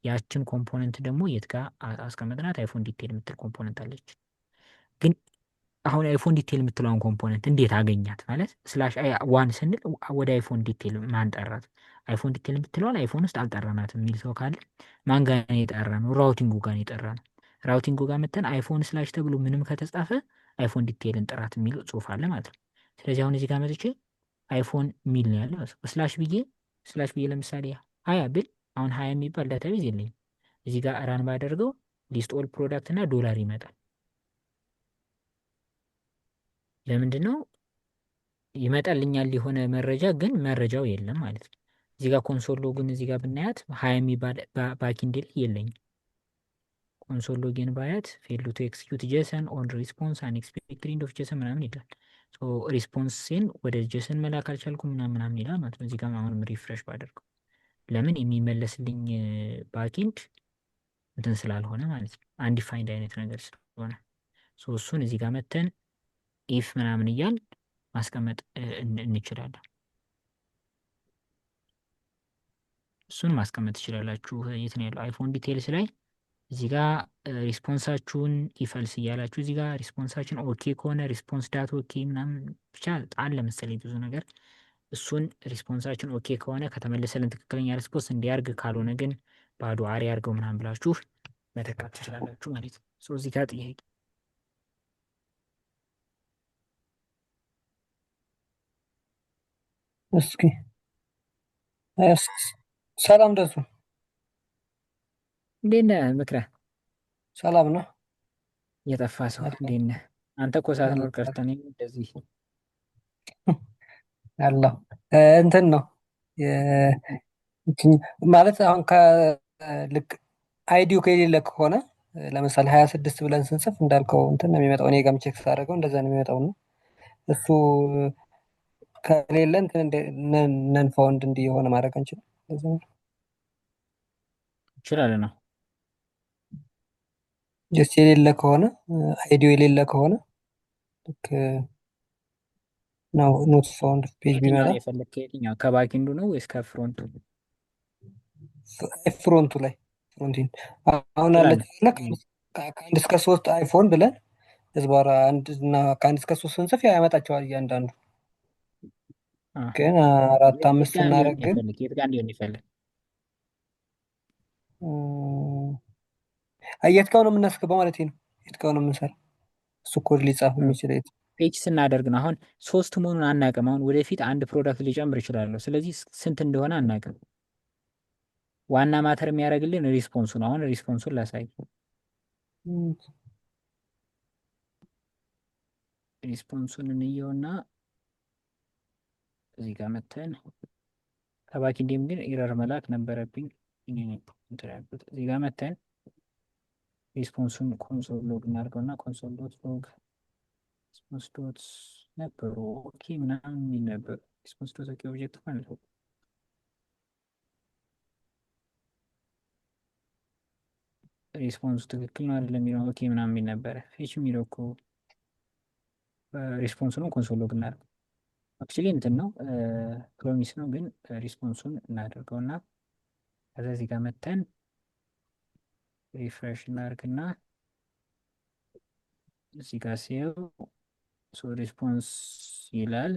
ያችን ኮምፖነንት ደግሞ የት ጋር አስቀመጥናት? አይፎን ዲቴል የምትል ኮምፖነንት አለች። ግን አሁን አይፎን ዲቴል የምትለውን ኮምፖነንት እንዴት አገኛት? ማለት ስላሽ ዋን ስንል ወደ አይፎን ዲቴል ማን ጠራት? አይፎን ዲቴል የምትለውን አይፎን ውስጥ አልጠራናትም የሚል ሰው ካለ ማን ጋር ነው የጠራ ነው? ራውቲንጉ ጋር ነው የጠራ ነው። ራውቲንጉ ጋር መተን አይፎን ስላሽ ተብሎ ምንም ከተጻፈ አይፎን ዲቴልን ጥራት የሚል ጽሁፍ አለ ማለት ነው። ስለዚህ አሁን እዚህ ጋር መጥቼ አይፎን ሚል ነው ያለ ስላሽ ብዬ ለምሳሌ 20 ብል አሁን 20 የሚባል ዳታቤዝ የለኝም። እዚህ ጋር ራን ባደርገው ሊስት ኦል ፕሮዳክት እና ዶላር ይመጣል። ለምንድን ነው ይመጣልኛል? የሆነ መረጃ ግን መረጃው የለም ማለት ነው። እዚህ ጋር ኮንሶል ሎግን እዚህ ጋር ብናያት 20 የሚባል ባኪንድ የለኝም። ኮንሶል ሎግን ባያት ፌሉ ቱ ኤክስኪዩት ጄሰን ኦን ሪስፖንስ አንኤክስፔክትድ ኢንድ ኦፍ ጄሰን ምናምን ይላል። ሪስፖንስን ወደ ጄሰን መላክ አልቻልኩም ምናምን ይላል ማለት ነው። እዚህ ጋር አሁንም ሪፍሬሽ ባደርገው ለምን የሚመለስልኝ ባኪንድ እንትን ስላልሆነ ማለት ነው። አንዲፋይንድ አይነት ነገር ስለሆነ እሱን እዚህ ጋር መተን ኢፍ ምናምን እያል ማስቀመጥ እንችላለን። እሱን ማስቀመጥ ትችላላችሁ። የት ነው ያለው? አይፎን ዲቴልስ ላይ እዚህ ጋር ሪስፖንሳችሁን ኢፈልስ እያላችሁ እዚህ ጋር ሪስፖንሳችን ኦኬ ከሆነ ሪስፖንስ ዳት ኦኬ ምናምን ብቻ አለ መሰለኝ ብዙ ነገር። እሱን ሪስፖንሳችን ኦኬ ከሆነ ከተመለሰልን ትክክለኛ ሪስፖንስ እንዲያርግ፣ ካልሆነ ግን ባዶ አሪ አርገው ምናምን ብላችሁ መተካት ትችላላችሁ ማለት ነው። እዚህ ጋር ጥያቄ እስኪ ሰላም ደሱ እንዴት ነህ ምክረ? ሰላም ነው የጠፋ ሰው አለሁ እንዴት ነህ? አንተ እኮ ሳትኖር አለሁ ቀርተህ እኔም እንደዚህ አለሁ። እንትን ነው የ- ማለት አሁን ልክ አይዲው ከሌለ ከሆነ ለምሳሌ 26 ብለን ስንጽፍ እንዳልከው እንትን ነው የሚመጣው። እኔ ጋርም ቼክ ሳደርገው እንደዛ ነው የሚመጣው ነው እሱ ከሌለ እንትን ነን ፋውንድ እንዲህ የሆነ ማድረግ አንችልም። እንችላለን ነው። ጀስት የሌለ ከሆነ አይዲው የሌለ ከሆነ ልክ ነው ኖት ፋውንድ ፔጅ የትኛው ቢመጣ ነው የፈለግ? ከየትኛው ከባኪንዱ ነው ወይስ ከፍሮንቱ? ፍሮንቱ ላይ ፍሮንቲን አሁን አለች እንችላለን። አይደለ? ከአንድ እስከ ሶስት አይፎን ብለን ህዝባራ አንድ እና ከአንድ እስከ ሶስት ስንጽፍ ያመጣቸዋል እያንዳንዱ። ግን አራት የት አምስት ጋር እንዲሆን ስናደርግ ግን ይፈልግ? የት ጋር እንዲሆን ይፈልግ? የት ጋር ነው የምናስገባው ማለት ነው። የት ጋር ነው የምንሰራ እሱ ኮድ ሊጻፍ የሚችል የት ፔጅ ስናደርግ ነው። አሁን ሶስት መሆኑን አናውቅም። አሁን ወደፊት አንድ ፕሮዳክት ሊጨምር ይችላለሁ። ስለዚህ ስንት እንደሆነ አናውቅም። ዋና ማተር የሚያደርግልን ሪስፖንሱ ነው። አሁን ሪስፖንሱን ላሳይ። ሪስፖንሱን እንየውና እዚህ ጋር መተን ከባኪንዴም ግን ኤረር መላክ ነበረብኝ። እዚህ ጋር መተን ሪስፖንሱን ኮንሶል ሎግ እናድርገውና ኮንሶል ዶት ሎግ ሪስፖንስ ዶት ነበሩ ኦኬ ምናምን የሚል ነበር። ሪስፖንስ ዶት ኦኬ ኦብጀክት ማለት ነው። ሪስፖንሱ ትክክል ነው አይደለም የሚለው ኦኬ ምናምን የሚል ነበረ። ፌች የሚለው እኮ ሪስፖንሱንም ኮንሶል ሎግ እናድርገው። አክቹሊ እንትን ነው ፕሮሚስ ነው፣ ግን ሪስፖንሱን እናደርገውና ከዛ እዚህ ጋር መተን ሪፍሬሽ እናደርግና እዚህ ጋር ሲየው ሪስፖንስ ይላል።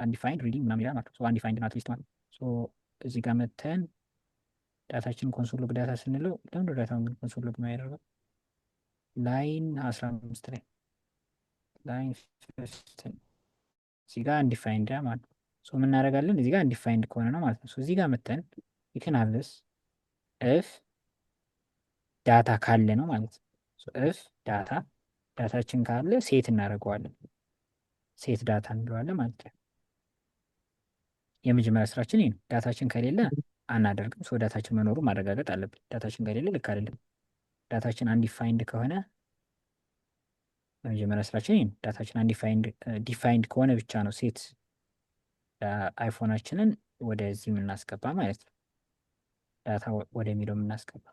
አንዲፋይንድ ሪዲንግ ምናምን ይላል ማለት ነው። አንዲፋይንድ ናት ሊስት ማለት ነው። እዚህ ጋር መተን ዳታችን ኮንሶል ሎግ ዳታ ስንለው ለምንድነው ዳታውን ግን ኮንሶል ሎግ የማያደርገው? ላይን 15 ላይ ላይን እዚህ ጋር አንዲፋይንድ ማለት ነው። ምን እናደርጋለን? እዚህ ጋር አንዲፋይንድ ከሆነ ነው ማለት ነው። እዚህ ጋር መተን ይክናልስ እፍ ዳታ ካለ ነው ማለት ነው። እፍ ዳታችን ካለ ሴት እናደርገዋለን። ሴት ዳታ እንለዋለን ማለት ነው። የመጀመሪያ ስራችን ይሄ ነው። ዳታችን ከሌለ አናደርግም። ዳታችን መኖሩ ማረጋገጥ አለብን። ዳታችን ከሌለ ልክ አይደለም። ዳታችን አንዲፋይንድ ከሆነ የመጀመሪያ ስራችን ይሄ ነው። ዳታችን ዲፋይንድ ከሆነ ብቻ ነው ሴት አይፎናችንን ወደዚህ የምናስገባ ማለት ነው። ዳታ ወደሚለው የምናስገባ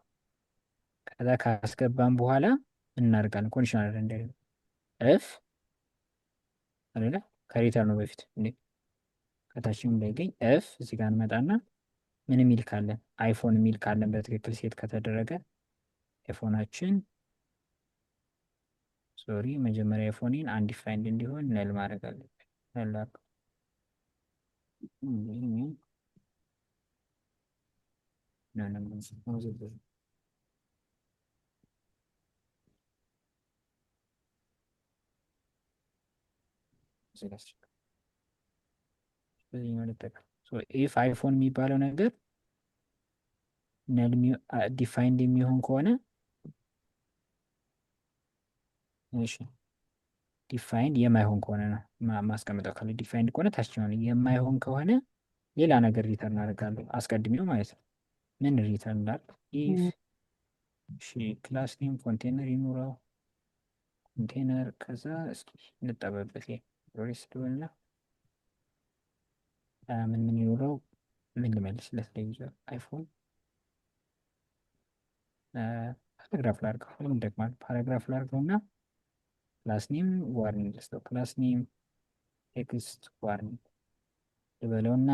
ከዛ ካስገባን በኋላ እናደርጋለን። ኮንዲሽናል እንደሌለ እፍ አይደለ ከሪተርኑ በፊት እንዴ ከታችን እንዳይገኝ እፍ እዚህ ጋር እንመጣና ምን የሚል ካለን አይፎን የሚል ካለን በትክክል ሴት ከተደረገ አይፎናችን መጀመሪያ አይፎኔን አንዲፋይንድ እንዲሆን ነል ማድረግ አለብን። ነል ኢፍ አይፎን የሚባለው ነገር ዲፋይንድ የሚሆን ከሆነ እሺ ዲፋይንድ የማይሆን ከሆነ ነው ማስቀመጠው። ካለ ዲፋይንድ ከሆነ ታች ነው። የማይሆን ከሆነ ሌላ ነገር ሪተርን አደርጋለሁ አስቀድሜው ማለት ነው። ምን ሪተርን ላል ኢፍ እሺ ክላስ ኔም ኮንቴነር ይኑረው ኮንቴነር ከዛ እስኪ እንጠበበት ሮሪስ ደወልና ምን ይኑረው ምን ልመልስለት ለዩዘር አይፎን ፓራግራፍ ላድርገው። ሁሉም ደግማል። ፓራግራፍ ላድርገው እና ክላስ ኔም ዋርኒንግ ልስጠው። ክላስ ኔም ቴክስት ዋርኒንግ ልበለውና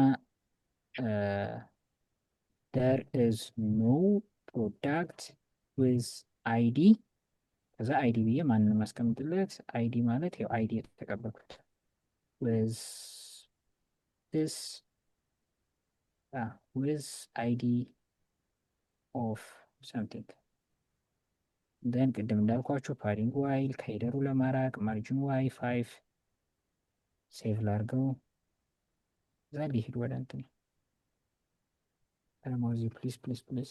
there is no product with ID ከዛ አይዲ ብዬ ማንን ማስቀምጥለት አይዲ ማለት ያው አይዲ የተቀበልኩት with this with ID of something then ቅድም እንዳልኳቸው ፓዲንግ ዋይል ከሄደሩ ለማራቅ ማርጅን ዋይ 5 ሴቭ ላርገው እዛ ሊሄድ ወደ እንትን አለማዚ ፕሊዝ ፕሊዝ ፕሊዝ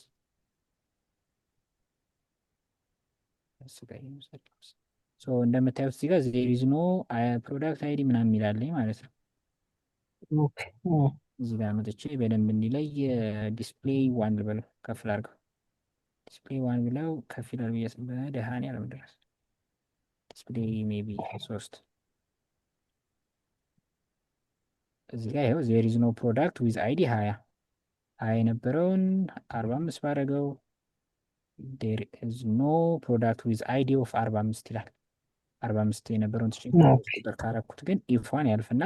እንደምታዩት እዚህ ጋር ዜር ኢዝ ኖ ፕሮዳክት አይዲ ምናምን የሚላለኝ ማለት ነው። እዚህ ጋር መጥቼ በደንብ እንዲለይ ዲስፕሌይ ዋን ልበለው ከፍ ላድርገው። ዲስፕሌይ ዋን ብለው ከፍ ይላል ብዬ በደሃኔ አለመድረስ ዲስፕሌይ ሜቢ 3 እዚህ ጋር ይኸው ዜር ኢዝ ኖ ፕሮዳክት ዊዝ አይዲ 20 የነበረውን 45 ባደረገው ዴር ኢዝ ኖ ፕሮዳክት ዊዝ አይዲ ኦፍ 45 ይላል። 45 የነበረውን ትችኝ ቁጥር ካረኩት ግን ኢፏን ያልፍና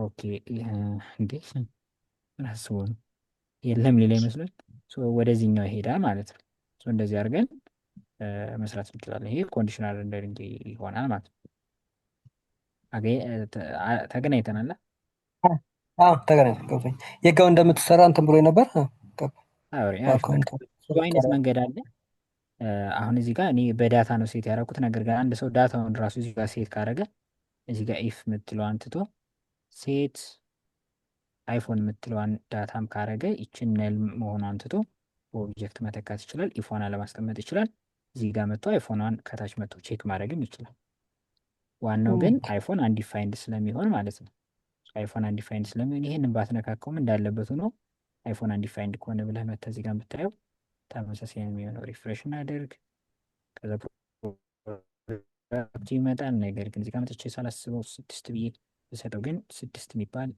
ኦኬ እንዴ ምን አስቦ ነው የለም ሌላ ይመስላል። ወደዚህኛው ይሄዳል ማለት ነው። እንደዚህ አድርገን መስራት እንችላለን። ይሄ ኮንዲሽናል ሬንደሪንግ ይሆናል ማለት ነው። ተገናኝተናል። ተገናኝተን የጋው እንደምትሰራ እንትን ብሎ ነበር። ብዙ አይነት መንገድ አለ። አሁን እዚህ ጋር እኔ በዳታ ነው ሴት ያደረኩት። ነገር ግን አንድ ሰው ዳታውን ራሱ እዚህ ጋር ሴት ካደረገ እዚህ ጋር ኢፍ የምትለዋን ትቶ ሴት አይፎን የምትለዋን ዳታም ካደረገ ይችን ነል መሆኗን ትቶ ኦብጀክት መተካት ይችላል። ኢፎን ለማስቀመጥ ይችላል። እዚህ ጋር መጥቶ አይፎኗን ከታች መጥቶ ቼክ ማድረግም ይችላል። ዋናው ግን አይፎን አንዲፋይንድ ስለሚሆን ማለት ነው። አይፎን አንዲፋይንድ ስለሚሆን ይሄንን ባትነካከውም እንዳለበት ሆኖ አይፎን አንዲፋይንድ ከሆነ ብለህ መተህ እዚህ ጋር ብታየው ተመሳሳይ የሚሆነው ሪፍሬሽ እናደርግ ከዛ ይመጣል። ነገር ግን እዚህ ጋር መጥቼ ሳላስበው 6 ብዬ ብሰጠው ግን 6 የሚባል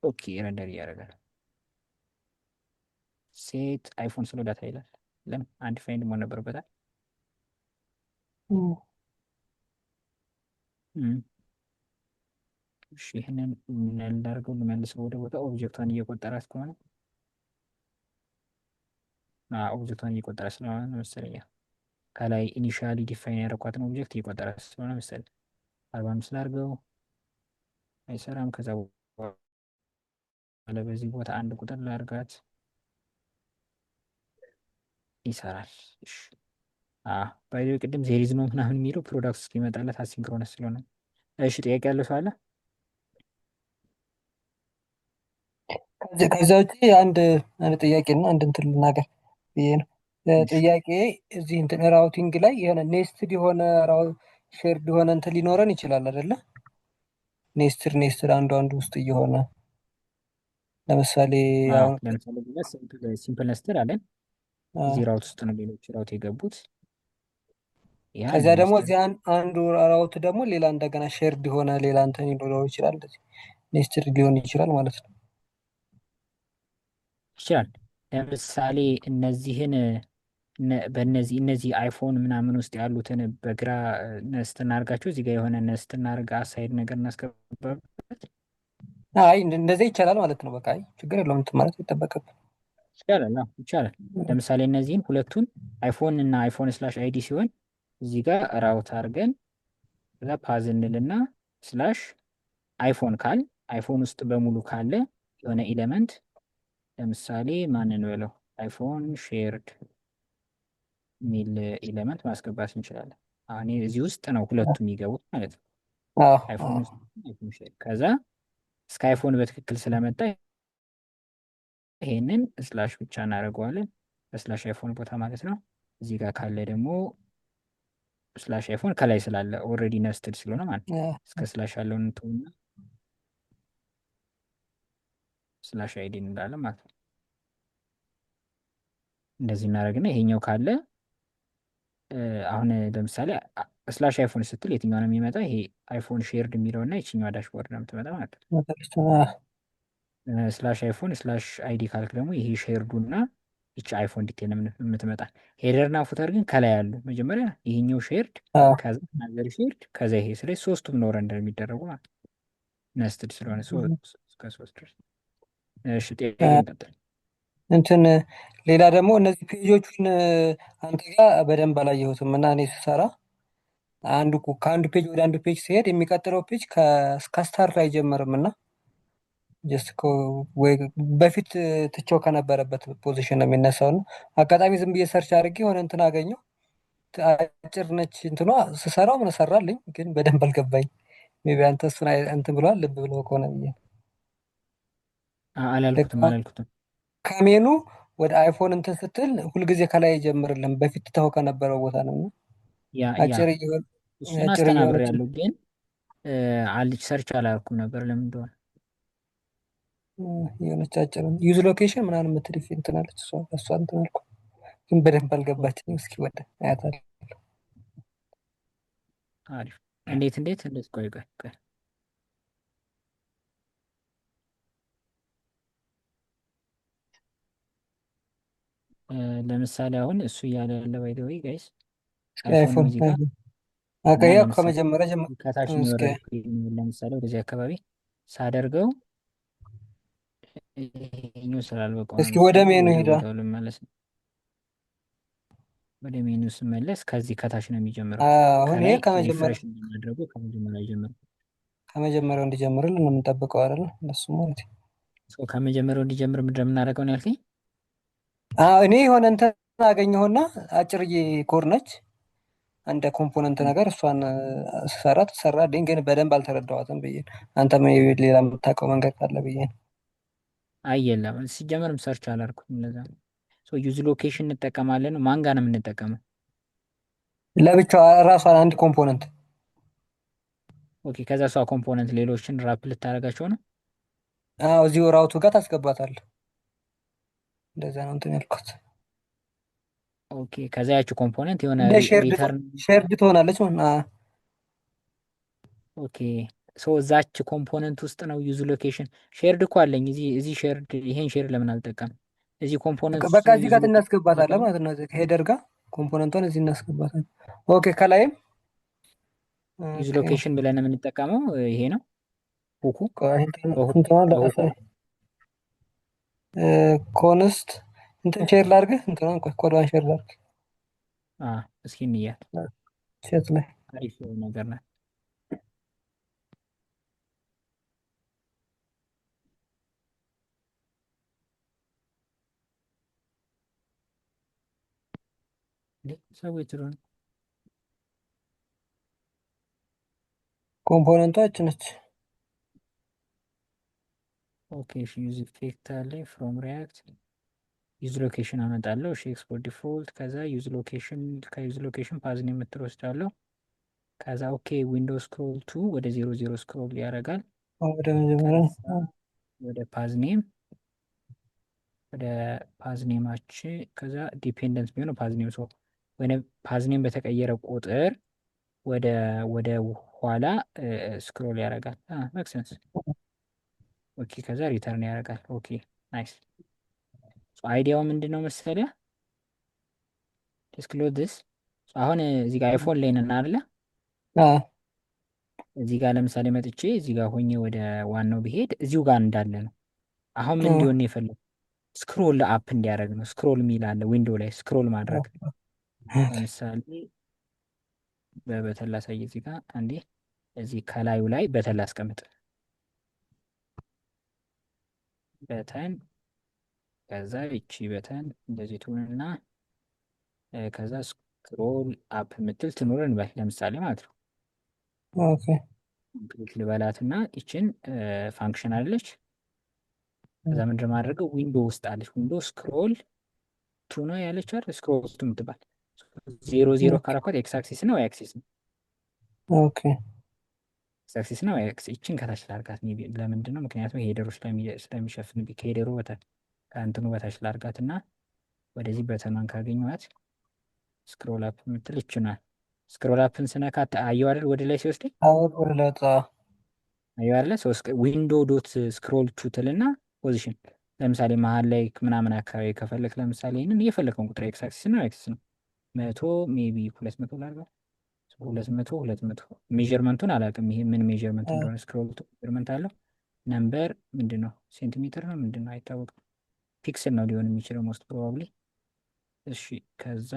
ኦኬ ረንደር እያደረጋል። ሴት አይፎን ስለ ዳታ ይላል። ለምን አንዲፋይንድ መሆን ነበረበታል? እሺ ይሄንን እንዳርገው ልመልሰው ወደ ቦታ ኦብጀክቷን እየቆጠራት ከሆነ ኦብጀክቷን እየቆጠረ ስለሆነ መሰለኝ ከላይ ኢኒሻሊ ዲፋይን ያደረኳትን ኦብጀክት እየቆጠረ ስለሆነ መሰለኝ 45 ላድርገው አይሰራም። ከዛ በኋላ በዚህ ቦታ አንድ ቁጥር ላድርጋት ይሰራል። እሺ ባይዘ ቅድም ዜሪዝ ነው ምናምን የሚለው ፕሮዳክት እስኪመጣለት አሲንክሮነስ ስለሆነ። እሺ ጥያቄ ያለው ሰው አለ? ከዛ ውጪ አንድ ጥያቄ እና አንድ እንትን ልናገር ብዬ ነው። ጥያቄ እዚህ እንትን ራውቲንግ ላይ የሆነ ኔስትድ የሆነ ሼርድ የሆነ እንትን ሊኖረን ይችላል አይደለ? ኔስትድ አንዱ ውስጥ እየሆነ ለምሳሌ አሁን ሲምፕል ነስትድ አለን። እዚህ ራውት ውስጥ ነው ሌሎች ራውት የገቡት። ከዚያ ደግሞ እዚህ አንዱ ራውት ደግሞ ሌላ እንደገና ሼርድ የሆነ ሌላ እንትን ሊኖረው ይችላል። ኔስትድ ሊሆን ይችላል ማለት ነው። ይችላል። ለምሳሌ እነዚህን እነዚህ አይፎን ምናምን ውስጥ ያሉትን በግራ ነስት እናርጋቸው። እዚህ ጋር የሆነ ነስት እናርጋ አሳይድ ነገር እናስገባበት። እንደዚህ ይቻላል ማለት ነው። በቃ ችግር የለውም እንትን ማለት ይጠበቅብን ይቻላል። ለምሳሌ እነዚህን ሁለቱን አይፎን እና አይፎን ስላሽ አይዲ ሲሆን እዚህ ጋር ራውት አድርገን ከዛ ፓዝ እንልና ስላሽ አይፎን አይፎን ውስጥ በሙሉ ካለ የሆነ ኤሌመንት ለምሳሌ ማንን በለው አይፎን ሼርድ የሚል ኤሌመንት ማስገባት እንችላለን። አሁን እዚህ ውስጥ ነው ሁለቱም የሚገቡት ማለት ነው። አይፎን ውስጥ አይፎን ሼርድ ከዛ እስከ አይፎን በትክክል ስለመጣ ይሄንን ስላሽ ብቻ እናደርገዋለን በስላሽ አይፎን ቦታ ማለት ነው። እዚህ ጋር ካለ ደግሞ ስላሽ አይፎን ከላይ ስላለ ኦልሬዲ ነስትድ ስለሆነ ማለት ነው። እስከ ስላሽ ያለውን እንተውና ስላሽ አይዲ እንዳለ ማለት ነው። እንደዚህ እናደርግና ይሄኛው ካለ አሁን ለምሳሌ ስላሽ አይፎን ስትል የትኛው ነው የሚመጣ? ይሄ አይፎን ሼርድ የሚለው እና ይችኛዋ ዳሽቦርድ ነው የምትመጣ ማለት ነው። ስላሽ አይፎን ስላሽ አይዲ ካልክ ደግሞ ይሄ ሼርዱ እና ይቺ አይፎን ዲቴል የምትመጣ። ሄደርና ፉተር ግን ከላይ ያሉ መጀመሪያ ይሄኛው ሼርድ ከዛ ናዘር ሼርድ ከዛ ይሄ ስለዚህ ሶስቱም ነው ረንደር የሚደረጉ ማለት ነው። ነስትድ ስለሆነ እስከ 3 ድረስ። እሺ ጥያቄ እንቀጥል። እንትን ሌላ ደግሞ እነዚህ ፔጆቹን አንተ ጋር በደንብ አላየሁትም እና እኔ ስሰራ ከአንዱ ፔጅ ወደ አንዱ ፔጅ ሲሄድ የሚቀጥለው ፔጅ ከስታርት አይጀምርም እና ጀስት ወይ በፊት ትቼው ከነበረበት ፖዚሽን ነው የሚነሳው እና አጋጣሚ ዝም ብዬ ሰርች አድርጌ የሆነ እንትን አገኘው። አጭር ነች እንትኗ ስሰራው ምን ሰራልኝ፣ ግን በደንብ አልገባኝ። ሜይ ቢ አንተ እሱን እንትን ብለዋል ልብ ብለው ከሆነ ብዬ ነው። አላልኩትም። ከሜኑ ወደ አይፎን እንትን ስትል ሁልጊዜ ከላይ አይጀምርልም፣ በፊት ትተኸው ከነበረው ቦታ ነው እና ያ አጭር እሱን አጭር አስተናብር እየሆነች ያለው ግን ሰርች አላልኩም ነበር ለምን እንደሆነ። የሆነች አጭር ዩዝ ሎኬሽን ምናምን የምትል እንትን አለች። እሷ እንትን አልኩ፣ ግን በደንብ አልገባችኝም። እስኪ ወደ አያታል አሪፍ። እንዴት ቆይ ለምሳሌ አሁን እሱ እያለ ያለ ባይ ዘ ወይ ጋይስ አይፎን ነው እዚህ ጋር እና አቀያ ለምሳሌ ከመጀመሪያ ከታች ነው የወረድኩት። ለምሳሌ ወደዚህ አካባቢ ሳደርገው ይሄኛው ስላልበቃው ነው እስኪ ወደ መሰለኝ ሜኑ ወደ ሄዳ ቦታው ልመለስ ነው። ወደ ሜኑ ስመለስ ከዚህ ከታች ነው የሚጀምረው። አሁን ይሄ ከላይ ሪፍሬሽ እንደማድረጉ ከመጀመሪያ አይጀምርም። ከመጀመሪያው እንዲጀምርልን ነው የምንጠብቀው አይደል? እንደሱ ማለት ነው። ከመጀመሪያው እንዲጀምር ምንድን ነው የምናደርገው ነው ያልከኝ? እኔ የሆነ እንትን አገኘሁና አጭርዬ ኮድ ነች እንደ ኮምፖነንት ነገር እሷን ስሰራ ትሰራልኝ፣ ግን በደንብ አልተረዳኋትም ብዬ አንተ ሌላ የምታውቀው መንገድ ካለ ብዬ ነው። አይ የለም ሲጀመርም ሰርች አላልኩም። ለዛ ዩዝ ሎኬሽን እንጠቀማለን። ማን ጋር ነው የምንጠቀመው? ለብቻዋ ራሷን አንድ ኮምፖነንት። ኦኬ ከዛ እሷ ኮምፖነንት ሌሎችን ራፕ ልታደርጋቸው ነው? አዎ እዚሁ ራውቱ ጋር ታስገባታል። እንደዛ ነው እንትን ያልኩት። ኦኬ ከዛ ያቺ ኮምፖነንት የሆነ ሪተርን ሼርድ ትሆናለች ማለት ነው። ኦኬ እዛች ኮምፖነንት ውስጥ ነው ዩዝ ሎኬሽን። ሼርድ እኮ አለኝ እዚህ ሼርድ። ይሄን ሼር ለምን አልጠቀም? እዚህ ኮምፖነንት በቃ እዚህ ጋር እናስገባታለን ማለት ነው። ሄደር ጋር ኮምፖነንቷን እዚህ እናስገባታለን። ኦኬ ከላይም ዩዝ ሎኬሽን ብለን የምንጠቀመው ይሄ ነው። ሁኩ ኮንስት እንትን ሼር ላድርግህ እንትኗን ኮዷን ሼር ላድርግ እስኪ እንያት። ሴት ላይ አሪፍ ነገር ናት። ሰዎች ትሩን ኮምፖነንቷ ነች። ኦኬ እሺ ዩዝ ኢፌክት አለ ፍሮም ሪያክት ዩዝ ሎኬሽን አመጣለሁ። እሺ ኤክስፖርት ዲፎልት ከዛ ዩዝ ሎኬሽን ከዩዝ ሎኬሽን ፓዝን የምትወስዳለሁ። ከዛ ኦኬ ዊንዶው ስክሮል ቱ ወደ 00 ስክሮል ያደርጋል። ወደ መጀመሪያ ወደ ፓዝኔማችን ከዛ ዲፔንደንስ ቢሆነው ፓዝኔም ሰው ወይ ፓዝኔም በተቀየረ ቁጥር ወደ ኋላ ስክሮል ያደርጋል። መክሰንስ ኦኬ ከዛ ሪተርን ያደርጋል። ኦኬ ናይስ። አይዲያው ምንድን ነው መሰለህ? ዲስክሎዝ ዲስ አሁን እዚህ ጋር አይፎን ላይ ነን አይደለ? እዚህ ጋር ለምሳሌ መጥቼ እዚህ ጋር ሆኜ ወደ ዋናው ብሄድ እዚሁ ጋር እንዳለ ነው። አሁን ምን እንዲሆን ነው የፈለጉት? ስክሮል አፕ እንዲያደርግ ነው። ስክሮል የሚል አለ ዊንዶው ላይ ስክሮል ማድረግ። ለምሳሌ በበተን ላሳይ። እዚህ ጋር አንዴ እዚህ ከላዩ ላይ በተን ላስቀምጥ። በተን ከዛ ይቺ በተን እንደዚህ ትሆንና ከዛ ስክሮል አፕ የምትል ትኑር እንበል ለምሳሌ ማለት ነው። ኦኬ ክሊክ ልበላትና ይችን ፋንክሽን አለች። ከዛ ምንድን ማድረገው ዊንዶ ውስጥ አለች። ዊንዶ ስክሮል ቱ ነው ያለች አይደል? ስክሮል ቱ የምትባል 00 ካራኳት ኤክስ አክሲስ ነው ወይ አክሲስ ነው? ኦኬ ኤክስ አክሲስ ነው ወይ አክሲስ? ይችን ከታች ላርጋት። ለምንድን ነው? ምክንያቱም ሄደሩ ስለሚሸፍን ከሄደሩ በታች ከእንትኑ በታች ላርጋትና ወደዚህ በተኗን ካገኘኋት ስክሮል አፕ የምትል ይችናል። ስክሮል አፕን ስነካት አየው አይደል? ወደ ላይ ሲወስደኝ ወደ ላይ አየው አይደል? ዊንዶ ዶት ስክሮል ቱ ትልና ፖዚሽን ለምሳሌ መሀል ላይ ምናምን አካባቢ ከፈለክ ለምሳሌ ይህንን እየፈለከውን ቁጥር ኤክስ አክሲስ ነው ኤክሲስ ነው 100 ሜቢ 200 ላድርገው 200 ሜዥርመንቱን አላውቅም። ይሄ ምን ሜዥርመንት እንደሆነ ስክሮል ቱ ሜዥርመንት አለው። ነምበር ምንድን ነው? ሴንቲሜትር ነው ምንድን ነው አይታወቅም። ፒክስል ነው ሊሆን የሚችለው ሞስት ፕሮባብሊ። እሺ ከዛ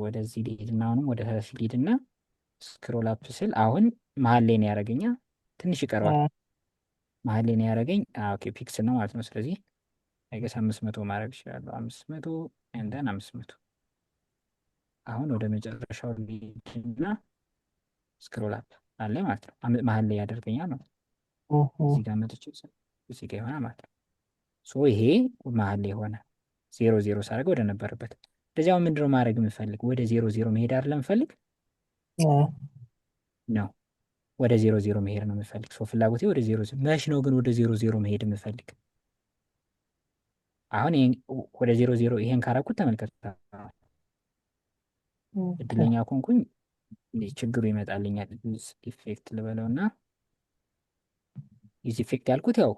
ወደዚህ ሊሄድና አሁንም ወደ ታች ሊሄድና ስክሮል አፕ ስል አሁን መሀል ላይ ነው ያደረገኛ። ትንሽ ይቀረዋል። መሀል ላይ ነው ያደረገኝ። ኦኬ ፒክስል ነው ማለት ነው። ስለዚህ አይገስ 500 ማድረግ እችላለሁ። 500 እንደን 500 አሁን ወደ መጨረሻው ሊሄድና ስክሮል አፕ አለ ማለት ነው። መሀል ላይ ያደርገኛል ነው። እዚህ ጋር መጥቼ እዚህ ጋር ይሆናል ማለት ነው። ሶ ይሄ መሀል ላይ ሆነ። 0 ሳደርገው ወደ ነበረበት። እንደዚህ አሁን ምንድነው ማድረግ የምፈልግ? ወደ 0 መሄድ አይደለም የምፈልግ ነው። ወደ 0 መሄድ ነው የምፈልግ። ሶ ፍላጎቴ ወደ 0 መች ነው ግን ወደ 0 መሄድ የምፈልግ? አሁን ወደ 0 ይሄን ካረኩት ተመልከት። እድለኛ ኮንኩኝ ችግሩ ይመጣልኛል። ዩዝ ኢፌክት ልበለው እና ዩዝ ኢፌክት ያልኩት ያው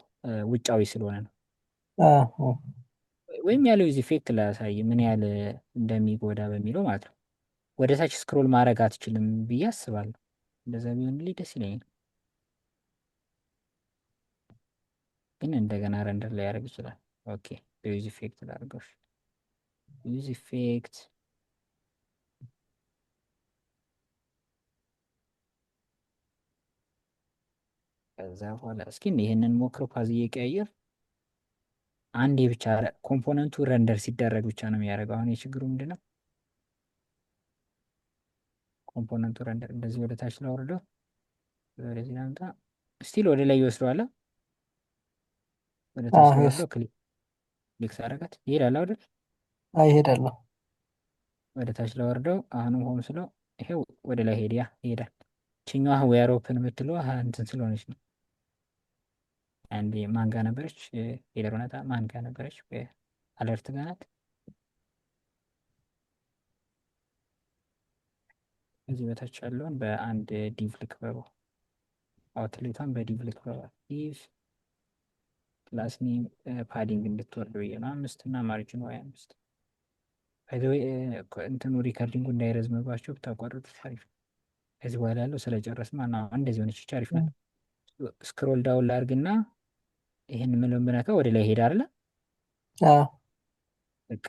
ውጫዊ ስለሆነ ነው። ወይም ያለው ዩዝ ኢፌክት ላሳይ ምን ያህል እንደሚጎዳ በሚለው ማለት ነው። ወደ ታች ስክሮል ማድረግ አትችልም ብዬ አስባለሁ። እንደዛ ቢሆንልኝ ደስ ይለኛል። ግን እንደገና ረንደር ላይ ያደርግ ይችላል። ኦኬ በዩዝ ኢፌክት ላድርገው። ዩዝ ኢፌክት ከዛ በኋላ እስኪ ይሄንን ሞክረው ፓዝ እየቀያየር አንዴ ብቻ ኮምፖነንቱ ረንደር ሲደረግ ብቻ ነው የሚያደርገው። አሁን የችግሩ ምንድን ነው? ኮምፖነንቱ ረንደር እንደዚህ ወደ ታች ላወርደው፣ ወደዚህ ላምጣ። ስቲል ወደ ላይ ይወስደዋል። ወደ ታች ላወርደው፣ ክሊክ ሳደርጋት ይሄዳል አይደል? ይሄዳል። ወደ ታች ላወርደው፣ አሁንም ሆም ስለው ይሄው ወደ ላይ ይሄዳል። ችኛዋ ዌር ኦፕን የምትለው እንትን ስለሆነች ነው። አንዴ ማን ጋር ነበረች? ሄደር ሆነታ ማን ጋር ነበረች? አለርት ጋር ናት። ከዚህ በታች ያለውን በአንድ ዲቭ ልክበበው። አውትሌቷን በዲቭ ልክበበው። ዲቭ ክላስ ኔም ፓዲንግ እንድትወርድ ብዬ ነው 5 እና ማርጂኑ 25። እንትኑ ሪከርዲንጉ እንዳይረዝምባቸው ብታቋርጡት አሪፍ ነው። ከዚህ በኋላ ያለው ስለጨረስን እንደዚህ ሆነች አሪፍ ናት። ስክሮል ዳውን ላድርግና ይህን ምንም ብነካ ወደ ላይ ሄድ አይደለ? በቃ